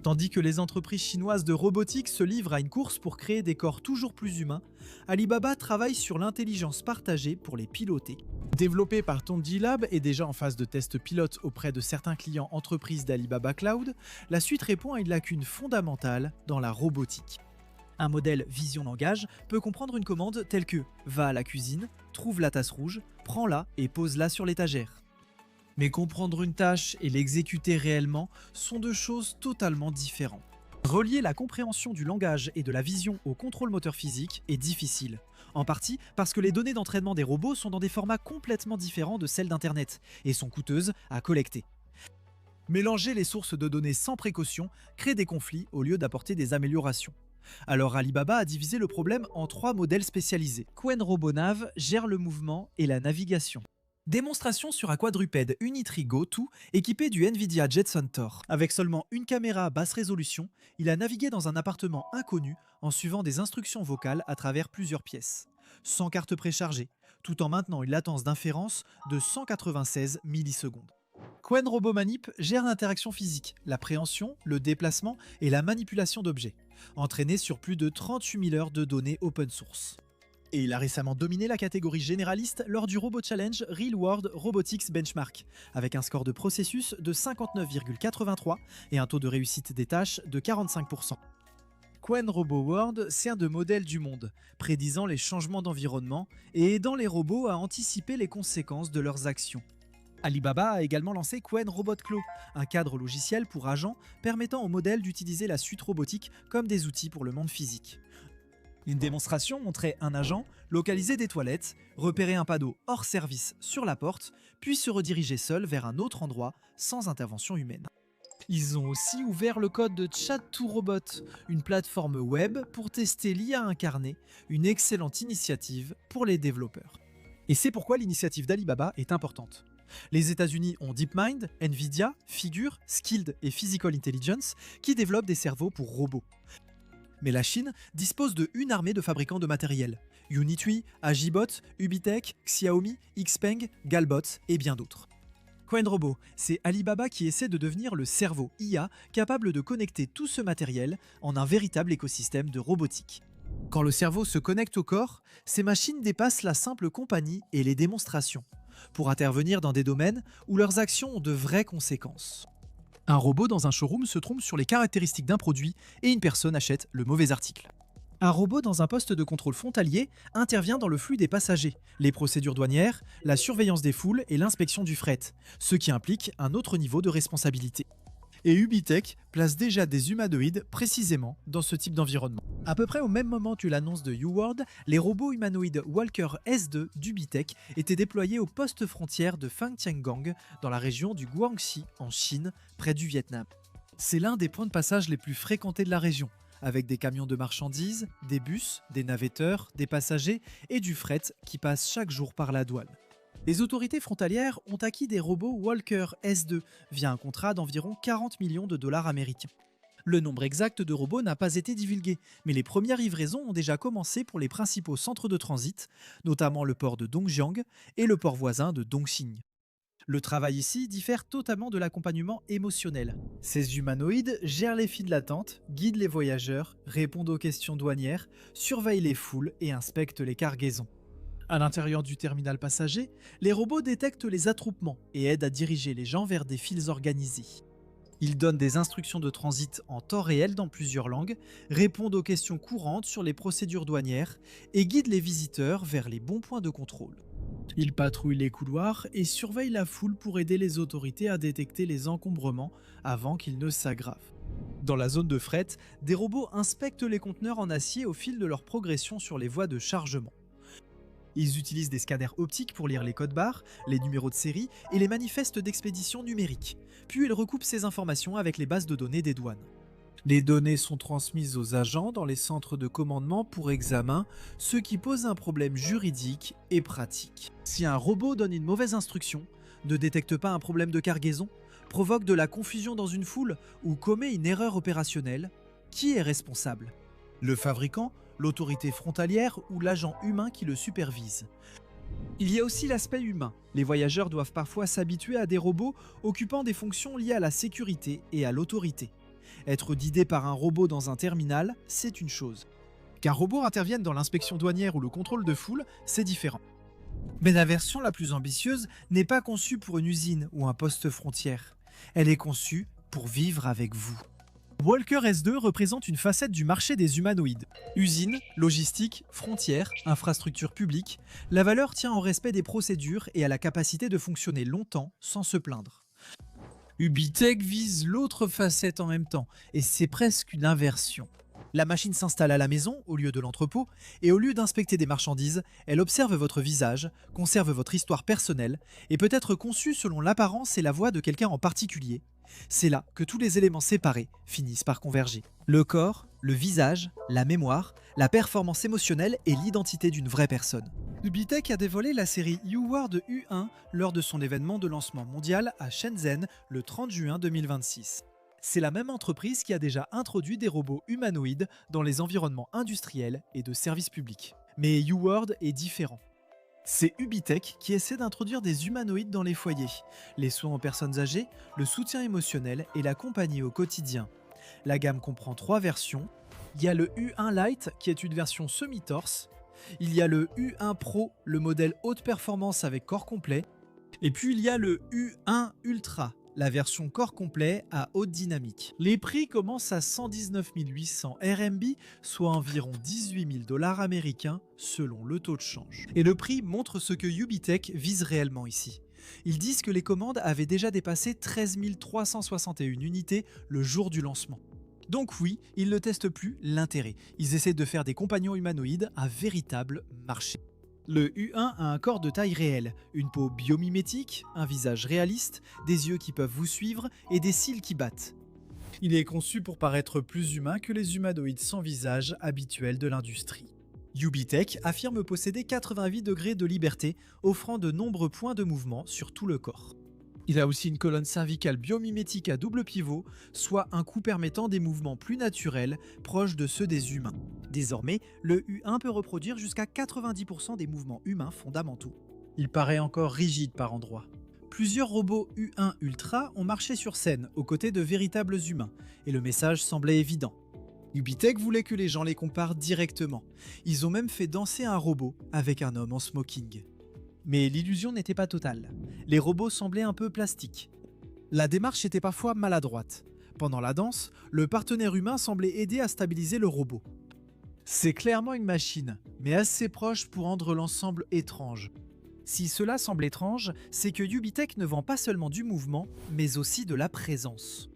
Tandis que les entreprises chinoises de robotique se livrent à une course pour créer des corps toujours plus humains, Alibaba travaille sur l'intelligence partagée pour les piloter. Développé par Tongji Lab et déjà en phase de test pilote auprès de certains clients entreprises d'Alibaba Cloud, la suite répond à une lacune fondamentale dans la robotique. Un modèle vision-langage peut comprendre une commande telle que « va à la cuisine, trouve la tasse rouge, prends-la et pose-la sur l'étagère ». Mais comprendre une tâche et l'exécuter réellement sont deux choses totalement différentes. Relier la compréhension du langage et de la vision au contrôle moteur physique est difficile. En partie parce que les données d'entraînement des robots sont dans des formats complètement différents de celles d'Internet et sont coûteuses à collecter. Mélanger les sources de données sans précaution crée des conflits au lieu d'apporter des améliorations. Alors Alibaba a divisé le problème en 3 modèles spécialisés. Qwen RoboNav gère le mouvement et la navigation. Démonstration sur un quadrupède Unitree Go 2 équipé du Nvidia Jetson Tor. Avec seulement une caméra à basse résolution, il a navigué dans un appartement inconnu en suivant des instructions vocales à travers plusieurs pièces, sans carte préchargée, tout en maintenant une latence d'inférence de 196 millisecondes. Qwen RoboManip gère l'interaction physique, la préhension, le déplacement et la manipulation d'objets, entraîné sur plus de 38 000 heures de données open source. Et il a récemment dominé la catégorie généraliste lors du Robo Challenge Real World Robotics Benchmark, avec un score de processus de 59,83 et un taux de réussite des tâches de 45%. Qwen Robo World sert de modèle du monde, prédisant les changements d'environnement et aidant les robots à anticiper les conséquences de leurs actions. Alibaba a également lancé Qwen Robot Claw, un cadre logiciel pour agents permettant aux modèles d'utiliser la suite robotique comme des outils pour le monde physique. Une démonstration montrait un agent localiser des toilettes, repérer un panneau hors service sur la porte, puis se rediriger seul vers un autre endroit sans intervention humaine. Ils ont aussi ouvert le code de Chat2Robot, une plateforme web pour tester l'IA incarnée, une excellente initiative pour les développeurs. Et c'est pourquoi l'initiative d'Alibaba est importante. Les États-Unis ont DeepMind, Nvidia, Figure, Skilled et Physical Intelligence qui développent des cerveaux pour robots. Mais la Chine dispose de une armée de fabricants de matériel. Unitree, Agibot, Ubitech, Xiaomi, Xpeng, Galbot et bien d'autres. Qwen Robo, c'est Alibaba qui essaie de devenir le cerveau IA capable de connecter tout ce matériel en un véritable écosystème de robotique. Quand le cerveau se connecte au corps, ces machines dépassent la simple compagnie et les démonstrations, pour intervenir dans des domaines où leurs actions ont de vraies conséquences. Un robot dans un showroom se trompe sur les caractéristiques d'un produit et une personne achète le mauvais article. Un robot dans un poste de contrôle frontalier intervient dans le flux des passagers, les procédures douanières, la surveillance des foules et l'inspection du fret, ce qui implique un autre niveau de responsabilité. Et Ubitech place déjà des humanoïdes précisément dans ce type d'environnement. À peu près au même moment que l'annonce de UWorld, les robots humanoïdes Walker S2 d'Ubitech étaient déployés au poste frontière de Fangtiangang dans la région du Guangxi en Chine, près du Vietnam. C'est l'un des points de passage les plus fréquentés de la région, avec des camions de marchandises, des bus, des navetteurs, des passagers et du fret qui passe chaque jour par la douane. Les autorités frontalières ont acquis des robots Walker S2 via un contrat d'environ 40 millions de dollars américains. Le nombre exact de robots n'a pas été divulgué, mais les premières livraisons ont déjà commencé pour les principaux centres de transit, notamment le port de Dongjiang et le port voisin de Dongxing. Le travail ici diffère totalement de l'accompagnement émotionnel. Ces humanoïdes gèrent les files d'attente, guident les voyageurs, répondent aux questions douanières, surveillent les foules et inspectent les cargaisons. À l'intérieur du terminal passager, les robots détectent les attroupements et aident à diriger les gens vers des files organisées. Ils donnent des instructions de transit en temps réel dans plusieurs langues, répondent aux questions courantes sur les procédures douanières et guident les visiteurs vers les bons points de contrôle. Ils patrouillent les couloirs et surveillent la foule pour aider les autorités à détecter les encombrements avant qu'ils ne s'aggravent. Dans la zone de fret, des robots inspectent les conteneurs en acier au fil de leur progression sur les voies de chargement. Ils utilisent des scanners optiques pour lire les codes barres, les numéros de série et les manifestes d'expédition numériques. Puis ils recoupent ces informations avec les bases de données des douanes. Les données sont transmises aux agents dans les centres de commandement pour examen, ce qui pose un problème juridique et pratique. Si un robot donne une mauvaise instruction, ne détecte pas un problème de cargaison, provoque de la confusion dans une foule ou commet une erreur opérationnelle, qui est responsable? Le fabricant, l'autorité frontalière ou l'agent humain qui le supervise. Il y a aussi l'aspect humain. Les voyageurs doivent parfois s'habituer à des robots occupant des fonctions liées à la sécurité et à l'autorité. Être guidé par un robot dans un terminal, c'est une chose. Qu'un robot intervienne dans l'inspection douanière ou le contrôle de foule, c'est différent. Mais la version la plus ambitieuse n'est pas conçue pour une usine ou un poste frontière. Elle est conçue pour vivre avec vous. Walker S2 représente une facette du marché des humanoïdes. Usine, logistique, frontières, infrastructures publiques, la valeur tient au respect des procédures et à la capacité de fonctionner longtemps sans se plaindre. Ubitech vise l'autre facette en même temps, et c'est presque une inversion. La machine s'installe à la maison au lieu de l'entrepôt, et au lieu d'inspecter des marchandises, elle observe votre visage, conserve votre histoire personnelle, et peut être conçue selon l'apparence et la voix de quelqu'un en particulier. C'est là que tous les éléments séparés finissent par converger. Le corps, le visage, la mémoire, la performance émotionnelle et l'identité d'une vraie personne. Ubitech a dévoilé la série U-Ward U1 lors de son événement de lancement mondial à Shenzhen le 30 juin 2026. C'est la même entreprise qui a déjà introduit des robots humanoïdes dans les environnements industriels et de services publics. Mais U-Ward est différent. C'est Ubitech qui essaie d'introduire des humanoïdes dans les foyers, les soins aux personnes âgées, le soutien émotionnel et la compagnie au quotidien. La gamme comprend 3 versions. Il y a le U1 Lite qui est une version semi-torse. Il y a le U1 Pro, le modèle haute performance avec corps complet. Et puis il y a le U1 Ultra, la version corps complet à haute dynamique. Les prix commencent à 119 800 RMB, soit environ 18 000 $ américains selon le taux de change. Et le prix montre ce que Ubitech vise réellement ici. Ils disent que les commandes avaient déjà dépassé 13 361 unités le jour du lancement. Donc oui, ils ne testent plus l'intérêt. Ils essaient de faire des compagnons humanoïdes un véritable marché. Le U1 a un corps de taille réelle, une peau biomimétique, un visage réaliste, des yeux qui peuvent vous suivre et des cils qui battent. Il est conçu pour paraître plus humain que les humanoïdes sans visage habituels de l'industrie. Ubitech affirme posséder 88 degrés de liberté, offrant de nombreux points de mouvement sur tout le corps. Il a aussi une colonne cervicale biomimétique à double pivot, soit un coup permettant des mouvements plus naturels, proches de ceux des humains. Désormais, le U1 peut reproduire jusqu'à 90% des mouvements humains fondamentaux. Il paraît encore rigide par endroits. Plusieurs robots U1 Ultra ont marché sur scène aux côtés de véritables humains, et le message semblait évident. Ubitech voulait que les gens les comparent directement. Ils ont même fait danser un robot avec un homme en smoking. Mais l'illusion n'était pas totale. Les robots semblaient un peu plastiques. La démarche était parfois maladroite. Pendant la danse, le partenaire humain semblait aider à stabiliser le robot. C'est clairement une machine, mais assez proche pour rendre l'ensemble étrange. Si cela semble étrange, c'est que Ubitech ne vend pas seulement du mouvement, mais aussi de la présence.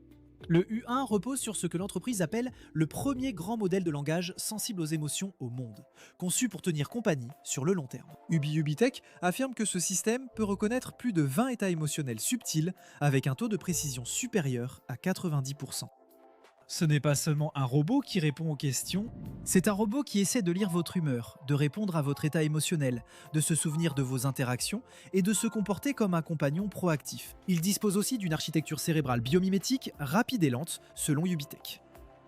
Le U1 repose sur ce que l'entreprise appelle le premier grand modèle de langage sensible aux émotions au monde, conçu pour tenir compagnie sur le long terme. Ubitech affirme que ce système peut reconnaître plus de 20 états émotionnels subtils avec un taux de précision supérieur à 90%. Ce n'est pas seulement un robot qui répond aux questions, c'est un robot qui essaie de lire votre humeur, de répondre à votre état émotionnel, de se souvenir de vos interactions et de se comporter comme un compagnon proactif. Il dispose aussi d'une architecture cérébrale biomimétique rapide et lente selon Ubitech.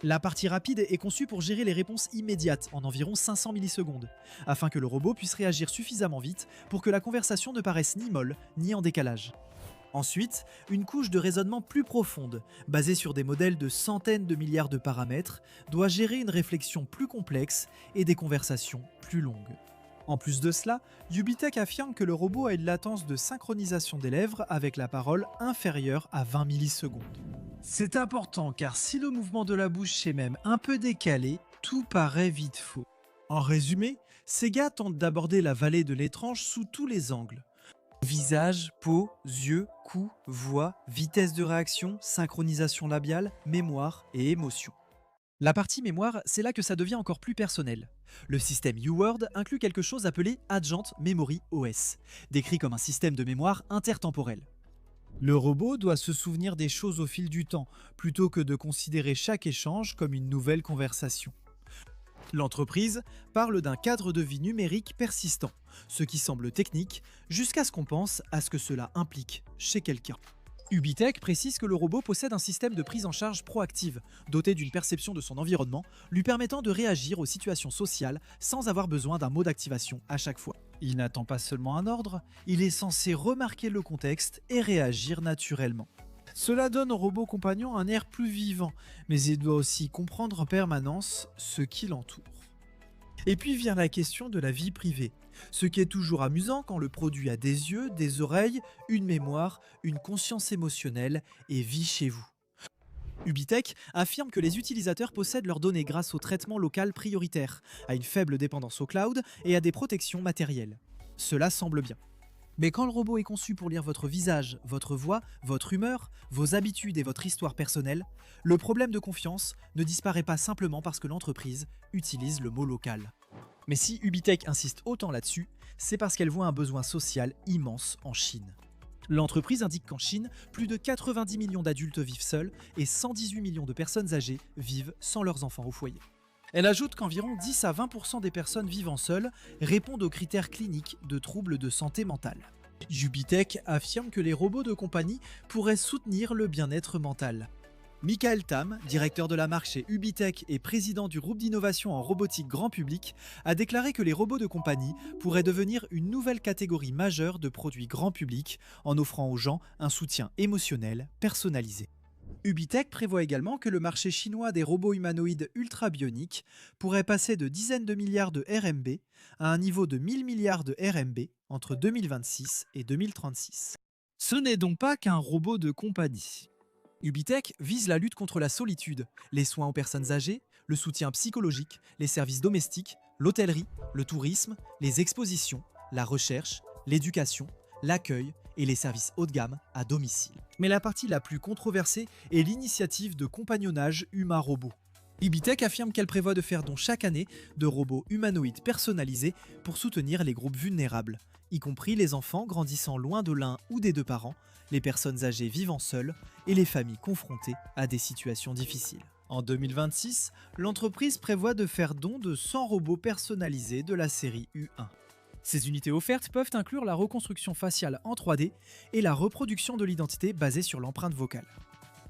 La partie rapide est conçue pour gérer les réponses immédiates en environ 500 millisecondes, afin que le robot puisse réagir suffisamment vite pour que la conversation ne paraisse ni molle ni en décalage. Ensuite, une couche de raisonnement plus profonde, basée sur des modèles de centaines de milliards de paramètres, doit gérer une réflexion plus complexe et des conversations plus longues. En plus de cela, Ubitech affirme que le robot a une latence de synchronisation des lèvres avec la parole inférieure à 20 millisecondes. C'est important car si le mouvement de la bouche est même un peu décalé, tout paraît vite faux. En résumé, Sega tente d'aborder la vallée de l'étrange sous tous les angles. Visage, peau, yeux, cou, voix, vitesse de réaction, synchronisation labiale, mémoire et émotion. La partie mémoire, c'est là que ça devient encore plus personnel. Le système UWorld inclut quelque chose appelé Agent Memory OS, décrit comme un système de mémoire intertemporel. Le robot doit se souvenir des choses au fil du temps, plutôt que de considérer chaque échange comme une nouvelle conversation. L'entreprise parle d'un cadre de vie numérique persistant, ce qui semble technique, jusqu'à ce qu'on pense à ce que cela implique chez quelqu'un. Ubitech précise que le robot possède un système de prise en charge proactive, doté d'une perception de son environnement, lui permettant de réagir aux situations sociales sans avoir besoin d'un mot d'activation à chaque fois. Il n'attend pas seulement un ordre, il est censé remarquer le contexte et réagir naturellement. Cela donne au robot compagnon un air plus vivant, mais il doit aussi comprendre en permanence ce qui l'entoure. Et puis vient la question de la vie privée, ce qui est toujours amusant quand le produit a des yeux, des oreilles, une mémoire, une conscience émotionnelle et vit chez vous. Ubitech affirme que les utilisateurs possèdent leurs données grâce au traitement local prioritaire, à une faible dépendance au cloud et à des protections matérielles. Cela semble bien. Mais quand le robot est conçu pour lire votre visage, votre voix, votre humeur, vos habitudes et votre histoire personnelle, le problème de confiance ne disparaît pas simplement parce que l'entreprise utilise le mot local. Mais si Ubitech insiste autant là-dessus, c'est parce qu'elle voit un besoin social immense en Chine. L'entreprise indique qu'en Chine, plus de 90 millions d'adultes vivent seuls et 118 millions de personnes âgées vivent sans leurs enfants au foyer. Elle ajoute qu'environ 10 à 20% des personnes vivant seules répondent aux critères cliniques de troubles de santé mentale. Ubitech affirme que les robots de compagnie pourraient soutenir le bien-être mental. Michael Tam, directeur de la marque chez Ubitech et président du groupe d'innovation en robotique grand public, a déclaré que les robots de compagnie pourraient devenir une nouvelle catégorie majeure de produits grand public en offrant aux gens un soutien émotionnel personnalisé. Ubitech prévoit également que le marché chinois des robots humanoïdes ultra-bioniques pourrait passer de dizaines de milliards de RMB à un niveau de 1000 milliards de RMB entre 2026 et 2036. Ce n'est donc pas qu'un robot de compagnie. Ubitech vise la lutte contre la solitude, les soins aux personnes âgées, le soutien psychologique, les services domestiques, l'hôtellerie, le tourisme, les expositions, la recherche, l'éducation, l'accueil et les services haut de gamme à domicile. Mais la partie la plus controversée est l'initiative de compagnonnage humain-robot. Ubitech affirme qu'elle prévoit de faire don chaque année de robots humanoïdes personnalisés pour soutenir les groupes vulnérables, y compris les enfants grandissant loin de l'un ou des deux parents, les personnes âgées vivant seules et les familles confrontées à des situations difficiles. En 2026, l'entreprise prévoit de faire don de 100 robots personnalisés de la série U1. Ces unités offertes peuvent inclure la reconstruction faciale en 3D et la reproduction de l'identité basée sur l'empreinte vocale.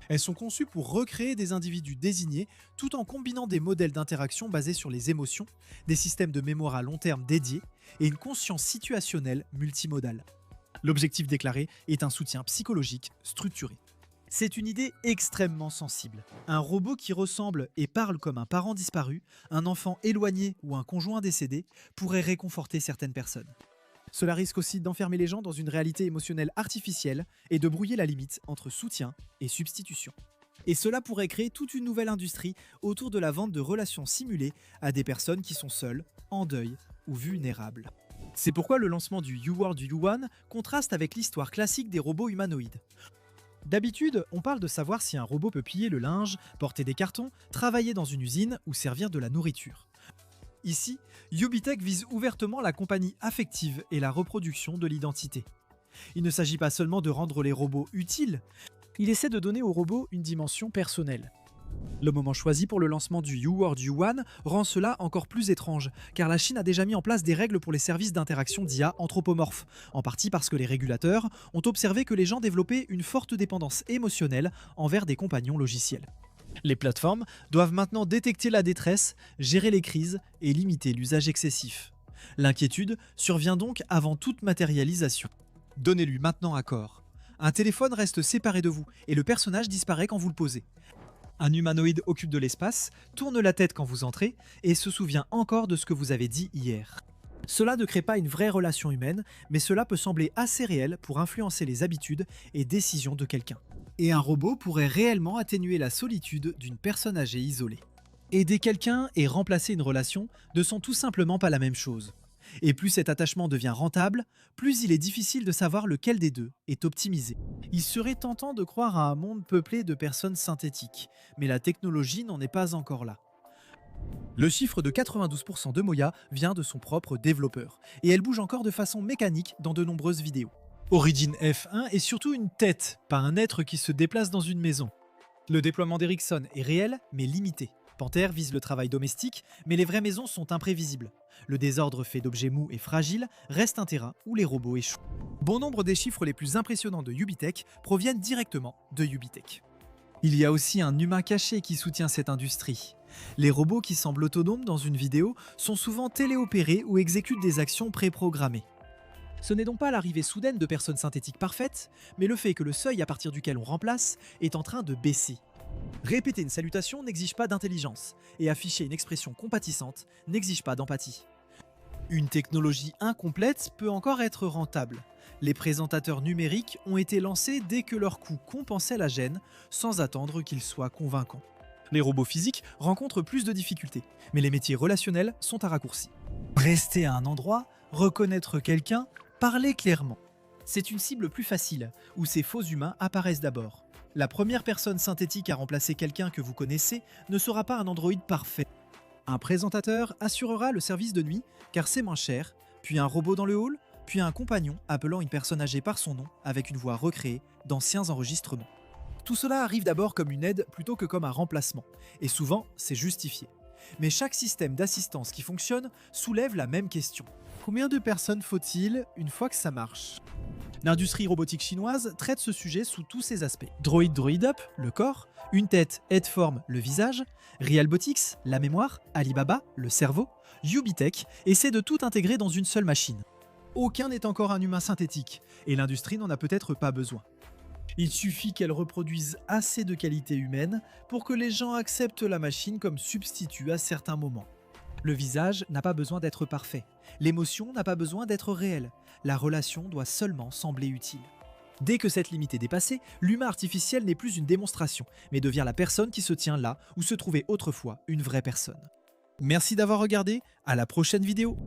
Elles sont conçues pour recréer des individus désignés tout en combinant des modèles d'interaction basés sur les émotions, des systèmes de mémoire à long terme dédiés et une conscience situationnelle multimodale. L'objectif déclaré est un soutien psychologique structuré. C'est une idée extrêmement sensible. Un robot qui ressemble et parle comme un parent disparu, un enfant éloigné ou un conjoint décédé pourrait réconforter certaines personnes. Cela risque aussi d'enfermer les gens dans une réalité émotionnelle artificielle et de brouiller la limite entre soutien et substitution. Et cela pourrait créer toute une nouvelle industrie autour de la vente de relations simulées à des personnes qui sont seules, en deuil ou vulnérables. C'est pourquoi le lancement du UWorld U1 contraste avec l'histoire classique des robots humanoïdes. D'habitude, on parle de savoir si un robot peut plier le linge, porter des cartons, travailler dans une usine ou servir de la nourriture. Ici, Ubitech vise ouvertement la compagnie affective et la reproduction de l'identité. Il ne s'agit pas seulement de rendre les robots utiles, il essaie de donner aux robots une dimension personnelle. Le moment choisi pour le lancement du UWorld U1 rend cela encore plus étrange, car la Chine a déjà mis en place des règles pour les services d'interaction d'IA anthropomorphes, en partie parce que les régulateurs ont observé que les gens développaient une forte dépendance émotionnelle envers des compagnons logiciels. Les plateformes doivent maintenant détecter la détresse, gérer les crises et limiter l'usage excessif. L'inquiétude survient donc avant toute matérialisation. Donnez-lui maintenant accord. Un téléphone reste séparé de vous et le personnage disparaît quand vous le posez. Un humanoïde occupe de l'espace, tourne la tête quand vous entrez et se souvient encore de ce que vous avez dit hier. Cela ne crée pas une vraie relation humaine, mais cela peut sembler assez réel pour influencer les habitudes et décisions de quelqu'un. Et un robot pourrait réellement atténuer la solitude d'une personne âgée isolée. Aider quelqu'un et remplacer une relation ne sont tout simplement pas la même chose. Et plus cet attachement devient rentable, plus il est difficile de savoir lequel des deux est optimisé. Il serait tentant de croire à un monde peuplé de personnes synthétiques, mais la technologie n'en est pas encore là. Le chiffre de 92% de Moya vient de son propre développeur, et elle bouge encore de façon mécanique dans de nombreuses vidéos. Origin F1 est surtout une tête, pas un être qui se déplace dans une maison. Le déploiement d'Ericsson est réel, mais limité. Panther vise le travail domestique, mais les vraies maisons sont imprévisibles. Le désordre fait d'objets mous et fragiles reste un terrain où les robots échouent. Bon nombre des chiffres les plus impressionnants de Ubitech proviennent directement de Ubitech. Il y a aussi un humain caché qui soutient cette industrie. Les robots qui semblent autonomes dans une vidéo sont souvent téléopérés ou exécutent des actions préprogrammées. Ce n'est donc pas l'arrivée soudaine de personnes synthétiques parfaites, mais le fait que le seuil à partir duquel on remplace est en train de baisser. Répéter une salutation n'exige pas d'intelligence, et afficher une expression compatissante n'exige pas d'empathie. Une technologie incomplète peut encore être rentable. Les présentateurs numériques ont été lancés dès que leur coût compensait la gêne, sans attendre qu'ils soient convaincants. Les robots physiques rencontrent plus de difficultés, mais les métiers relationnels sont à raccourci. Rester à un endroit, reconnaître quelqu'un, parler clairement. C'est une cible plus facile, où ces faux humains apparaissent d'abord. La première personne synthétique à remplacer quelqu'un que vous connaissez ne sera pas un androïde parfait. Un présentateur assurera le service de nuit, car c'est moins cher, puis un robot dans le hall, puis un compagnon appelant une personne âgée par son nom avec une voix recréée d'anciens enregistrements. Tout cela arrive d'abord comme une aide plutôt que comme un remplacement, et souvent c'est justifié. Mais chaque système d'assistance qui fonctionne soulève la même question. Combien de personnes faut-il une fois que ça marche ? L'industrie robotique chinoise traite ce sujet sous tous ses aspects. Droid Up, le corps, une tête Headform, le visage, Realbotics, la mémoire, Alibaba, le cerveau, Ubitech essaie de tout intégrer dans une seule machine. Aucun n'est encore un humain synthétique, et l'industrie n'en a peut-être pas besoin. Il suffit qu'elle reproduise assez de qualités humaines pour que les gens acceptent la machine comme substitut à certains moments. Le visage n'a pas besoin d'être parfait, l'émotion n'a pas besoin d'être réelle, la relation doit seulement sembler utile. Dès que cette limite est dépassée, l'humain artificiel n'est plus une démonstration, mais devient la personne qui se tient là où se trouvait autrefois une vraie personne. Merci d'avoir regardé, à la prochaine vidéo.